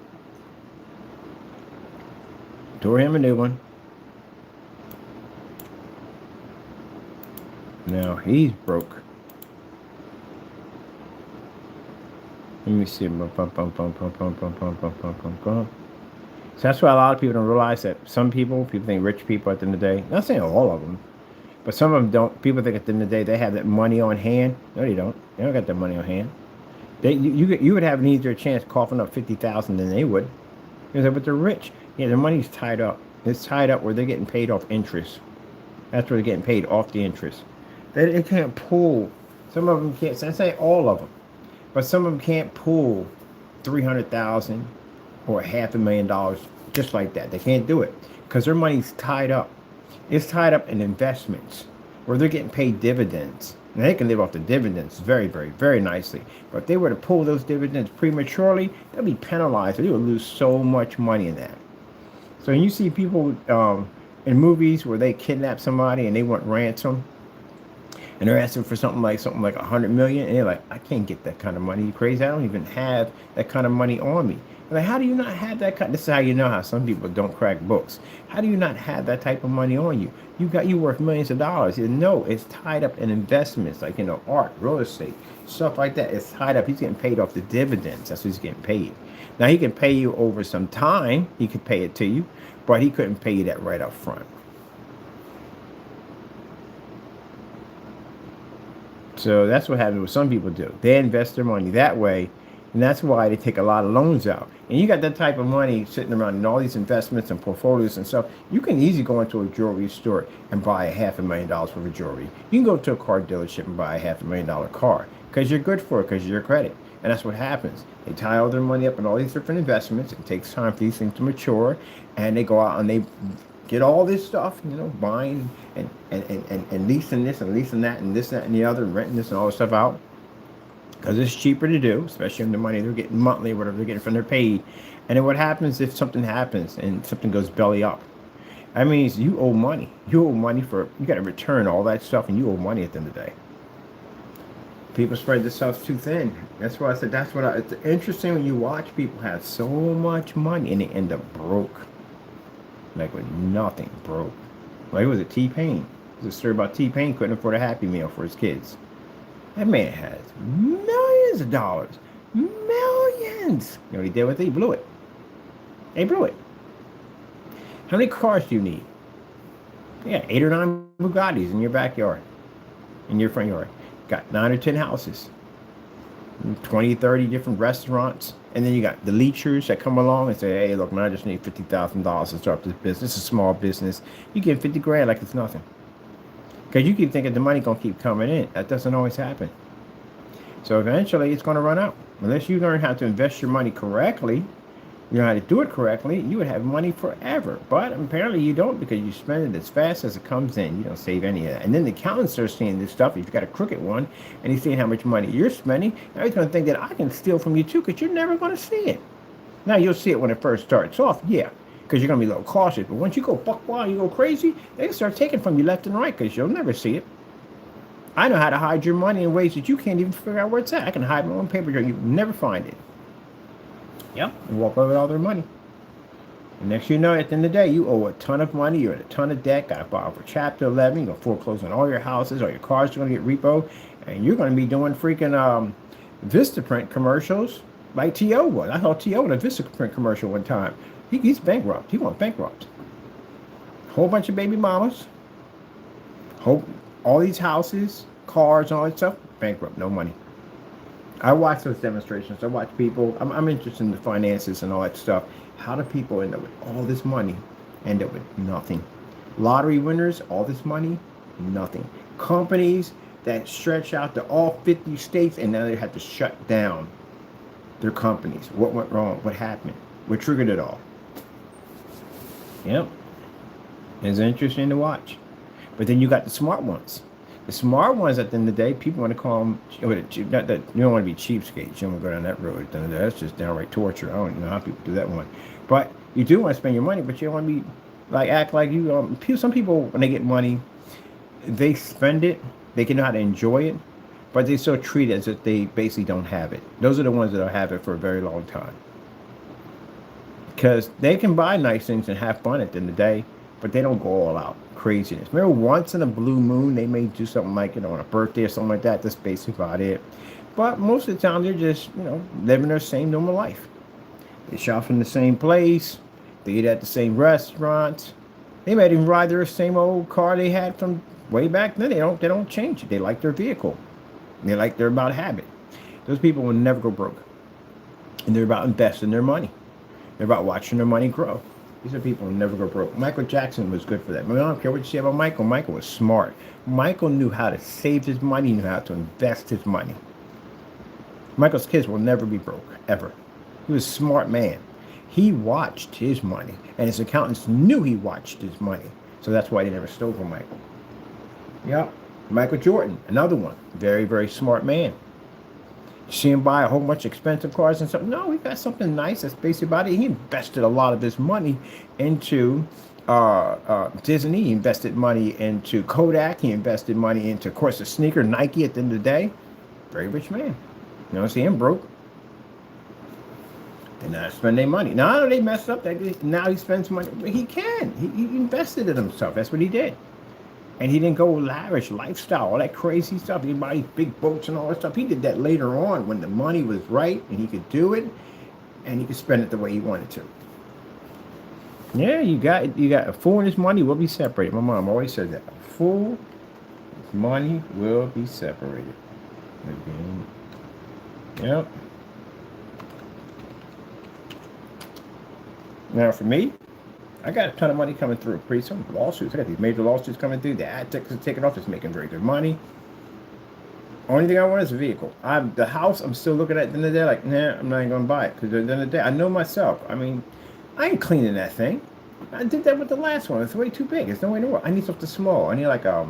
Tore him a new one. Now he's broke. Let me see. So that's why a lot of people don't realize that some people think rich people at the end of the day, not saying all of them, but some of them don't. People think at the end of the day they have that money on hand. No, they don't. They don't got that money on hand. You would have an easier chance coughing up $50,000 than they would. You know, but they're rich. Yeah, their money's tied up. It's tied up where they're getting paid off interest. That's where they're getting paid off the interest. They can't pull. Some of them can't. I say all of them, but some of them can't pull 300,000 or $500,000 just like that. They can't do it because their money's tied up. It's tied up in investments where they're getting paid dividends. And they can live off the dividends very, very, very nicely. But if they were to pull those dividends prematurely, they'll be penalized. They will lose so much money in that. So when you see people in movies where they kidnap somebody and they want ransom, and they're asking for something like $100 and they're like, I can't get that kind of money. You crazy? I don't even have that kind of money on me. Like, how do you not have that kind? This is how you know how some people don't crack books. How do you not have that type of money on you? You worth millions of dollars. No, it's tied up in investments like art, real estate, stuff like that. It's tied up. He's getting paid off the dividends. That's what he's getting paid. Now he can pay you over some time. He could pay it to you, but he couldn't pay you that right up front. So that's what happens. What some people do. They invest their money that way, and that's why they take a lot of loans out. And you got that type of money sitting around in all these investments and portfolios and stuff. You can easily go into a jewelry store and buy $500,000 worth of jewelry. You can go to a car dealership and buy a $500,000 car because you're good for it, because of your credit. And that's what happens. They tie all their money up in all these different investments. It takes time for these things to mature, and they go out and they get all this stuff, buying and leasing this and leasing that and this, that, and the other, and renting this and all this stuff out because it's cheaper to do, especially in the money they're getting monthly, whatever they're getting from their pay. And then what happens if something happens and something goes belly up? That means you owe money. You owe money you got to return all that stuff, and you owe money at the end of the day. People spread this stuff too thin. That's why I said it's interesting when you watch people have so much money and they end up broke. Like with nothing, broke. Like it was a T-Pain. There's a story about T-Pain couldn't afford a Happy Meal for his kids. That man has millions of dollars. Millions. You know what he did with it? He blew it. He blew it. How many cars do you need? Yeah, 8 or 9 Bugattis in your backyard. In your front yard. Got 9 or 10 houses. 20, 30 different restaurants. And then you got the leechers that come along and say, hey, look, man, I just need $50,000 to start this business. It's a small business. You get 50 grand like it's nothing. Because you keep thinking the money going to keep coming in. That doesn't always happen. So eventually it's going to run out. Unless you learn how to invest your money correctly, you know how to do it correctly, you would have money forever. But apparently you don't, because you spend it as fast as it comes in. You don't save any of that. And then the accountant starts seeing this stuff. If you've got a crooked one and he's seeing how much money you're spending, now he's going to think that I can steal from you too, because you're never going to see it. Now you'll see it when it first starts off, yeah, because you're going to be a little cautious. But once you go buck wild, you go crazy, they can start taking from you left and right, because you'll never see it. I know how to hide your money in ways that you can't even figure out where it's at. I can hide my own paper trail. You'll never find it. Yep, and walk away with all their money. And next you know, at the end of the day, you owe a ton of money. You're in a ton of debt. Got to file for Chapter 11. You're going to foreclose on all your houses. All your cars are going to get repo. And you're going to be doing freaking Vistaprint commercials like T.O. was. I saw T.O. in a Vistaprint commercial one time. He's bankrupt. He went bankrupt. Whole bunch of baby mamas. All these houses, cars, and all that stuff, bankrupt. No money. I watch those demonstrations. I watch people. I'm interested in the finances and all that stuff. How do people end up with all this money, end up with nothing? Lottery winners, all this money, nothing. Companies that stretch out to all 50 states, and now they have to shut down their companies. What went wrong? What happened? What triggered it all? Yep. It's interesting to watch. But then you got the smart ones. The smart ones, at the end of the day, people want to call them, you don't want to be cheapskates. You don't want to go down that road. That's just downright torture. I don't know how people do that one. But you do want to spend your money, but you don't want to be, act like you, some people, when they get money, they spend it, they can know how to enjoy it, but they still treat it as if they basically don't have it. Those are the ones that will have it for a very long time. Because they can buy nice things and have fun at the end of the day, but they don't go all out. Craziness. Remember, once in a blue moon, they may do something like, on a birthday or something like that. That's basically about it. But most of the time, they're just, living their same normal life. They shop from the same place. They eat at the same restaurants. They might even ride their same old car they had from way back then. They don't change it. They like their vehicle. They're about habit. Those people will never go broke. And they're about investing their money. They're about watching their money grow. These are people who never go broke. Michael Jackson was good for that. I don't care what you say about Michael. Michael was smart. Michael knew how to save his money, knew how to invest his money. Michael's kids will never be broke, ever. He was a smart man. He watched his money, and his accountants knew he watched his money. So that's why they never stole from Michael. Yeah. Michael Jordan, another one. Very, very smart man. You see him buy a whole bunch of expensive cars and stuff. No, he got something nice that's basically about it. He invested a lot of his money into Disney. He invested money into Kodak. He invested money into, of course, the sneaker, Nike at the end of the day. Very rich man. You don't see him broke. They're not spending their money. Now, I know they messed up. Now he spends money. But he can. He invested in himself. That's what he did. And he didn't go lavish lifestyle, all that crazy stuff. He buy big boats and all that stuff. He did that later on when the money was right and he could do it and he could spend it the way he wanted to. Yeah, you got a fool and his money will be separated. My mom always said that. A fool, his money will be separated. Again. Yep. Now for me, I got a ton of money coming through. Pretty soon, lawsuits. I got these major lawsuits coming through. The ad techs are taking off. It's making very good money. Only thing I want is a vehicle. The house I'm still looking at the end of the day, like, nah, I'm not even going to buy it. Because at the end of the day, I know myself. I mean, I ain't cleaning that thing. I did that with the last one. It's way too big. There's no way in the world. I need something small. I need like a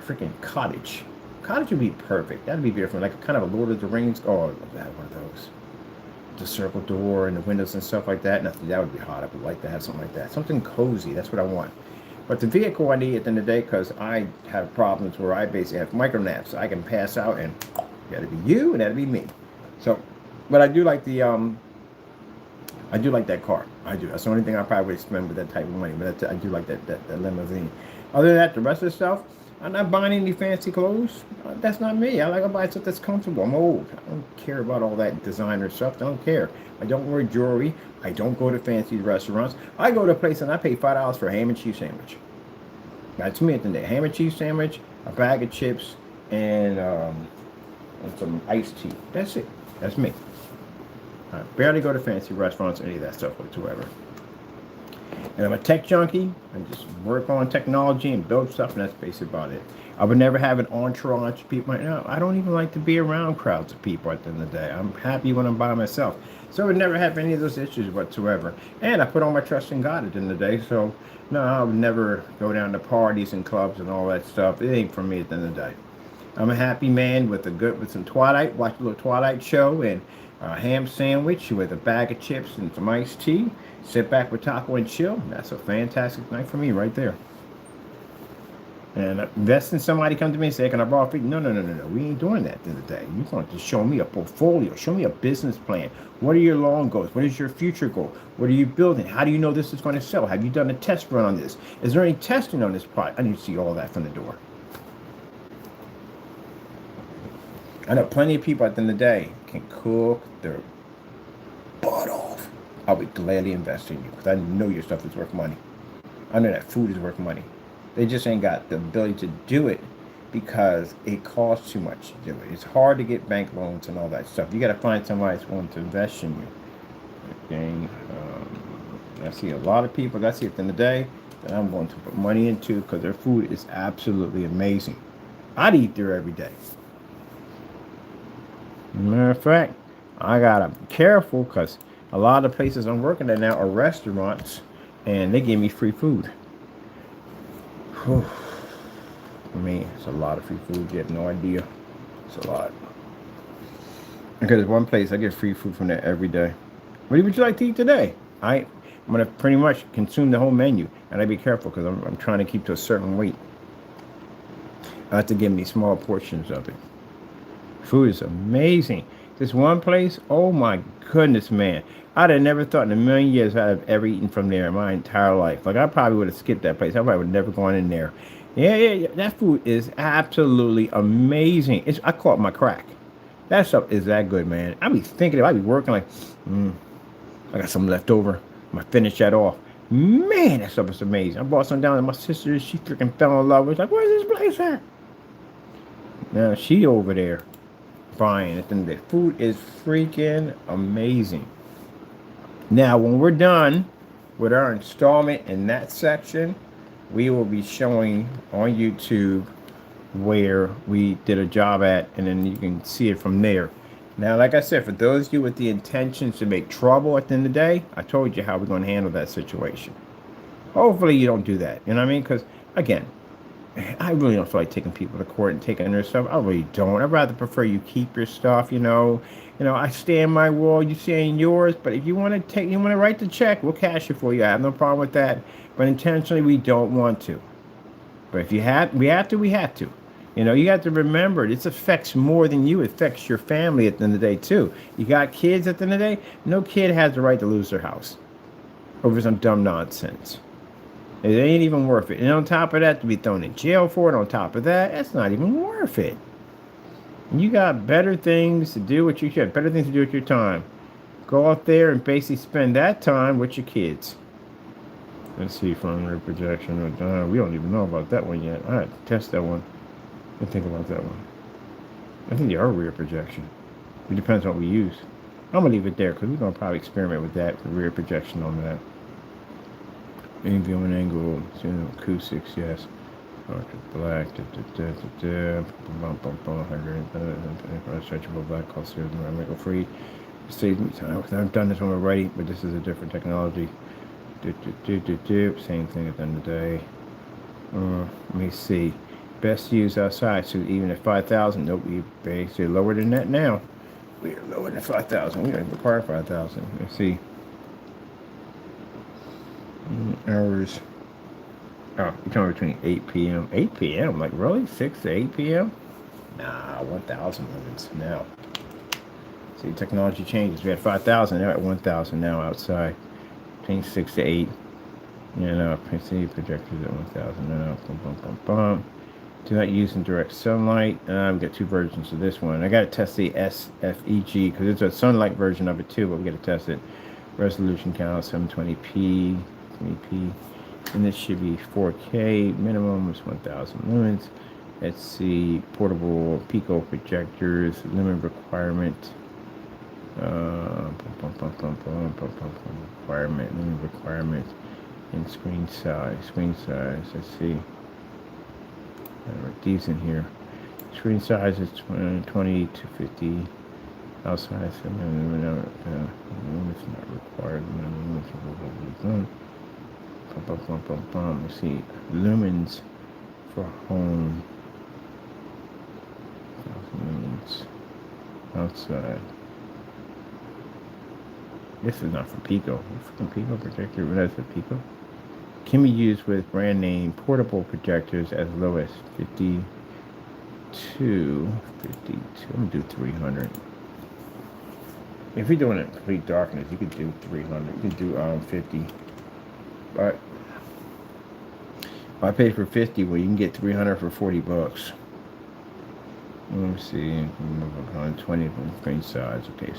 freaking cottage. Cottage would be perfect. That'd be beautiful. Like kind of a Lord of the Rings. Oh, I love that, one of those. The circle door and the windows and stuff like that. Nothing that would be hot. I would like to have something like that. Something cozy. That's what I want. But the vehicle I need at the end of the day, because I have problems where I basically have micro naps. I can pass out and that'll be you and that'll be me. So, but I do like the I do like that car. I do. That's the only thing I probably would spend with that type of money. But I do like that limousine. Other than that, the rest of the stuff, I'm not buying any fancy clothes. That's not me. I like to buy stuff that's comfortable. I'm old. I don't care about all that designer stuff. I don't care. I don't wear jewelry. I don't go to fancy restaurants. I go to a place and I pay $5 for a ham and cheese sandwich. That's me at the end of the day. Ham and cheese sandwich, a bag of chips, and some iced tea. That's it. That's me. I barely go to fancy restaurants, any of that stuff whatsoever. And I'm a tech junkie. I just work on technology and build stuff, and that's basically about it. I would never have an entourage of people. No, I don't even like to be around crowds of people at the end of the day. I'm happy when I'm by myself. So I would never have any of those issues whatsoever. And I put all my trust in God at the end of the day. So, no, I would never go down to parties and clubs and all that stuff. It ain't for me at the end of the day. I'm a happy man with some Twilight. Watch a little Twilight show and a ham sandwich with a bag of chips and some iced tea. Sit back with taco and chill. That's a fantastic night for me right there. And investing somebody come to me and say, can I borrow $50? No. We ain't doing that at the end of the day. You're going to show me a portfolio. Show me a business plan. What are your long goals? What is your future goal? What are you building? How do you know this is going to sell? Have you done a test run on this? Is there any testing on this product? I need to see all that from the door. I know plenty of people at the end of the day can cook their butt off. I would gladly invest in you because I know your stuff is worth money. I know that food is worth money. They just ain't got the ability to do it because it costs too much to do it. It's hard to get bank loans and all that stuff. You got to find somebody that's willing to invest in you. Okay. I see a lot of people, that's it at the end of the day, that I'm going to put money into because their food is absolutely amazing. I'd eat there every day. Matter of fact, I got to be careful because a lot of the places I'm working at now are restaurants and they give me free food. Whew. Man, it's a lot of free food. You have no idea. It's a lot. Because one place I get free food from there every day. What would you like to eat today? I'm going to pretty much consume the whole menu. And I be careful because I'm trying to keep to a certain weight. I have to give me small portions of it. Food is amazing. This one place, oh my goodness, man. I'd have never thought in a million years I'd have ever eaten from there in my entire life. Like, I probably would have skipped that place. I probably would have never gone in there. Yeah. That food is absolutely amazing. I call it my crack. That stuff is that good, man. I be thinking, I be working like, I got some left over. I'm going to finish that off. Man, that stuff is amazing. I brought some down to my sister. She freaking fell in love with it. Like, where's this place at? Now, she over there buying it. And the food is freaking amazing. Now, when we're done with our installment in that section, we will be showing on YouTube where we did a job at, and then you can see it from there. Now, like I said, for those of you with the intentions to make trouble at the end of the day, I told you how we're going to handle that situation. Hopefully you don't do that, you know what I mean? Because, again, I really don't feel like taking people to court and taking their stuff. I really don't. I'd rather prefer you keep your stuff, you know. I stand my wall, you stand yours. But if you want to write the check, we'll cash it for you. I have no problem with that. But intentionally, we don't want to. But if we have to. You have to remember, this affects more than you. It affects your family at the end of the day, too. You got kids at the end of the day. No kid has the right to lose their house over some dumb nonsense. It ain't even worth it. And on top of that, to be thrown in jail for it, on top of that, that's not even worth it. You got better things to do with better things to do with your time. Go out there and basically spend that time with your kids. Let's see, front rear projection. We don't even know about that one yet. I have to test that one. What do you think about that one? I think they are rear projection. It depends on what we use. I'm going to leave it there because we're going to probably experiment with that, the rear projection on that. Viewing angle, acoustics, yes. Black, stretchable black cluster, wrinkle free. Saves me time. I've done this one already, but this is a different technology. Same thing at the end of the day. Let me see. Best use outside. So even at 5,000, nope, we basically lower than that now. We are lower than 5,000. We don't require 5,000. Let's see. Hours. Oh, you're talking between 8 p.m. 8 p.m. Like really? 6 to 8 p.m. Nah, 1,000 lumens now. See, technology changes. We had 5,000. They're at 1,000 now outside. Between 6 to 8. See projectors at 1,000 now. Do not use in direct sunlight. We got two versions of this one. I got to test the SFEG because there's a sunlight version of it too, but we got to test it. Resolution count 720p. And this should be 4K. Minimum is 1,000 lumens. Let's see. Portable Pico projectors. Lumen requirement. Lumen requirement. And screen size. Let's see. These in here. Screen size is 20 to 50. Outside, it's not required. Let's see, lumens for home. Lumens outside. This is not for Pico. Pico projector. What is it, Pico? Can be used with brand name portable projectors as low as 52. I'm gonna do 300. If you're doing it in complete darkness, you could do 300. You could do 50. But I paid for 50, well, you can get 300 for 40 bucks. Let me see. 20 screen size. Okay,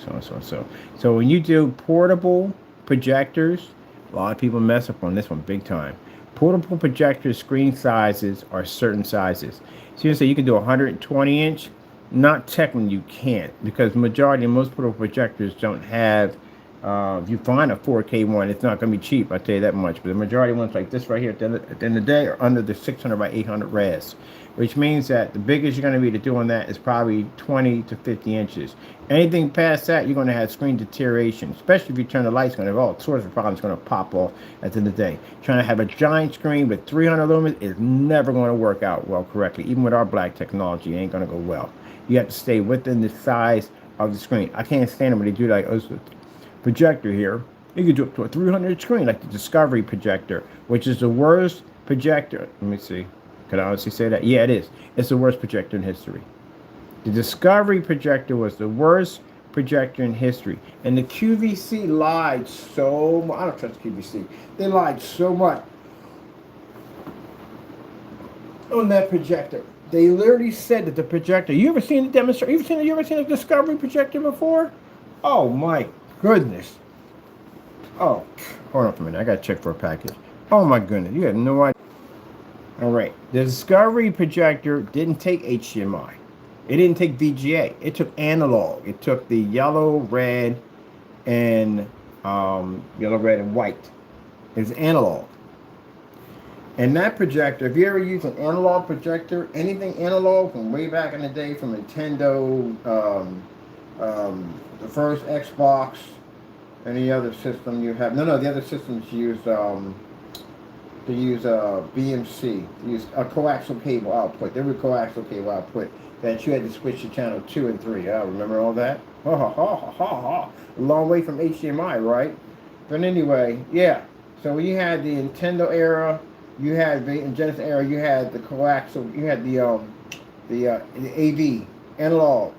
so when you do portable projectors, a lot of people mess up on this one big time. Portable projector screen sizes are certain sizes. So you say you can do 120 inch. Not technically you can't, because majority of most portable projectors don't have. If you find a 4K one, it's not going to be cheap. I tell you that much. But the majority of ones like this right here at the end of the day are under the 600 by 800 res, which means that the biggest you're going to be to do on that is probably 20 to 50 inches. Anything past that, you're going to have screen deterioration, especially if you turn the lights on. All sorts of problems going to pop off at the end of the day. Trying to have a giant screen with 300 lumens is never going to work out well correctly. Even with our black technology, it ain't going to go well. You have to stay within the size of the screen. I can't stand it when they do like projector here. You can do up to a 300 screen, like the Discovery projector, which is the worst projector. Let me see. Can I honestly say that? Yeah, it is. It's the worst projector in history. The Discovery projector was the worst projector in history. And the QVC lied so much. I don't trust QVC. They lied so much on that projector. They literally said that the projector. You ever seen the demonstration? You ever seen a Discovery projector before? Oh my goodness. Oh, hold on for a minute. I gotta check for a package. Oh my goodness. You have no idea. All right. The Discovery projector didn't take HDMI. It didn't take VGA. It took analog. It took the yellow, red, and yellow, red, and white. It's analog. And that projector, if you ever use an analog projector, anything analog from way back in the day, from Nintendo, the first Xbox, any other system you have. No, the other systems use BMC. They use a coaxial cable output. There was coaxial cable output that you had to switch to channel 2 and 3. Remember all that? Ha ha ha ha ha ha. A long way from HDMI, right? But anyway, yeah. So when you had the Nintendo era, you had the Genesis era, you had the coaxial, you had the AV analog.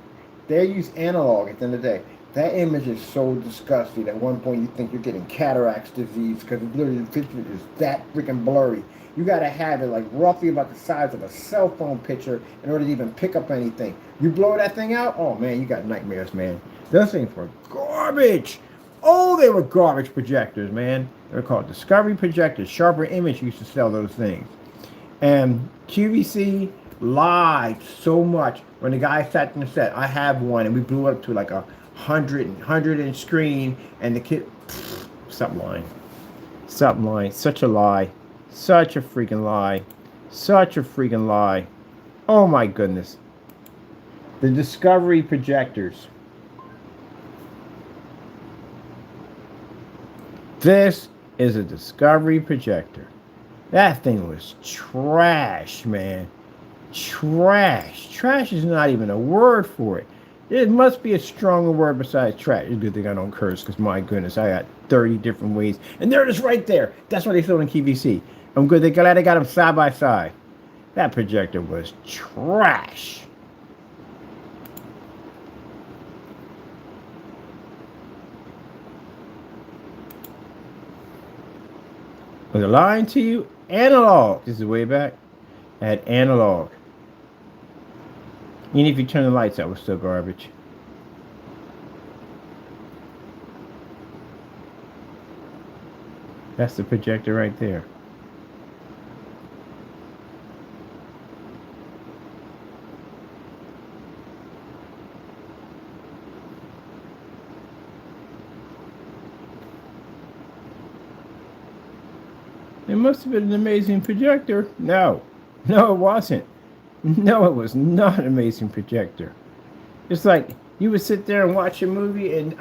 They use analog at the end of the day. That image is so disgusting. At one point, you think you're getting cataracts disease because literally the picture is that freaking blurry. You got to have it like roughly about the size of a cell phone picture in order to even pick up anything. You blow that thing out, oh man, you got nightmares, man. Those things were garbage. Oh, they were garbage projectors, man. They were called Discovery projectors. Sharper Image used to sell those things. And QVC lied so much when the guy sat in the set. I have one, and we blew it up to like a 100-inch screen, and the kid, stop lying. Such a lie. Such a freaking lie. Such a freaking lie. Oh my goodness. The Discovery projectors. This is a Discovery projector. That thing was trash, man. Trash. Trash is not even a word for it. It must be a stronger word besides trash. It's a good thing I don't curse, because my goodness, I got 30 different ways. And there it is right there. That's why they sold in QVC. I'm good. They got them side by side. That projector was trash. Was I lying to you? Analog. This is way back. I had analog. Even if you turn the lights out, it was still garbage. That's the projector right there. It must have been an amazing projector. No, it wasn't. No, it was not an amazing projector. It's like you would sit there and watch a movie, and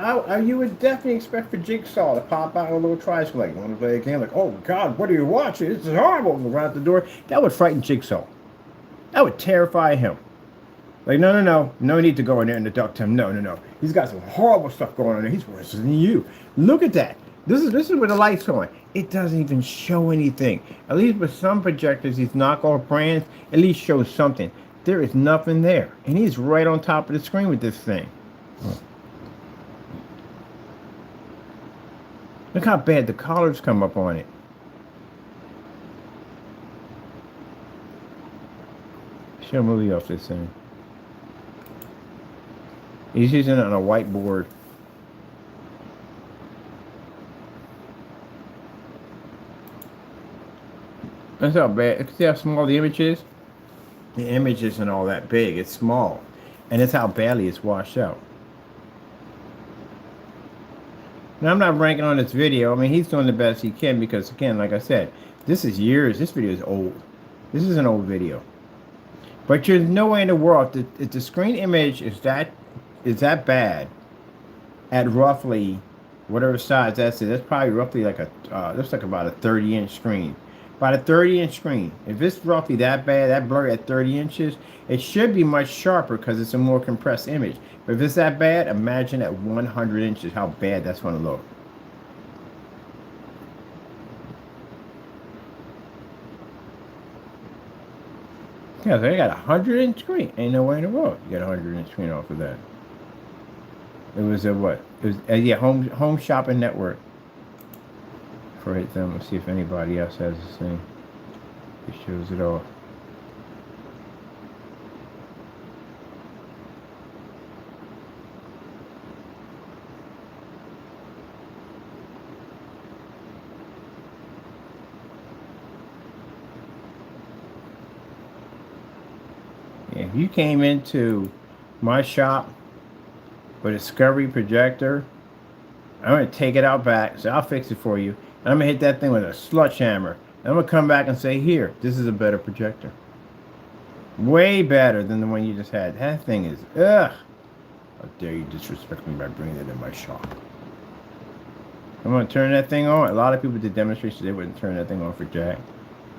you would definitely expect for Jigsaw to pop out a little tricycle, like, want to play a game? Like, oh God, what are you watching? This is horrible. And go right out the door. That would frighten Jigsaw. That would terrify him. Like, no need to go in there and talk to him. No. He's got some horrible stuff going on there. He's worse than you. Look at that. This is where the light's on. It doesn't even show anything. At least with some projectors, these knockoff brands, at least shows something. There is nothing there. And he's right on top of the screen with this thing. Look how bad the colors come up on it. Show a movie off this thing. He's using it on a whiteboard. That's how bad. See how small the image is? The image isn't all that big. It's small. And that's how badly it's washed out. Now, I'm not ranking on this video. I mean, he's doing the best he can because, again, like I said, this is years. This video is old. This is an old video. But there's no way in the world, if the screen image is that bad at roughly whatever size that's probably roughly like that's like about a 30-inch screen. About a 30-inch screen. If it's roughly that bad, that blurry at 30 inches, it should be much sharper because it's a more compressed image. But if it's that bad, imagine at 100 inches how bad that's going to look. Yeah, so they got a 100-inch screen. Ain't no way in the world you get a 100-inch screen off of that. It was a what? It was Home Shopping Network. For it, then let's see if anybody else has the same. It shows it all. If you came into my shop with a Discovery projector, I'm going to take it out back, so I'll fix it for you. And I'm going to hit that thing with a sledgehammer. And I'm going to come back and say, here, this is a better projector. Way better than the one you just had. That thing is, ugh. How dare you disrespect me by bringing it in my shop. I'm going to turn that thing on. A lot of people did demonstrations. They wouldn't turn that thing on for jack.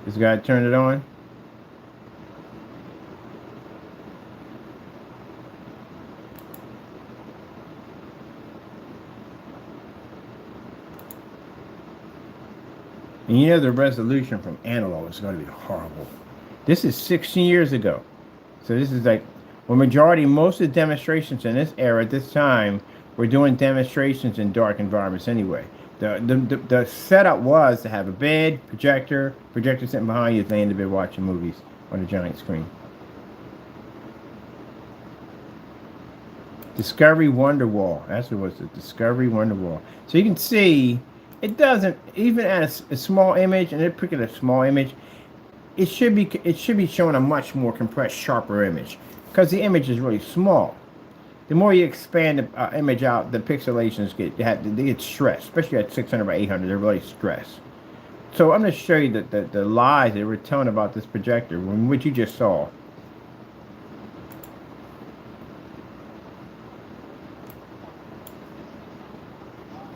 This guy turned it on. And you know the resolution from analog is going to be horrible. This is 16 years ago. So this is like, well, most of the demonstrations in this era, at this time, were doing demonstrations in dark environments anyway. The setup was to have a bed, projector sitting behind you, laying in the bed watching movies on a giant screen. Discovery Wonderwall. That's what it was, the Discovery Wonderwall. So you can see, it doesn't, even at a small image, and they're picking a small image, it should be showing a much more compressed, sharper image, because the image is really small. The more you expand the image out, the pixelations get stressed, especially at 600 by 800. They're really stressed. So I'm going to show you the lies they were telling about this projector, what you just saw.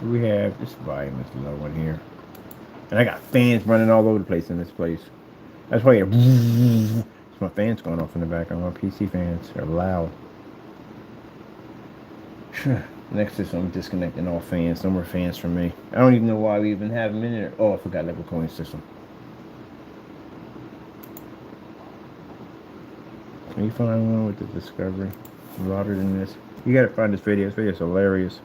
We have this volume is low in here, and I got fans running all over the place in this place. That's why it's my fans going off in the background. My PC fans are loud. Next is I'm disconnecting all fans. No more fans from me. I don't even know why we even have them in there. Oh, I forgot level cooling system. Can you find one with the Discovery? Louder than this. You gotta find this video. This video is hilarious.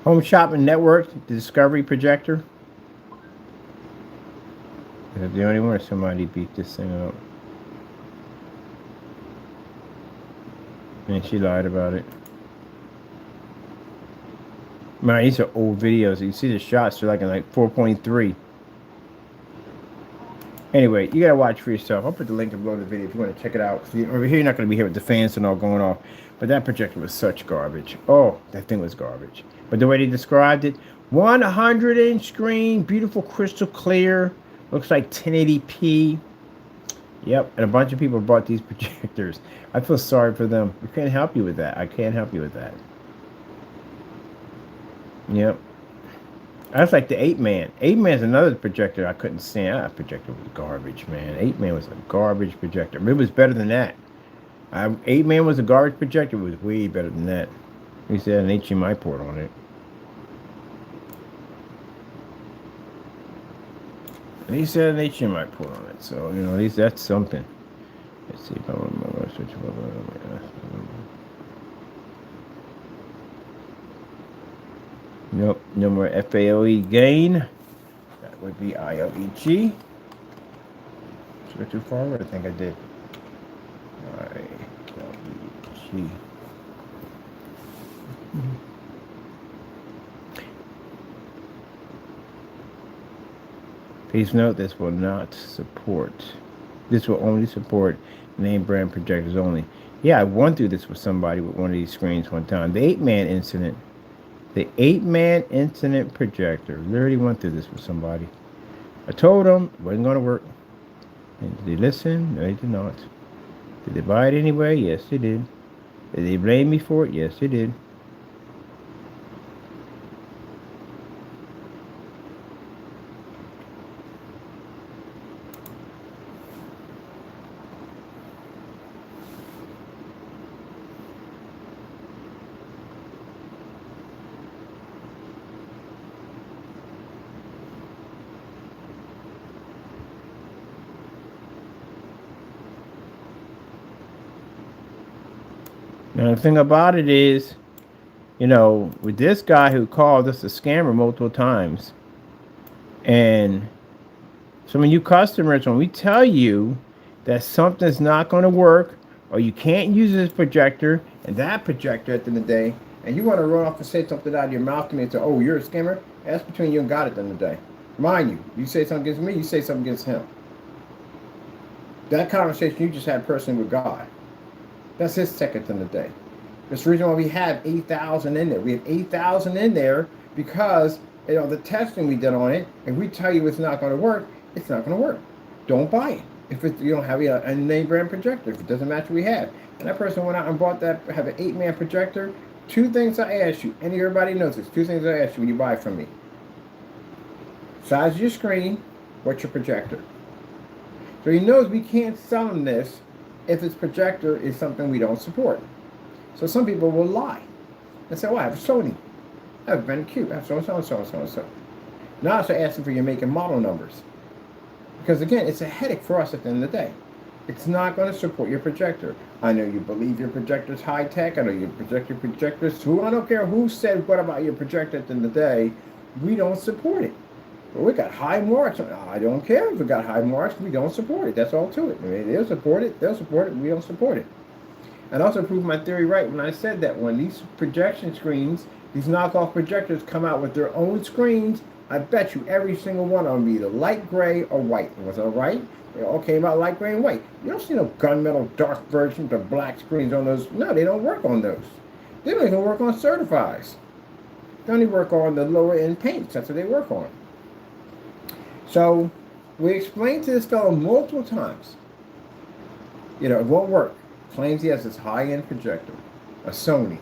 Home Shopping Network, the Discovery projector. Is that the only one, or somebody beat this thing up? And she lied about it. Man, these are old videos. You see the shots, they're like in 4.3. Anyway, you gotta watch for yourself. I'll put the link below the video if you want to check it out. Over here, you're not gonna be here with the fans and all going off. But that projector was such garbage. Oh, that thing was garbage. But the way they described it, 100-inch screen, beautiful crystal clear, looks like 1080p. Yep, and a bunch of people bought these projectors. I feel sorry for them. I can't help you with that. I can't help you with that. Yep. That's like the 8-man. 8-man's another projector I couldn't stand. That projector was garbage, man. 8-man was a garbage projector. It was better than that. 8-man was a garbage projector. It was way better than that. At least it had an HDMI port on it. At least it had an HDMI port on it. So, you know, at least that's something. Let's see if I want to switch over. Nope, no more FAOE gain. That would be ILEG. Should I go too far? I think I did. ILEG. Please note this will not support. This will only support name brand projectors only. Yeah, I went through this with somebody with one of these screens one time. The 8-man incident. The 8-man incident projector. Literally went through this with somebody. I told them it wasn't going to work. And did they listen? No, they did not. Did they buy it anyway? Yes, they did. Did they blame me for it? Yes, they did. Now, the thing about it is, you know, with this guy who called us a scammer multiple times, and some of you customers, when we tell you that something's not going to work, or you can't use this projector, and that projector at the end of the day, and you want to run off and say something out of your mouth to me and say, oh, you're a scammer, that's between you and God at the end of the day. Mind you, you say something against me, you say something against him. That conversation you just had personally with God. That's his ticket in the day. That's the reason why we have 8,000 in there. We have 8,000 in there because the testing we did on it. If we tell you it's not going to work, it's not going to work. Don't buy it. If you don't have a name brand projector, if it doesn't match what we have. And that person went out and bought that, have an 8-man projector. 2 things I asked you, and everybody knows this. 2 things I asked you when you buy from me. Size of your screen, what's your projector? So he knows we can't sell him this if his projector is something we don't support. So some people will lie and say, well, I have a Sony, I have a BenQ, I have so-and-so, and so-and-so, and so. Now I start asking for your make and model numbers. Because again, it's a headache for us at the end of the day. It's not going to support your projector. I know you believe your projector's high tech. I know your projector's true. I don't care who said what about your projector at the end of the day. We don't support it. But we got high marks. I don't care if we got high marks. We don't support it. That's all to it. I mean, they'll support it. They'll support it. We don't support it. And also proved my theory right when I said that when these projection screens, these knockoff projectors come out with their own screens, I bet you every single one of them be either light gray or white. Was that right? They all came out light gray and white. You don't see no gunmetal dark versions of black screens on those. No, they don't work on those. They don't even work on certifies. They only work on the lower end paints. That's what they work on. So we explained to this fellow multiple times, it won't work. Claims he has this high-end projector, a Sony.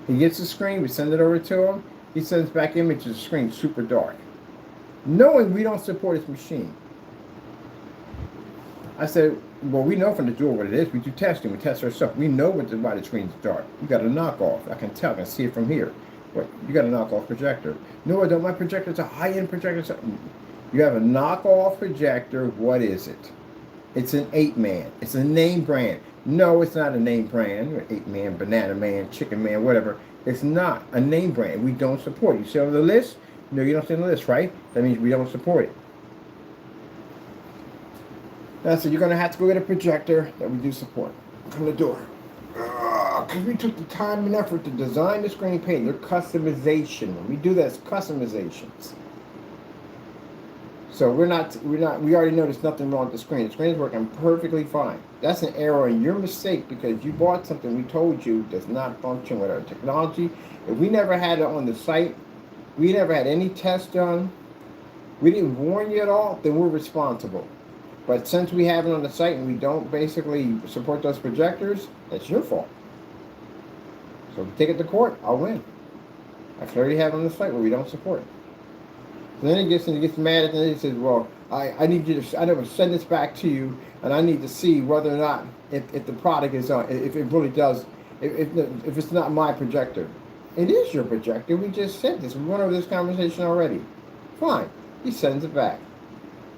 He gets the screen, we send it over to him. He sends back images of the screen super dark, knowing we don't support his machine. I said, well, we know from the door what it is. We do testing. We test our stuff. We know why the screen's dark. You got a knockoff. I can tell. I can see it from here. What? You got a knockoff projector. No, I don't. My projector's a high-end projector. You have a knockoff projector. What is it? It's an 8-man. It's a name brand. No, it's not a name brand. 8-man, Banana Man, Chicken Man, whatever. It's not a name brand. We don't support it. You see on the list? No, you don't see on the list, right? That means we don't support it. That's it. You're going to have to go get a projector that we do support from the door. Because we took the time and effort to design the screen paint. They're customization. When we do that, it's customizations. So we already know there's nothing wrong with the screen. The screen is working perfectly fine. That's an error and your mistake because you bought something we told you does not function with our technology. If we never had it on the site, we never had any tests done, we didn't warn you at all, then we're responsible. But since we have it on the site and we don't basically support those projectors, that's your fault. So if we take it to court, I'll win. I clearly have it on the site where we don't support it. So then he gets mad at me and he says, well, I need you to, I never send this back to you and I need to see whether or not if the product is on, if it really does, if it's not my projector. It is your projector. We just said this. We went over this conversation already. Fine. He sends it back.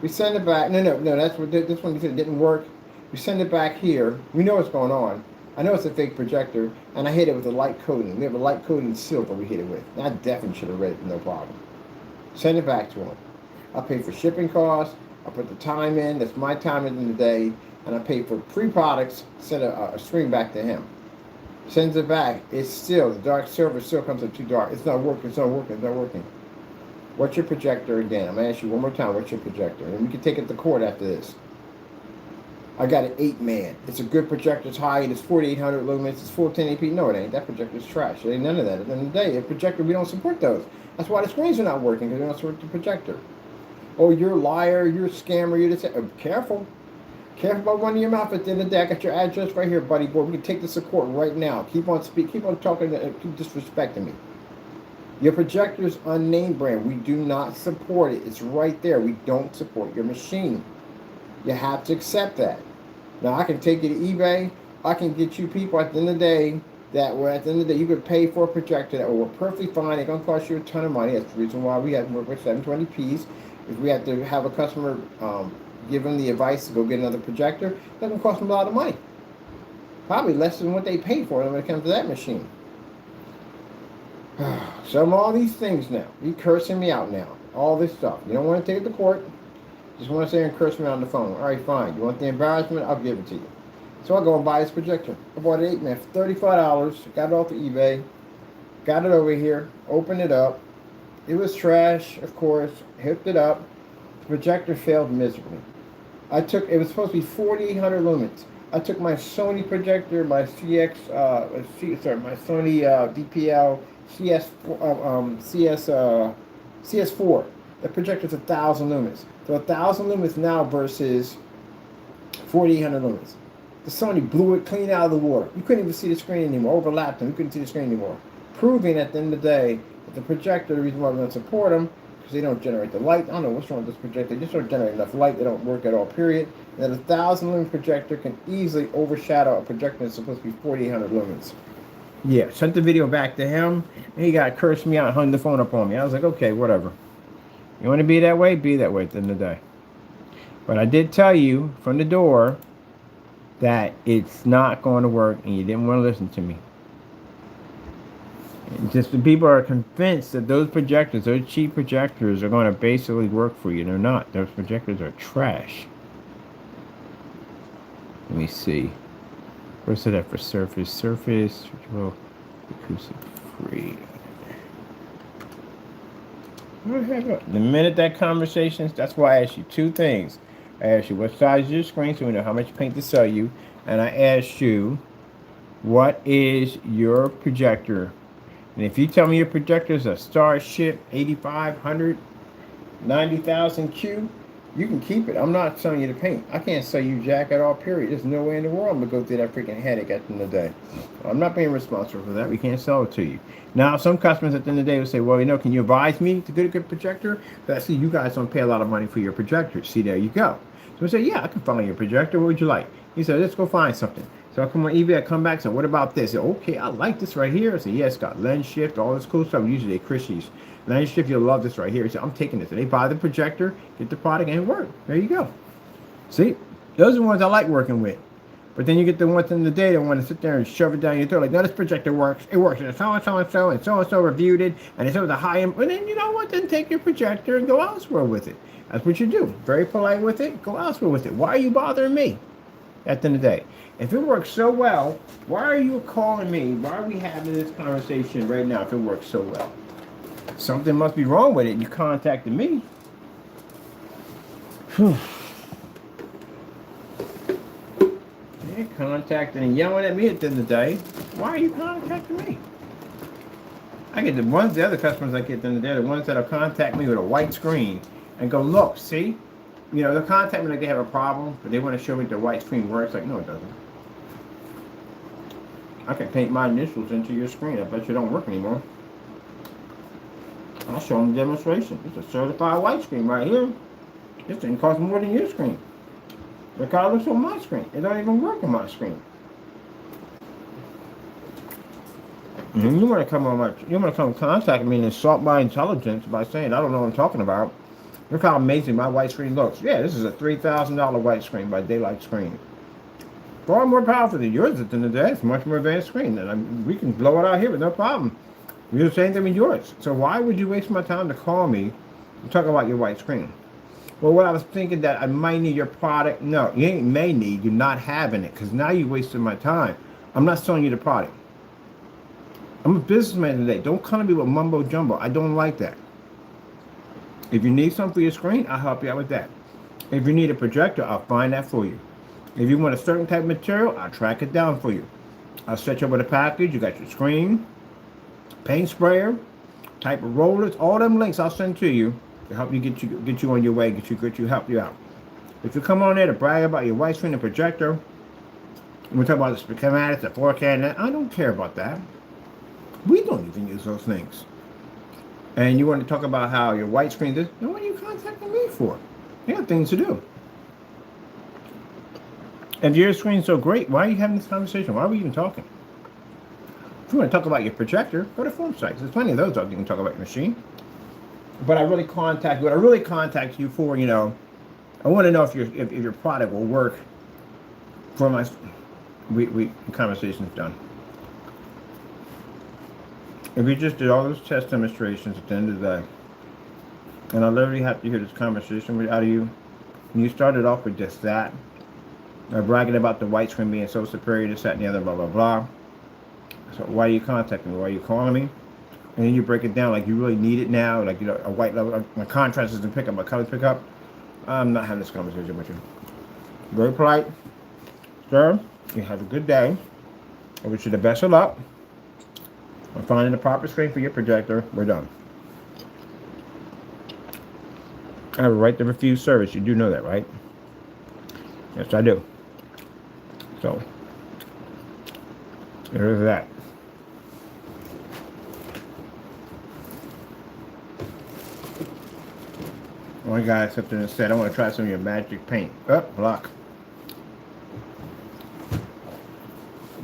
We send it back. No. That's what this one he said it didn't work. We send it back here. We know what's going on. I know it's a fake projector, and I hit it with a light coating. We have a light coating silver we hit it with. I definitely should have read it, no problem. Send it back to him. I'll pay for shipping costs. I'll put the time in. That's my time in the day. And I pay for pre-products. Send a screen back to him. Sends it back. It's still, the dark silver still comes up too dark. It's not working. It's not working. It's not working. What's your projector again? I'm going to ask you one more time. What's your projector? And we can take it to court after this. I got an 8-man. It's a good projector. It's high. It's 4,800 lumens. It's full 1080p. No, it ain't. That projector's trash. It ain't none of that. At the end of the day, a projector, we don't support those. That's why the screens are not working, because we don't support the projector. Oh, you're a liar. You're a scammer. You're this. Careful. Careful about running your mouth. At the end of the day, I got your address right here, buddy boy. We can take this to court right now. Keep on speaking. Keep on talking. Keep disrespecting me. Your projector's unnamed brand. We do not support it. It's right there. We don't support your machine. You have to accept that. Now, I can take you to eBay. I can get you people at the end of the day that will, at the end of the day, you could pay for a projector that will work perfectly fine. It's going to cost you a ton of money. That's the reason why we have to work with 720p's. If we have to have a customer give them the advice to go get another projector, that's going to cost them a lot of money. Probably less than what they paid for it when it comes to that machine. So I'm all these things now. You cursing me out now. All this stuff. You don't want to take it to court. Just want to say and curse me on the phone. All right, fine. You want the embarrassment? I'll give it to you. So I go and buy this projector. I bought it 8-man for $35. Got it off of eBay. Got it over here. Opened it up. It was trash, of course. Hooked it up. The projector failed miserably. It was supposed to be 4,800 lumens. I took my Sony projector, my my Sony DPL CS4. The projector's 1,000 lumens. So 1,000 lumens now versus 4,800 lumens. The Sony blew it clean out of the water. You couldn't even see the screen anymore. Overlapped them. You couldn't see the screen anymore. Proving at the end of the day that the projector, the reason why we don't support them, because they don't generate the light. I don't know what's wrong with this projector. They just don't generate enough light. They don't work at all, period. And then a 1,000 lumen projector can easily overshadow a projector that's supposed to be 4,800 lumens. Yeah, sent the video back to him, and he got cursed me out, hung the phone up on me. I was like, okay, whatever. You want to be that way? Be that way at the end of the day. But I did tell you from the door that it's not going to work, and you didn't want to listen to me. And just the people are convinced that those projectors, those cheap projectors, are going to basically work for you. They're not. Those projectors are trash. Let me see. What's it at for Surface? Surface, well, acoustic free. The minute that conversation, that's why I asked you two things. I asked you what size is your screen so we know how much paint to sell you. And I asked you, what is your projector? And if you tell me your projector is a Starship 8500, 90,000 Q, you can keep it. I'm not selling you the paint. I can't sell you jack at all, period. There's no way in the world I'm going to go through that freaking headache at the end of the day. I'm not being responsible for that. We can't sell it to you. Now, some customers at the end of the day will say, well, can you advise me to get a good projector? But I see you guys don't pay a lot of money for your projector. See, there you go. So I say, yeah, I can follow your projector. What would you like? He said, let's go find something. So I come on eBay, I come back, so what about this? I say, okay, I like this right here. I say, yeah, it's got lens shift, all this cool stuff. Usually they Christie's. Lens shift, you'll love this right here. He said, I'm taking this. And they buy the projector, get the product, and it works. There you go. See, those are the ones I like working with. But then you get the ones in the day that want to sit there and shove it down your throat. Like, no, this projector works. It works. And so-and-so and so-and-so reviewed it. And it's over the high end. And then, you know what? Then take your projector and go elsewhere with it. That's what you do. Very polite with it. Go elsewhere with it. Why are you bothering me at the end of the day? If it works so well, why are you calling me? Why are we having this conversation right now if it works so well? Something must be wrong with it. You contacted me. Whew. You're contacting and yelling at me at the end of the day. Why are you contacting me? I get the other customers I get at the end of the day, the ones that'll contact me with a white screen and go, look, see? They'll contact me like they have a problem, but they want to show me the white screen works. Like, no, it doesn't. I can paint my initials into your screen. I bet you don't work anymore. I'll show them the demonstration. It's a certified white screen right here. This thing costs more than your screen. Look how it looks on my screen. It don't even work on my screen. And you want to come contact me and insult my intelligence by saying I don't know what I'm talking about. Look how amazing my white screen looks. Yeah, this is a $3,000 white screen by Daylight Screen. Far more powerful than yours at the end of the day. It's a much more advanced screen. And we can blow it out here with no problem. We do the same thing with yours. So why would you waste my time to call me and talk about your white screen? Well, what I was thinking that I might need your product. No, you ain't may need. You're not having it because now you wasted my time. I'm not selling you the product. I'm a businessman today. Don't come to me with mumbo jumbo. I don't like that. If you need something for your screen, I'll help you out with that. If you need a projector, I'll find that for you. If you want a certain type of material, I'll track it down for you. I'll set you up with a package. You got your screen, paint sprayer, type of rollers, all them links I'll send to you to help you get you on your way, help you out. If you come on there to brag about your white screen and projector, and we talk about the schematics, the 4K, I don't care about that. We don't even use those things. And you want to talk about how your white screen is, then what are you contacting me for? You have things to do. If your screen's so great, why are you having this conversation? Why are we even talking? If you want to talk about your projector, go to forum sites. There's plenty of those out. You can talk about your machine. But what I really contact you for, I want to know if your product will work for my. The conversation's done. If you just did all those test demonstrations at the end of the day, and I literally have to hear this conversation out of you, and you started off with just that, bragging about the white screen being so superior, this, that, and the other, blah, blah, blah. So why are you contacting me? Why are you calling me? And then you break it down like you really need it now, like, a white level, my contrast doesn't pick up, my colors pick up. I'm not having this conversation with you. Very polite. Sir, you have a good day. I wish you the best of luck on finding the proper screen for your projector. We're done. I have a right to refuse service. You do know that, right? Yes, I do. So, there's that. One guy sat there and said, I want to try some of your magic paint. Block.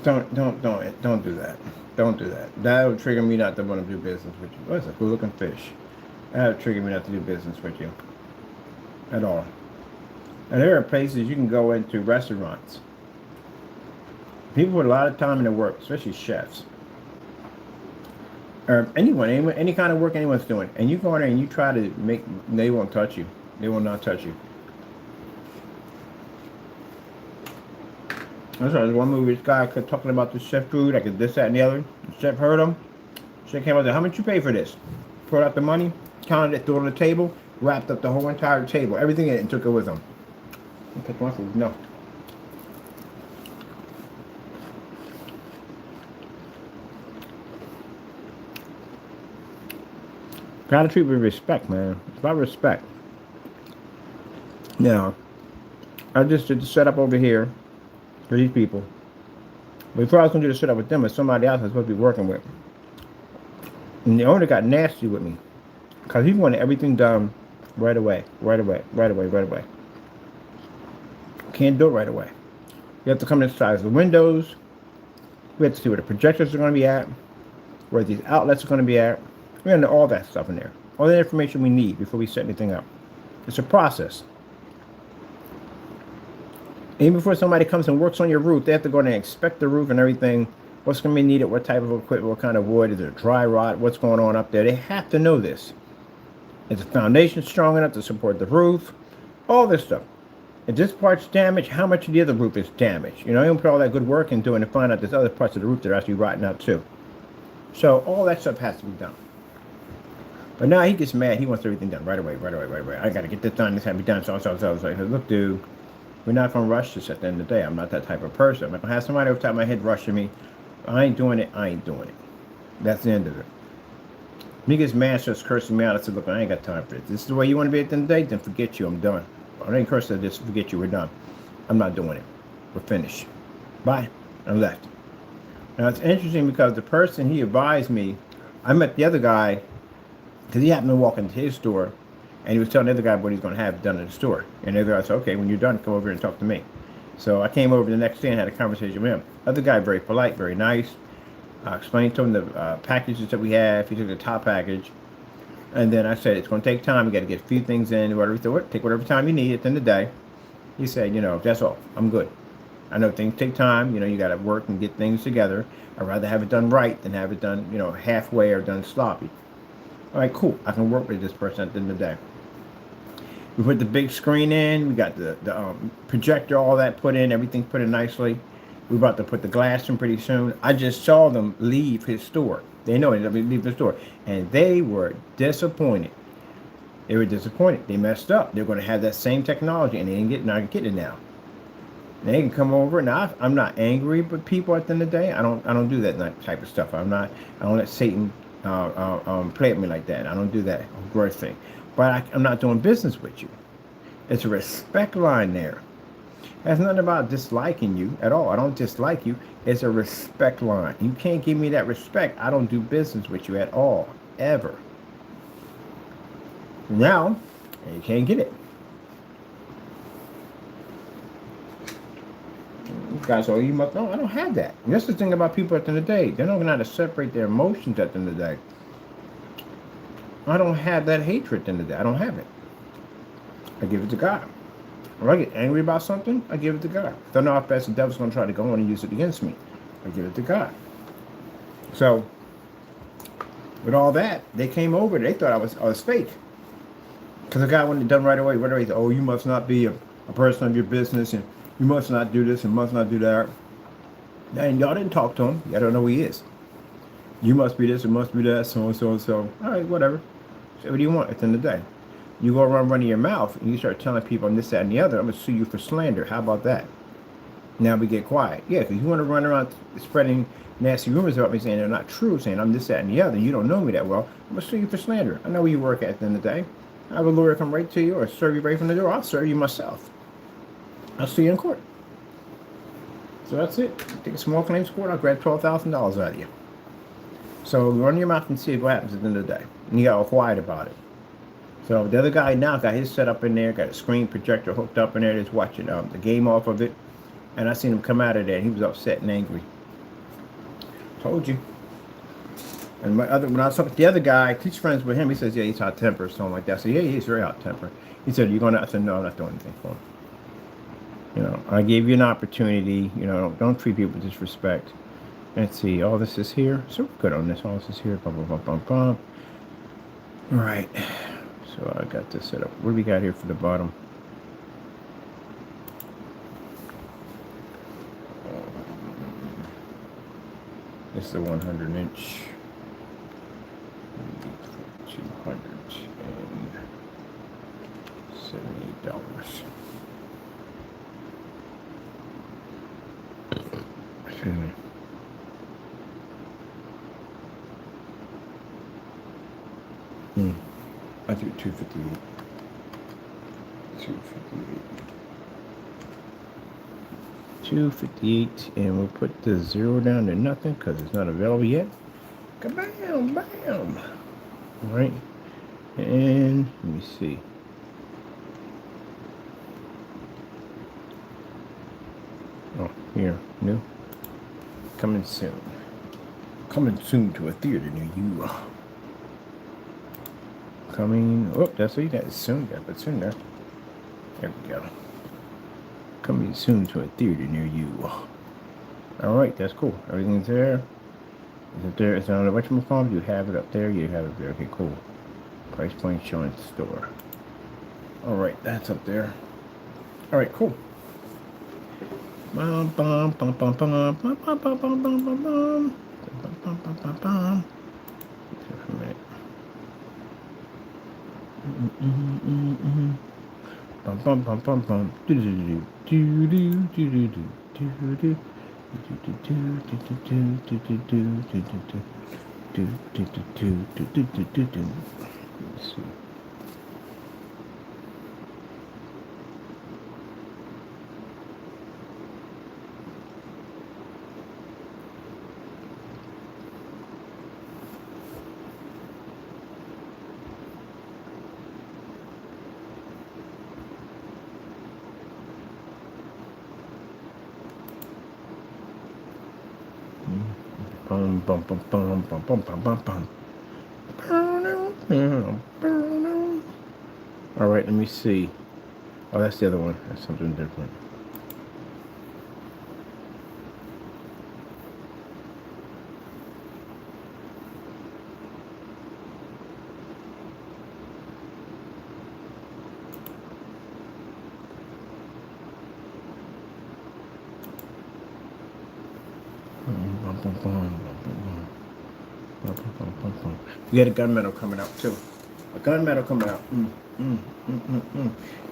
Don't do that. Don't do that. That would trigger me not to want to do business with you. What's a good looking fish? That would trigger me not to do business with you. At all. And there are places you can go into, restaurants. People put a lot of time into work, especially chefs. Or anyone, any kind of work anyone's doing. And you go in there and you try to make, they won't touch you. They will not touch you. That's right, there's one movie, this guy kept talking about the chef food, like this, that, and the other. The chef heard him. Chef came out there, how much you pay for this? Pulled out the money, counted it, threw it on the table, wrapped up the whole entire table, everything in it, and took it with him. He picked my food, no. Gotta treat with respect, man. It's about respect. Now, I just did the setup over here for these people. Before I was going to do the setup with them, with somebody else I was supposed to be working with. And the owner got nasty with me. Because he wanted everything done right away. Can't do it right away. You have to come inside the windows. We have to see where the projectors are going to be at. Where these outlets are going to be at. We're going to know all that stuff in there. All the information we need before we set anything up. It's a process. Even before somebody comes and works on your roof, they have to go in and inspect the roof and everything. What's going to be needed, what type of equipment, what kind of wood, is it dry rot, what's going on up there. They have to know this. Is the foundation strong enough to support the roof? All this stuff. If this part's damaged, how much of the other roof is damaged? You know, you don't put all that good work into it and find out there's other parts of the roof that are actually rotting out too. So all that stuff has to be done. But now he gets mad. He wants everything done right away. I got to get this done. This has to be done. So. It's like, look, dude, we're not going to rush this at the end of the day. I'm not that type of person. I'm not going to have somebody over the top of my head rushing me. I ain't doing it. That's the end of it. He gets mad, starts cursing me out. I said, look, I ain't got time for this. This is the way you want to be at the end of the day? Then forget you. I'm done. I ain't cursing this. Forget you. We're done. I'm not doing it. We're finished. Bye. I'm left. Now, it's interesting because the person he advised me, I met the other guy because he happened to walk into his store and he was telling the other guy what he's going to have done in the store. And the other guy said, okay, when you're done, come over here and talk to me. So I came over the next day and had a conversation with him. Other guy, very polite, very nice. I explained to him the packages that we have. He took the top package. And then I said, it's going to take time. We got to get a few things in. Whatever. So take whatever time you need at the end of the day. He said, you know, that's all. I'm good. I know things take time. You know, you got to work and get things together. I'd rather have it done right than have it done, you know, halfway or done sloppy. All right, cool. I can work with this person at the end of the day. We put the big screen in. We got the projector, all that put in. Everything put in nicely. We're about to put the glass in pretty soon. I just saw them leave his store. They know it. They leave the store. And they were disappointed. They were disappointed. They messed up. They're going to have that same technology, and they ain't not getting it now. They can come over. Now, I'm not angry with people at the end of the day. I don't do that type of stuff. I don't let Satan play at me like that. I don't do that grudge thing. But I'm not doing business with you. It's a respect line there. It has nothing about disliking you at all. I don't dislike you. It's a respect line. You can't give me that respect. I don't do business with you at all, ever. Now, you can't get it. Guys, oh, you must. No, I don't have that. And that's the thing about people at the end of the day. They don't know how to separate their emotions at the end of the day. I don't have that hatred at the end of the day. I don't have it. I give it to God. If I get angry about something, I give it to God. Don't know if that's the devil's going to try to go on and use it against me. I give it to God. So, with all that, they came over. They thought I was fake. Because the guy wanted it done right away. Right away, oh, you must not be a person of your business, and you must not do this and must not do that. And y'all didn't talk to him. Y'all don't know who he is. You must be this and must be that, so and so and so. All right, whatever. So what do you want at the end of the day? You go around running your mouth and you start telling people this, that, and the other, I'm going to sue you for slander. How about that? Now we get quiet. Yeah, because you want to run around spreading nasty rumors about me saying they're not true, saying I'm this, that, and the other. You don't know me that well. I'm going to sue you for slander. I know where you work at the end of the day. I have a lawyer come right to you or serve you right from the door. I'll serve you myself. I'll see you in court. So that's it. Take a small claims court. I'll grab $12,000 out of you. So run your mouth and see what happens at the end of the day. And you got all quiet about it. So the other guy now got his set up in there, got a screen projector hooked up in there, just watching the game off of it. And I seen him come out of there, and he was upset and angry. Told you. And when I was talking to the other guy, he's friends with him. He says, yeah, he's hot tempered or something like that. So yeah, he's very hot tempered. He said, "You going to?" I said, "No, I'm not doing anything for him. You know, I gave you an opportunity. You know, don't treat people with disrespect." Let's see. All this is here. So good on this. All this is here. Bum, bum, bum, bum, bum. All right. So I got this set up. What do we got here for the bottom? This is a 100-inch. $278. Excuse me. I do 258. 258, and we'll put the 0 down to nothing because it's not available yet. Kabam, bam. All right, and let me see. Oh, here, new. Coming soon. Coming soon to a theater near you. Coming. Oh, that's what you got. Soon, got but soon there. There we go. Coming soon to a theater near you. All right, that's cool. Everything's there. Is it there? Is it on the whatchamacallit? You have it up there. You have it there. Okay, cool. Price point showing store. All right, that's up there. All right, cool. Bum bum bum bum bum bum bum bum bum bum bum bum bum bum bum bum. For a minute. Bum bum bum bum bum. Do do do do do do do do do. Let's see. Bum bum bum bum bum bum bum bum bum. All right, let me see. Oh, that's the other one. That's something different. We got a gunmetal coming out too. A gunmetal coming out.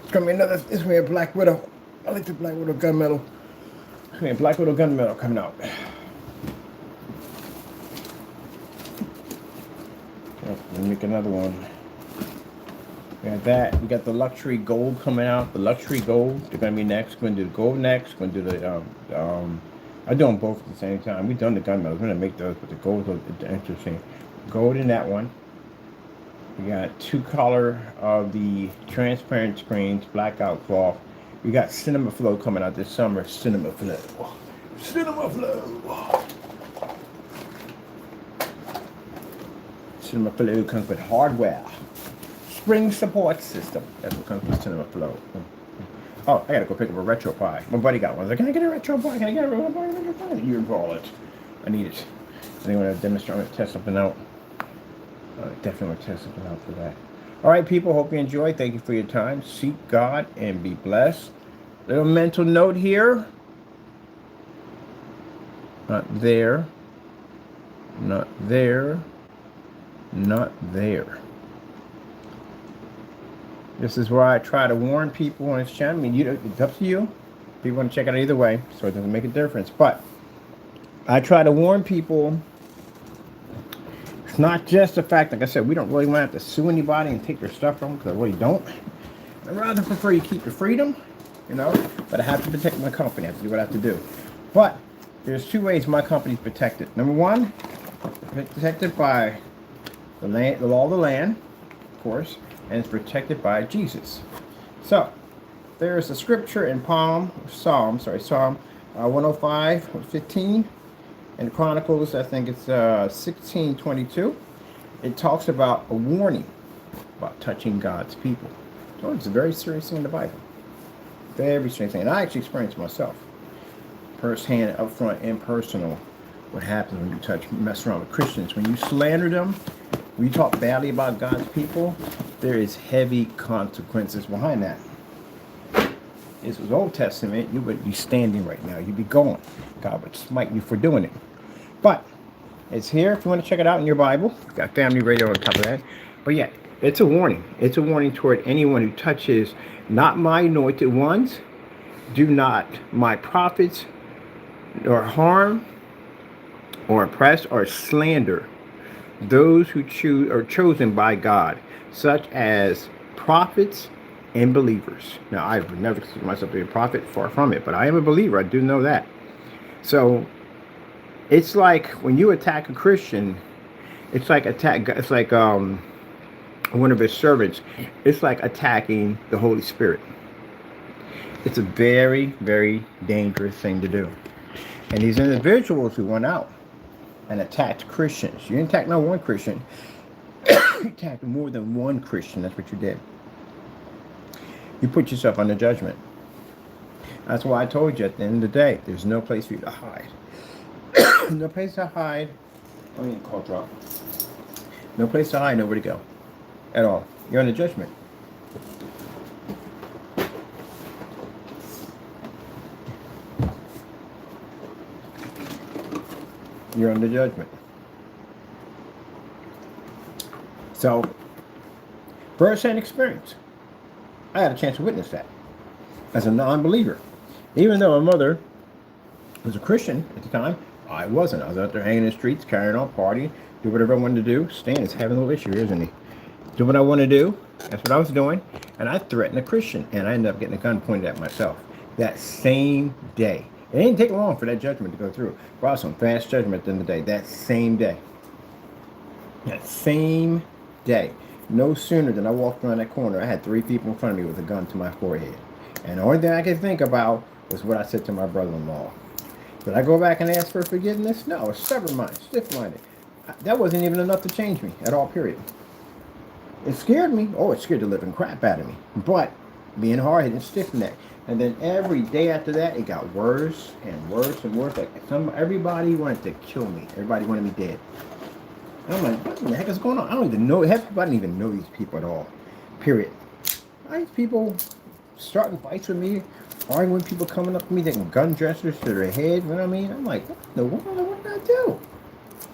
It's gonna be another. It's gonna be a Black Widow. I like the Black Widow gunmetal. It's gonna be a Black Widow gunmetal coming out. Yep, let me make another one. We got that. We got the luxury gold coming out. The luxury gold. They're gonna be next. We're gonna do the gold next. We're gonna do the I do them both at the same time. We've done the gunmetal. We're gonna make those, but the gold is interesting. Gold in that one. We got 2 color of the transparent screens, blackout cloth. We got Cinema Flow coming out this summer. Cinema Flow. Cinema Flow. Cinema Flow comes with hardware. Spring support system. That's what comes with Cinema Flow. Oh, I gotta go pick up a RetroPie. My buddy got one. I was like, can I get a RetroPie? Can I get a RetroPie? You call it. I need it. So they want to demonstrate, I'm gonna test something out. Definitely want to test something out for that. All right, people. Hope you enjoy. Thank you for your time. Seek God and be blessed. Little mental note here. Not there. Not there. Not there. This is where I try to warn people on this channel. I mean, it's up to you. People want to check it out either way, so it doesn't make a difference. But I try to warn people. It's not just the fact, like I said, we don't really want to have to sue anybody and take their stuff from them, because I really don't. I'd rather prefer you keep your freedom, you know, but I have to protect my company. I have to do what I have to do. But there's two ways my company's protected. Number one, it's protected by the land, the law of the land, of course, and it's protected by Jesus. So there's a scripture in Psalm 105:15, and Chronicles, I think it's 16:22. It talks about a warning about touching God's people. So it's a very serious thing in the Bible. Very serious thing. And I actually experienced it myself. Firsthand, up front, and personal. What happens when you mess around with Christians. When you slander them, when you talk badly about God's people, there is heavy consequences behind that. This was Old Testament, you would be standing right now. You'd be going. God would smite you for doing it. But it's here if you want to check it out in your Bible. It's got Family Radio on top of that. But yeah, it's a warning. It's a warning toward anyone who touches not my anointed ones, do not my prophets, or harm, or oppress, or slander those who are chosen by God, such as prophets and believers. Now, I would never consider myself to be a prophet, far from it, but I am a believer. I do know that. So it's like when you attack a Christian, it's like one of his servants. It's like attacking the Holy Spirit. It's a very, very dangerous thing to do. And these individuals who went out and attacked Christians, you didn't attack not one Christian, you attacked more than one Christian. That's what you did. You put yourself under judgment. That's why I told you at the end of the day, there's no place for you to hide. No place to hide. I mean, call drop. No place to hide, nowhere to go. At all. You're under judgment. You're under judgment. So, first-hand experience. I had a chance to witness that as a non-believer. Even though my mother was a Christian at the time, I wasn't. I was out there hanging in the streets, carrying on, partying, do whatever I wanted to do. Stan is having a little issue, isn't he? Do what I want to do. That's what I was doing. And I threatened a Christian, and I ended up getting a gun pointed at myself that same day. It didn't take long for that judgment to go through. Brought some fast judgment at the end of the day. That same day. That same day. No sooner than I walked around that corner, I had 3 people in front of me with a gun to my forehead. And the only thing I could think about was what I said to my brother-in-law. Did I go back and ask for forgiveness? No, I was stubborn-minded, stiff-minded. That wasn't even enough to change me at all, period. It scared me. Oh, it scared the living crap out of me. But being hard-headed and stiff-necked. And then every day after that, it got worse and worse and worse. Like everybody wanted to kill me. Everybody wanted me dead. And I'm like, what the heck is going on? I don't even know. I didn't even know these people at all. Period. These people starting fights with me, arguing with people coming up to me, taking gun gestures to their head. You know what I mean? I'm like, what in the world? What did I do?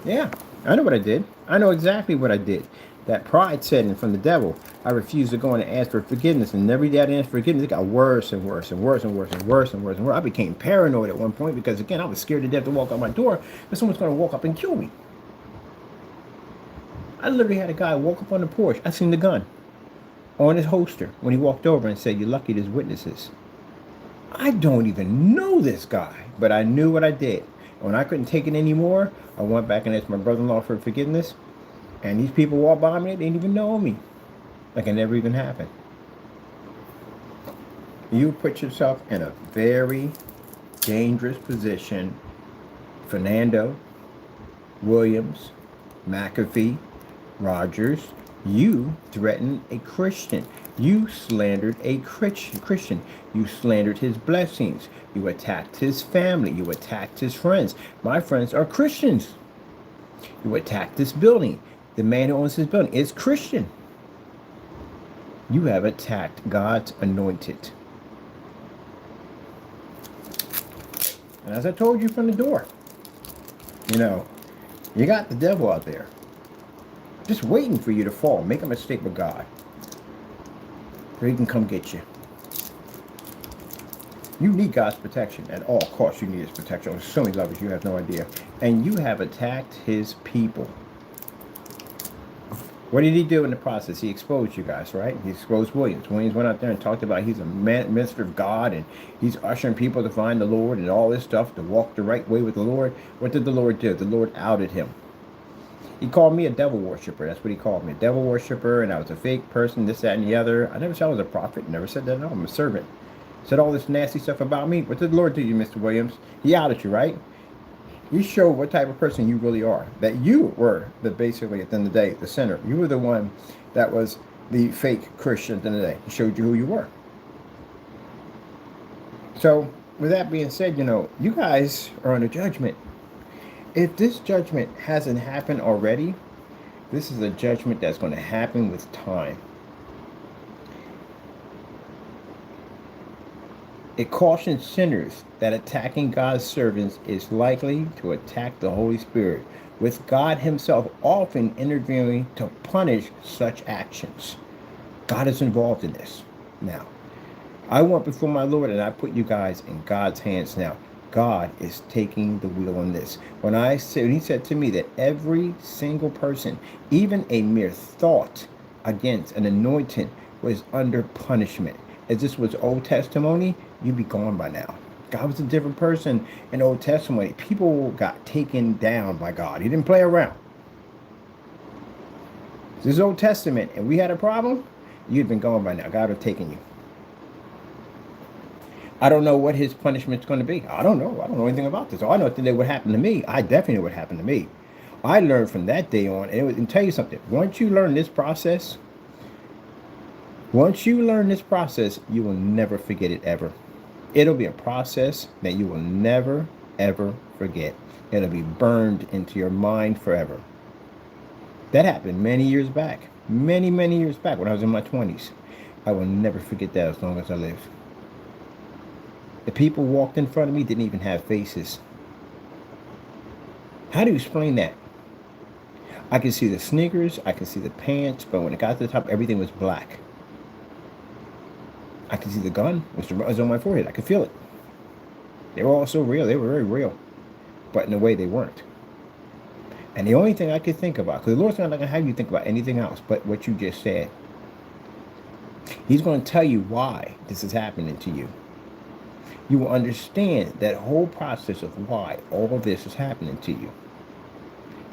Yeah, I know what I did. I know exactly what I did. That pride setting from the devil. I refused to go in and ask for forgiveness. And every day I didn't ask for forgiveness, it got worse and worse and worse and worse and worse and worse and worse. I became paranoid at one point because, again, I was scared to death to walk out my door because someone's going to walk up and kill me. I literally had a guy walk up on the porch. I seen the gun on his holster when he walked over and said, "You're lucky there's witnesses." I don't even know this guy, but I knew what I did. When I couldn't take it anymore, I went back and asked my brother-in-law for forgiveness. And these people walked by me, they didn't even know me. Like it never even happened. You put yourself in a very dangerous position. Fernando, Williams, McAfee, Rogers, you threatened a Christian. You slandered a Christian. You slandered his blessings. You attacked his family. You attacked his friends. My friends are Christians. You attacked this building. The man who owns this building is Christian. You have attacked God's anointed. And as I told you from the door, you got the devil out there just waiting for you to fall, make a mistake with God, so he can come get you. You need God's protection at all costs. You need His protection on so many levels you have no idea. And you have attacked His people. What did He do in the process? He exposed you guys, right? He exposed Williams. Williams went out there and talked about he's a minister of God and he's ushering people to find the Lord and all this stuff, to walk the right way with the Lord. What did the Lord do? The Lord outed him. He called me a devil worshiper. That's what he called me, a devil worshiper, and I was a fake person, this, that, and the other. I never said I was a prophet. Never said that at all. I'm a servant. Said all this nasty stuff about me. What did the Lord do to you, Mr. Williams? He outed you, right? He showed what type of person you really are. That you were basically, at the end of the day, the sinner. You were the one that was the fake Christian at the end of the day. He showed you who you were. So, with that being said, you guys are under judgment. If this judgment hasn't happened already, this is a judgment that's going to happen with time. It cautions sinners that attacking God's servants is likely to attack the Holy Spirit, with God Himself often intervening to punish such actions. God is involved in this. Now, I went before my Lord and I put you guys in God's hands now. God is taking the wheel on this. When He said to me that every single person, even a mere thought against an anointing, was under punishment. As this was Old Testimony, you'd be gone by now. God was a different person in Old Testimony. People got taken down by God. He didn't play around. This is Old Testament, and we had a problem, you'd been gone by now. God would have taken you. I don't know what His punishment's going to be. I don't know. I don't know anything about this. All I know today what happened to me. I definitely know what happened to me. I learned from that day on, and tell you something. Once you learn this process, you will never forget it ever. It'll be a process that you will never, ever forget. It'll be burned into your mind forever. That happened many years back. Many, many years back when I was in my 20s. I will never forget that as long as I live. The people walked in front of me didn't even have faces. How do you explain that? I could see the sneakers, I could see the pants, but when it got to the top, everything was black. I could see the gun. It was on my forehead. I could feel it. They were all so real. They were very real. But in a way, they weren't. And the only thing I could think about, because the Lord's not going to have you think about anything else but what you just said. He's going to tell you why this is happening to you. You will understand that whole process of why all of this is happening to you.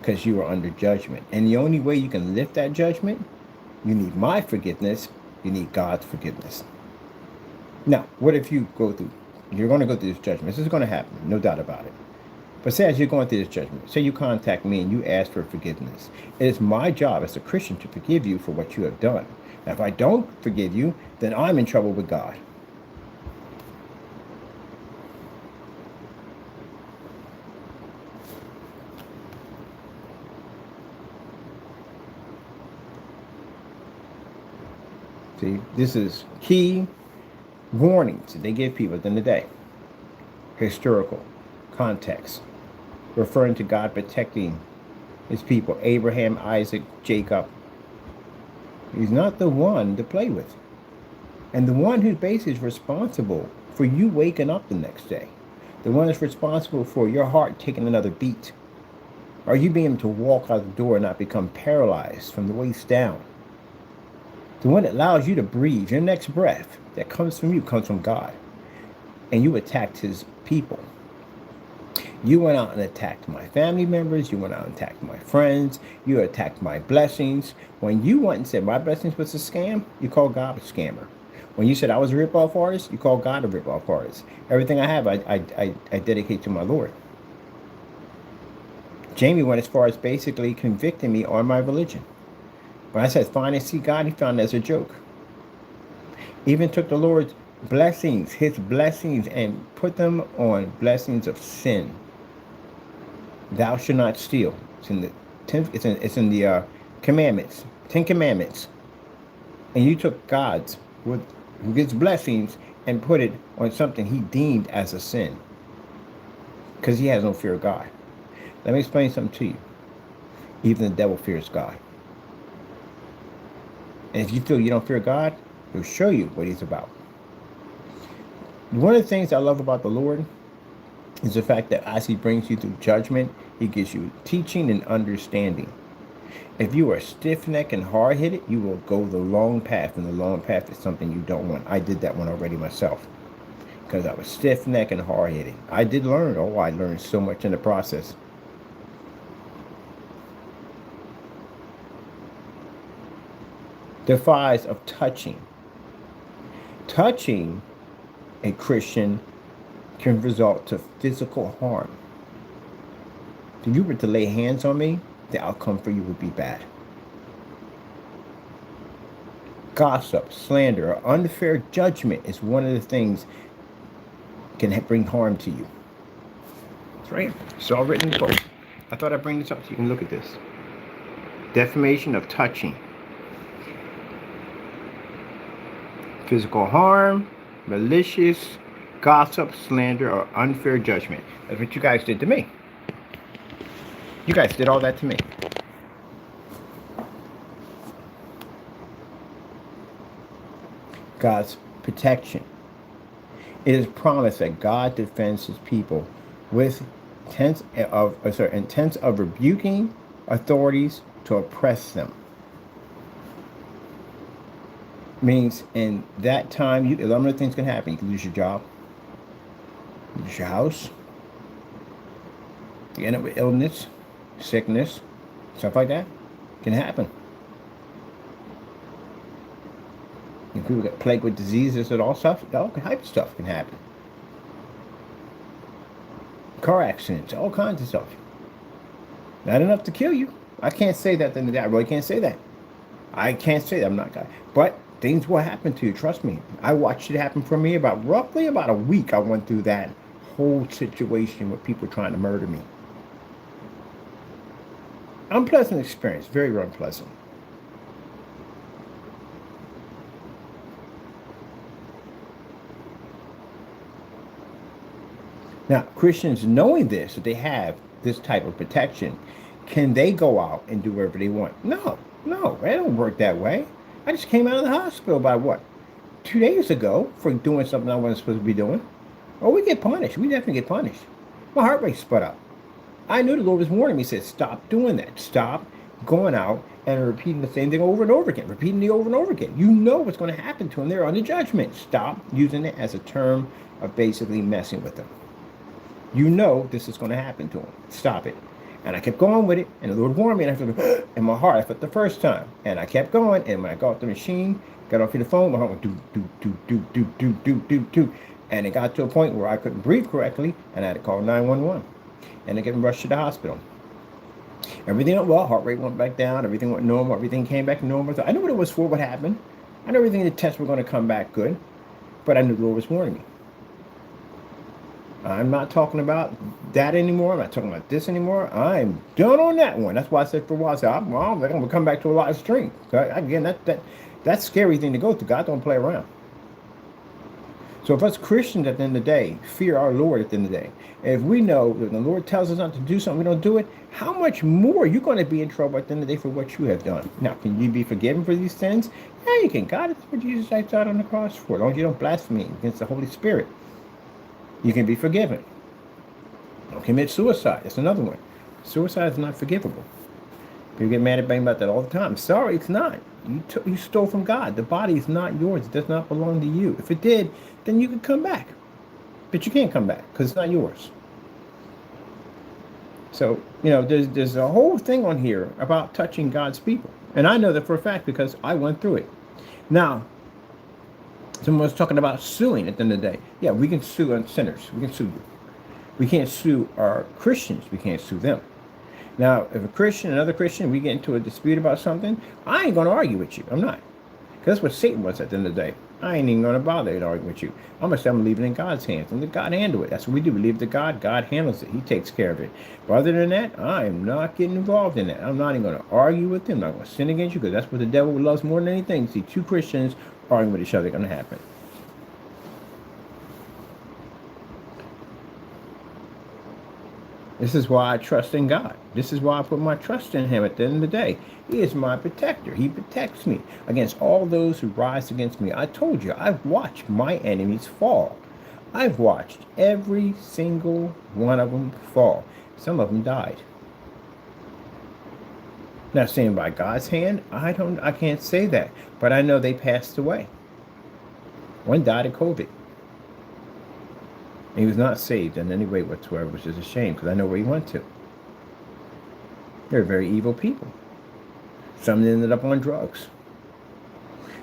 Because you are under judgment. And the only way you can lift that judgment, you need my forgiveness, you need God's forgiveness. Now, what if you're going to go through this judgment. This is going to happen, no doubt about it. But say as you're going through this judgment, say you contact me and you ask for forgiveness. It is my job as a Christian to forgive you for what you have done. Now, if I don't forgive you, then I'm in trouble with God. See, this is key warnings that they give people at the end of the day. Historical context, referring to God protecting His people, Abraham, Isaac, Jacob. He's not the one to play with. And the one who basically is responsible for you waking up the next day. The one that's responsible for your heart taking another beat. Or you being able to walk out the door and not become paralyzed from the waist down. The one that allows you to breathe. Your next breath that comes from you comes from God. And you attacked His people. You went out and attacked my family members. You went out and attacked my friends. You attacked my blessings. When you went and said my blessings was a scam, you called God a scammer. When you said I was a rip-off artist, you called God a rip-off artist. Everything I have, I dedicate to my Lord. Jamie went as far as basically convicting me on my religion. When I said, finally see God, he found it as a joke. Even took the Lord's blessings, His blessings, and put them on blessings of sin. Thou shalt not steal. It's in the commandments, 10 commandments. And you took God's, with His blessings, and put it on something He deemed as a sin. Because He has no fear of God. Let me explain something to you. Even the devil fears God. And if you feel you don't fear God, He'll show you what He's about. One of the things I love about the Lord is the fact that as he brings you through judgment, he gives you teaching and understanding. If you are stiff-necked and hard-headed, you will go the long path, and the long path is something you don't want. I did that one already myself because I was stiff-necked and hard-headed. I did learn. Oh, I learned so much in the process. Defies of touching. Touching a Christian can result to physical harm. If you were to lay hands on me, the outcome for you would be bad. Gossip, slander, or unfair judgment is one of the things can bring harm to you. That's right. It's all written in the book. I thought I'd bring this up so you can look at this. Defamation of touching. Physical harm, malicious, gossip, slander, or unfair judgment. That's what you guys did to me. You guys did all that to me. God's protection. It is promised that God defends his people with intents of rebuking authorities to oppress them. Means in that time, a lot of things can happen. You can lose your job, lose your house, you end up with illness, sickness, stuff like that can happen. If people get plagued with diseases and all type of stuff can happen. Car accidents, all kinds of stuff. Not enough to kill you. I can't say that. I really can't say that. I can't say that. I'm not God. But things will happen to you. Trust me. I watched it happen for me roughly about a week. I went through that whole situation with people trying to murder me. Unpleasant experience. Very unpleasant. Now, Christians knowing this, that they have this type of protection, can they go out and do whatever they want? No, it don't work that way. I just came out of the hospital about 2 days ago for doing something I wasn't supposed to be doing. Oh, we get punished. We definitely get punished. My heart rate sped up. I knew the Lord was warning me. He said, stop doing that. Stop going out and repeating the same thing over and over again. Repeating it over and over again. You know what's going to happen to them. They're under judgment. Stop using it as a term of basically messing with them. You know this is going to happen to them. Stop it. And I kept going with it, and the Lord warned me, and I felt in my heart. I felt the first time, and I kept going. And when I got off the machine, got off the phone, my heart went do, and it got to a point where I couldn't breathe correctly, and I had to call 911, and I get rushed to the hospital. Everything went well. Heart rate went back down. Everything went normal. Everything came back to normal. So I knew what it was for. What happened? I knew everything. The tests were going to come back good, but I knew the Lord was warning me. I'm not talking about that anymore. I'm not talking about this anymore. I'm done on that one. That's why I said for a while, I'm going to come back to a lot of strength. Again, that's a scary thing to go through. God don't play around. So if us Christians at the end of the day fear our Lord at the end of the day, if we know that the Lord tells us not to do something, we don't do it, how much more are you going to be in trouble at the end of the day for what you have done? Now, can you be forgiven for these sins? Yeah, you can. God is what Jesus died on the cross for. As long as you don't blaspheme against the Holy Spirit, you can be forgiven. Don't commit suicide. That's another one. Suicide is not forgivable. People get mad at me about that all the time. Sorry, it's not. You stole from God. The body is not yours. It does not belong to you. If it did, then you could come back. But you can't come back because it's not yours. So, there's a whole thing on here about touching God's people. And I know that for a fact because I went through it. Now, someone was talking about suing at the end of the day. Yeah, we can sue sinners. We can sue you. We can't sue our Christians. We can't sue them. Now, if a Christian, another Christian, we get into a dispute about something, I ain't going to argue with you. I'm not. Because that's what Satan was at the end of the day. I ain't even going to bother to argue with you. I'm going to say I'm leaving it in God's hands. And let God handle it. That's what we do. We leave it to God. God handles it. He takes care of it. But other than that, I am not getting involved in that. I'm not even going to argue with them. I'm not going to sin against you because that's what the devil loves more than anything. See two Christians arguing with each other going to happen. This is why I trust in God. This is why I put my trust in him at the end of the day. He is my protector. He protects me against all those who rise against me. I told you, I've watched my enemies fall. I've watched every single one of them fall. Some of them died. Not saying by God's hand, I can't say that, but I know they passed away. One died of COVID. He was not saved in any way whatsoever, which is a shame because I know where he went to. They're very evil people. Some ended up on drugs.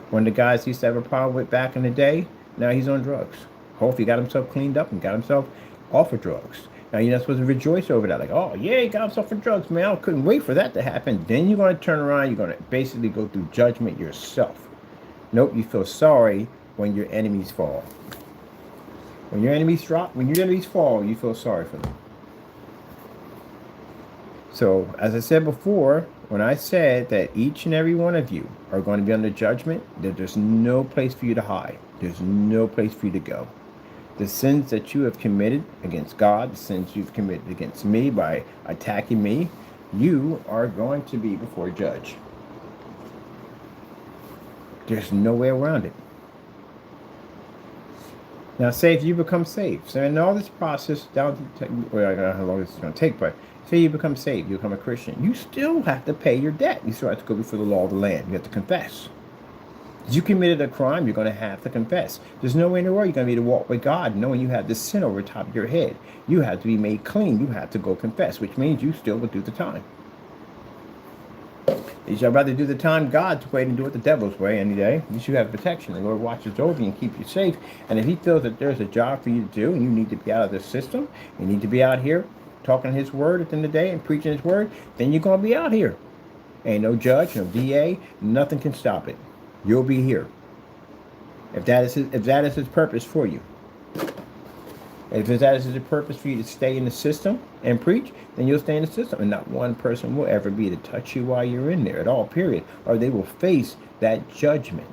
One of the guys he used to have a problem with back in the day, now he's on drugs. Hopefully he got himself cleaned up and got himself off of drugs. Now you're not supposed to rejoice over that. Like, oh yeah, he got himself off of drugs, man. I couldn't wait for that to happen. Then you're going to turn around, you're going to basically go through judgment yourself. Nope, you feel sorry when your enemies fall. When your enemies fall, you feel sorry for them. So, as I said before, when I said that each and every one of you are going to be under judgment, that there's no place for you to hide. There's no place for you to go. The sins that you have committed against God, the sins you've committed against me by attacking me, you are going to be before a judge. There's no way around it. Now, say if you become saved, so in all this process, down to, well, I don't know how long this is going to take, but say you become saved, you become a Christian, you still have to pay your debt. You still have to go before the law of the land. You have to confess. If you committed a crime, you're going to have to confess. There's no way in the world you're going to be able to walk with God knowing you have this sin over the top of your head. You have to be made clean. You have to go confess, which means you still will do the time. You should rather do the time God's way than do it the devil's way any day. You should have protection. The Lord watches over you and keep you safe. And if he feels that there's a job for you to do and you need to be out of the system, you need to be out here talking his word at the end of the day and preaching his word, then you're going to be out here. Ain't no judge, no DA, nothing can stop it. You'll be here. If that is his purpose for you. If that is his purpose for you to stay in the system and preach, then you'll stay in the system. And not one person will ever be to touch you while you're in there at all, period. Or they will face that judgment.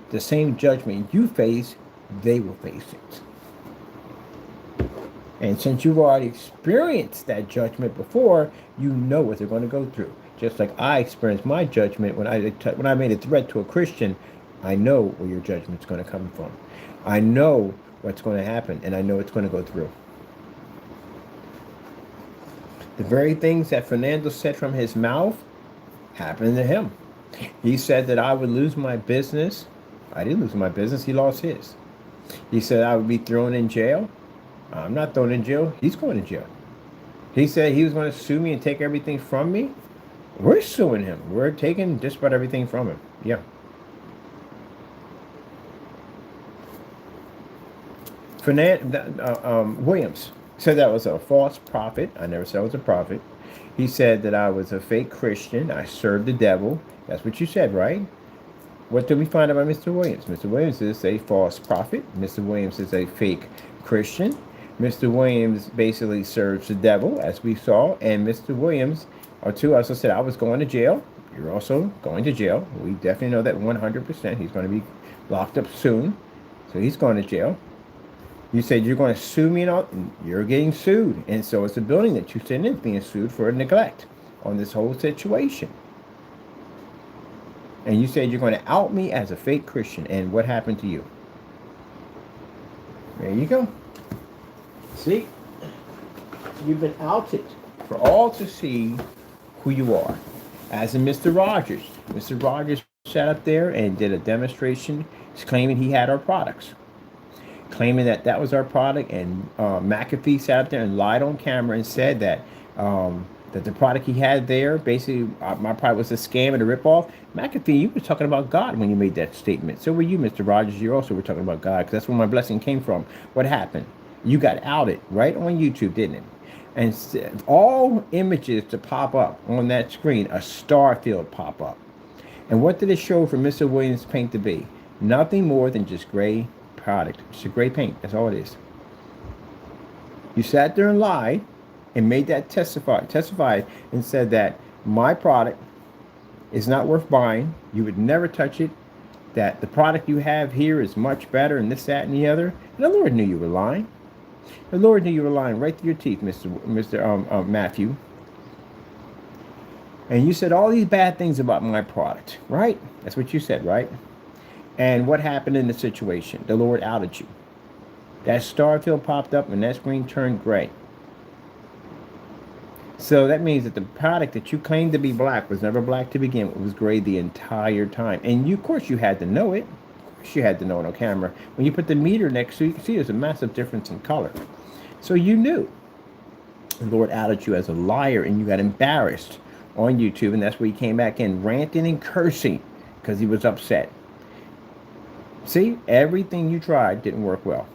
The same judgment you face, they will face it. And since you've already experienced that judgment before, you know what they're going to go through. Just like I experienced my judgment when I made a threat to a Christian, I know where your judgment's going to come from. I know what's going to happen, and I know it's going to go through. The very things that Fernando said from his mouth happened to him. He said that I would lose my business. I didn't lose my business. He lost his. He said I would be thrown in jail. I'm not thrown in jail. He's going to jail. He said he was going to sue me and take everything from me. We're suing him. We're taking just about everything from him. Yeah. Williams said that was a false prophet. I never said I was a prophet. He said that I was a fake Christian. I served the devil. That's what you said, right? What did we find about Mr. Williams? Mr. Williams is a false prophet. Mr. Williams is a fake Christian. Mr. Williams basically serves the devil, as we saw. And Mr. Williams, or two, also said I was going to jail. You're also going to jail. We definitely know that 100%. He's going to be locked up soon. So he's going to jail. You said you're going to sue me and all. You're getting sued. And so it's the building that you sitting in being sued for neglect on this whole situation. And you said you're going to out me as a fake Christian. And what happened to you? There you go. See? You've been outed for all to see who you are. As in Mr. Rogers. Mr. Rogers sat up there and did a demonstration claiming he had our products. Claiming that that was our product, and McAfee sat up there and lied on camera and said that that the product he had there, basically my product was a scam and a ripoff. McAfee, you were talking about God when you made that statement. So were you, Mr. Rogers. You also were talking about God, because that's where my blessing came from. What happened? You got outed right on YouTube, didn't it? And all images to pop up on that screen, a star field pop up. And what did it show for Mr. Williams' paint to be? Nothing more than just gray product. It's a gray paint. That's all it is. You sat there and lied and made that testified and said that my product is not worth buying. You would never touch it. That the product you have here is much better, and this, that, and the other. And the Lord knew you were lying. The Lord knew you were lying right through your teeth, Mr. Matthew. And you said all these bad things about my product, right? That's what you said, right? And what happened in the situation? The Lord outed you. That star field popped up and that screen turned gray. So that means that the product that you claimed to be black was never black to begin with. It was gray the entire time. And you, of course, you had to know it. Of course, you had to know it on camera. When you put the meter next to it, you can see there's a massive difference in color. So you knew. The Lord outed you as a liar, and you got embarrassed on YouTube. And that's where he came back in, ranting and cursing because he was upset. See, everything you tried didn't work well.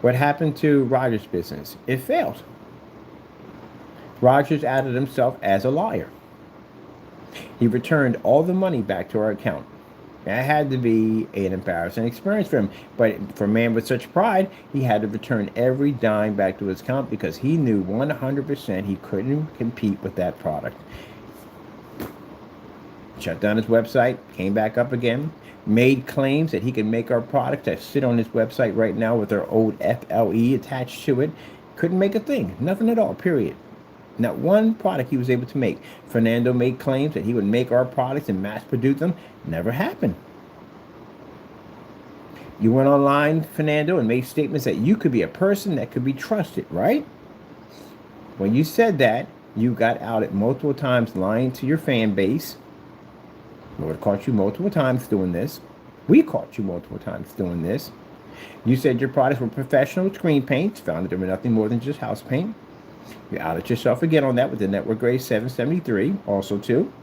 What happened to Rogers' business? It failed. Rogers outed himself as a liar. He returned all the money back to our account. That had to be an embarrassing experience for him. But for a man with such pride, he had to return every dime back to his account because he knew 100% he couldn't compete with that product. Shut down his website, came back up again, made claims that he could make our product that sit on his website right now with our old FLE attached to it. Couldn't make a thing. Nothing at all, period. Not one product he was able to make. Fernando made claims that he would make our products and mass produce them. Never happened. You went online, Fernando, and made statements that you could be a person that could be trusted, right? When you said that, you got outed multiple times lying to your fan base. Lord caught you multiple times doing this. We caught you multiple times doing this. You said your products were professional screen paints, found that they were nothing more than just house paint. You outed yourself again on that with the Network Grade 773, also too.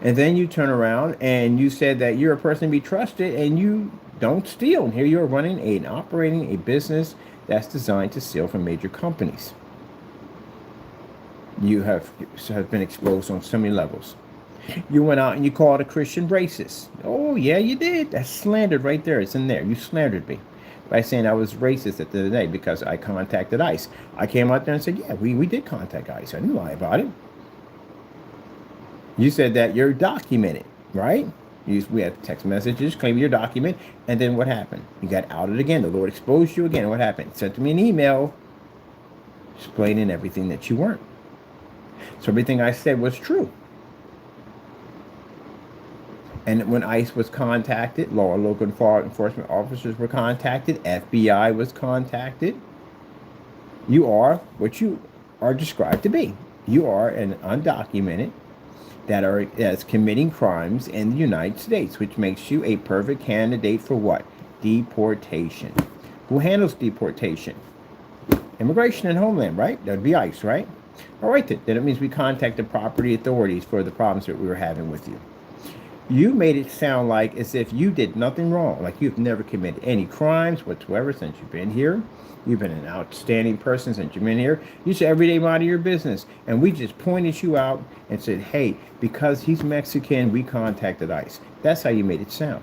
And then you turn around and you said that you're a person to be trusted and you don't steal. And here you're running and operating a business that's designed to steal from major companies. You have been exposed on so many levels. You went out and you called a Christian racist. Oh, yeah, you did. That's slandered right there. It's in there. You slandered me by saying I was racist at the end of the day because I contacted ICE. I came out there and said, yeah, we did contact ICE. I didn't lie about it. You said that you're documented, right? We had text messages, claim your document, and then what happened? You got outed again. The Lord exposed you again. What happened? Sent me an email explaining everything that you weren't. So everything I said was true. And when ICE was contacted, law and local enforcement officers were contacted, FBI was contacted. You are what you are described to be. You are an undocumented that's committing crimes in the United States, which makes you a perfect candidate for what? Deportation. Who handles deportation? Immigration and Homeland, right? That would be ICE, right? All right, then it means we contact the property authorities for the problems that we were having with you. You made it sound like as if you did nothing wrong, like you've never committed any crimes whatsoever since you've been here. You've been an outstanding person since you've been here. You should every day mind your business. And we just pointed you out and said, hey, because he's Mexican, we contacted ICE. That's how you made it sound.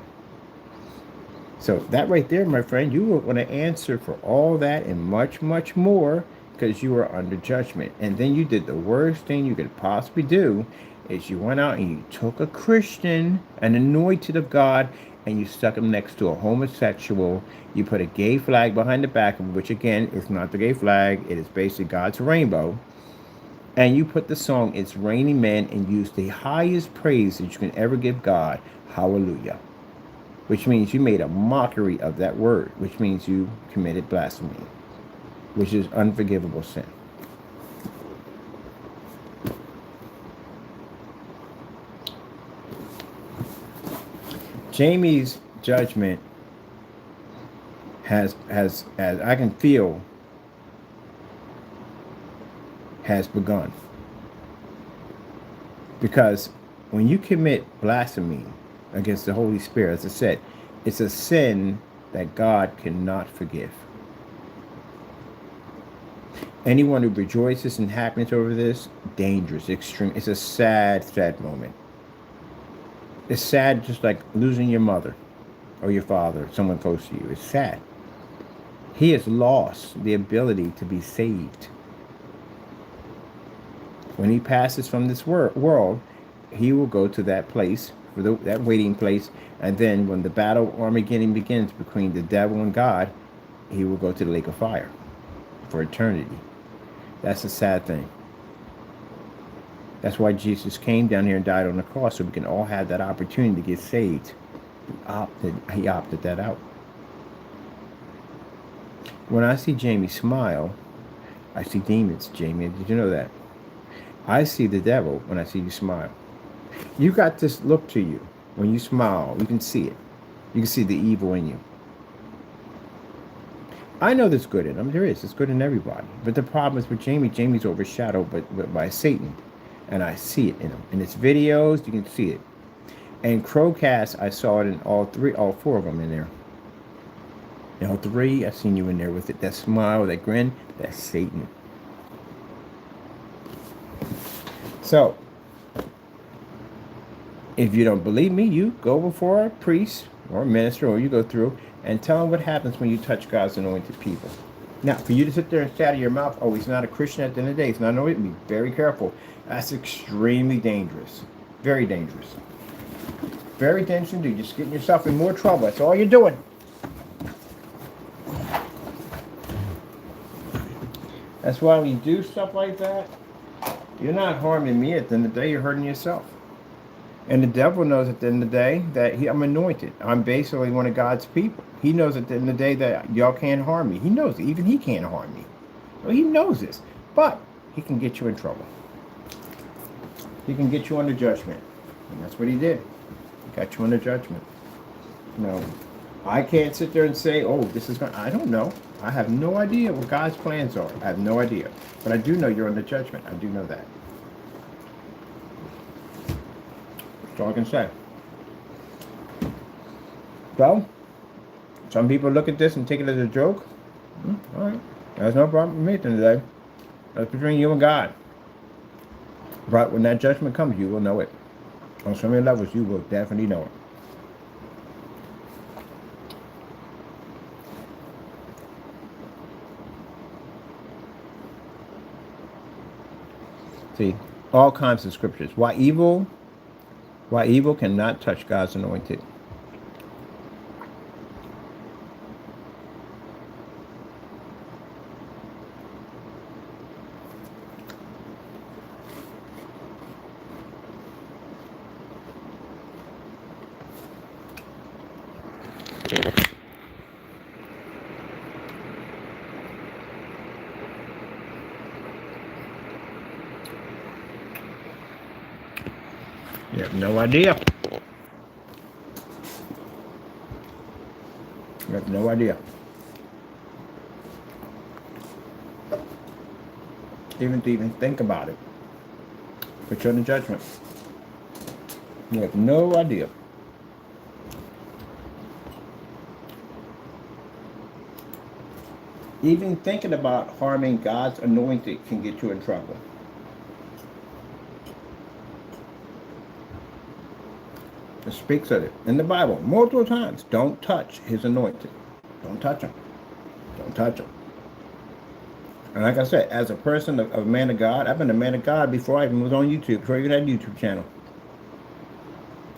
So that right there, my friend, you were going to answer for all that and much, much more because you were under judgment. And then you did the worst thing you could possibly do is you went out and you took a Christian, an anointed of God, and you stuck him next to a homosexual. You put a gay flag behind the back of him, which again is not the gay flag. It is basically God's rainbow. And you put the song It's Raining Men and used the highest praise that you can ever give God. Hallelujah. Which means you made a mockery of that word, which means you committed blasphemy, which is unforgivable sin. Jamie's judgment has as I can feel, has begun. Because when you commit blasphemy against the Holy Spirit, as I said, it's a sin that God cannot forgive. Anyone who rejoices in happiness over this, dangerous, extreme. It's a sad, sad moment. It's sad just like losing your mother or your father, someone close to you. It's sad. He has lost the ability to be saved. When he passes from this world, he will go to that place, that waiting place, and then when the battle Armageddon begins between the devil and God, he will go to the lake of fire for eternity. That's a sad thing. That's why Jesus came down here and died on the cross, so we can all have that opportunity to get saved. He opted that out. When I see Jamie smile, I see demons, Jamie. Did you know that? I see the devil when I see you smile. You got this look to you. When you smile, you can see it. You can see the evil in you. I know there's good in him. There is. It's good in everybody. But the problem is with Jamie, Jamie's overshadowed by Satan. And I see it in him. In his videos, you can see it. And Crowcast, I saw it in all four of them in there. In all three, I seen you in there with it. That smile, that grin, that's Satan. So, if you don't believe me, you go before a priest or a minister, or you go through and tell them what happens when you touch God's anointed people. Now, for you to sit there and say out of your mouth, oh, he's not a Christian at the end of the day, he's not anointed, be very careful. That's extremely dangerous. Very dangerous. Very dangerous to do. You're just getting yourself in more trouble. That's all you're doing. That's why when you do stuff like that, you're not harming me. At the end of the day, you're hurting yourself. And the devil knows at the end of the day that I'm anointed. I'm basically one of God's people. He knows at the end of the day that y'all can't harm me. He knows it. Even he can't harm me. Well, he knows this. But he can get you in trouble. He can get you under judgment. And that's what he did. He got you under judgment. No, I can't sit there and say, oh, this is going to... I don't know. I have no idea what God's plans are. I have no idea. But I do know you're under judgment. I do know that. That's all I can say. So, some people look at this and take it as a joke. All right. That's no problem with me at the end of the day. That's between you and God. But when that judgment comes, you will know it. On so many levels, you will definitely know it. See, all kinds of scriptures. Why evil cannot touch God's anointed. You have no idea. You have no idea. Even to even think about it. Put you under judgment. You have no idea. Even thinking about harming God's anointed can get you in trouble. It speaks of it in the Bible multiple times. Don't touch his anointed. Don't touch him. Don't touch him. And like I said, as a person, a man of God, I've been a man of God before I even was on YouTube, before I even had a YouTube channel.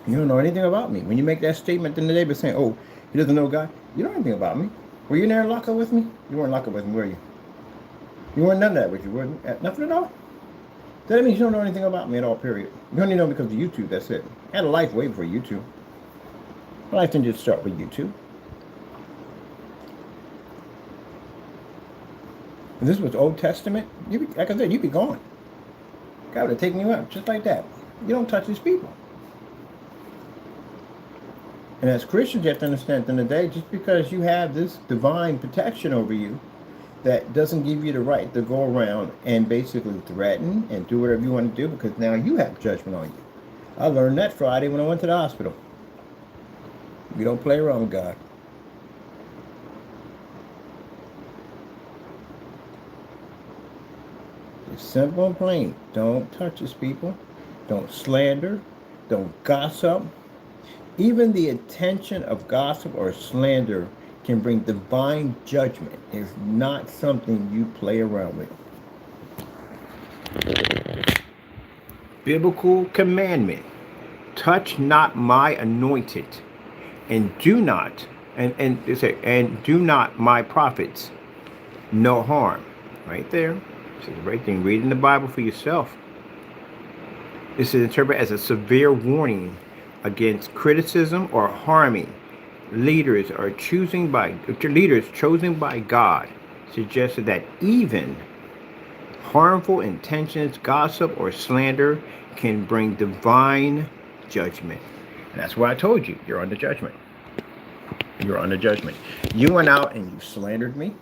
You don't know anything about me. When you make that statement in the day, but saying, oh, he doesn't know God, you don't know anything about me. Were you there in lockup with me? You weren't locked up with me, were you? You weren't none of that with you, were you? Nothing at all? That means you don't know anything about me at all, period. You only know because of YouTube, that's it. I had a life way before YouTube. My life didn't just start with YouTube. If this was Old Testament, like I said, you'd be gone. God would have taken you out just like that. You don't touch his people. And as Christians, you have to understand at the end of the day, just because you have this divine protection over you, that doesn't give you the right to go around and basically threaten and do whatever you want to do, because now you have judgment on you. I learned that Friday when I went to the hospital. You don't play around with God. It's simple and plain. Don't touch his people. Don't slander. Don't gossip. Even the attention of gossip or slander can bring divine judgment. It's not something you play around with. Biblical commandment. Touch not my anointed, and do not, and do not my prophets no harm. Right there. This is the right thing. Reading the Bible for yourself. This is interpreted as a severe warning against criticism or harming leaders chosen by God suggested that even harmful intentions, gossip, or slander can bring divine judgment. And that's why I told you, you're under judgment. You're under judgment. You went out and you slandered me.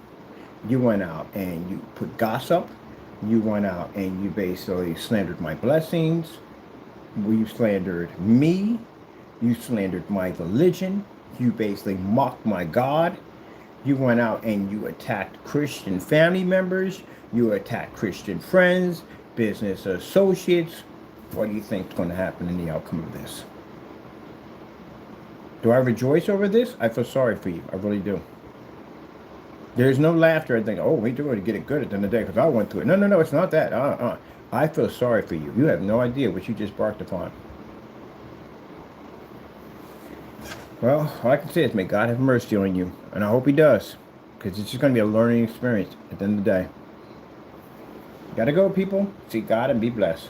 You went out and you put gossip. You went out and you basically slandered my blessings. You slandered me. You slandered my religion. You basically mocked my God. You went out and you attacked Christian family members. You attacked Christian friends, business associates. What do you think is going to happen in the outcome of this? Do I rejoice over this? I feel sorry for you. I really do. There's no laughter. I think, oh, we do it to get it good at the end of the day because I went through it. No, it's not that. I feel sorry for you. You have no idea what you just barked upon. Well, all I can say is may God have mercy on you. And I hope he does. Because it's just going to be a learning experience at the end of the day. Gotta go, people. See God and be blessed.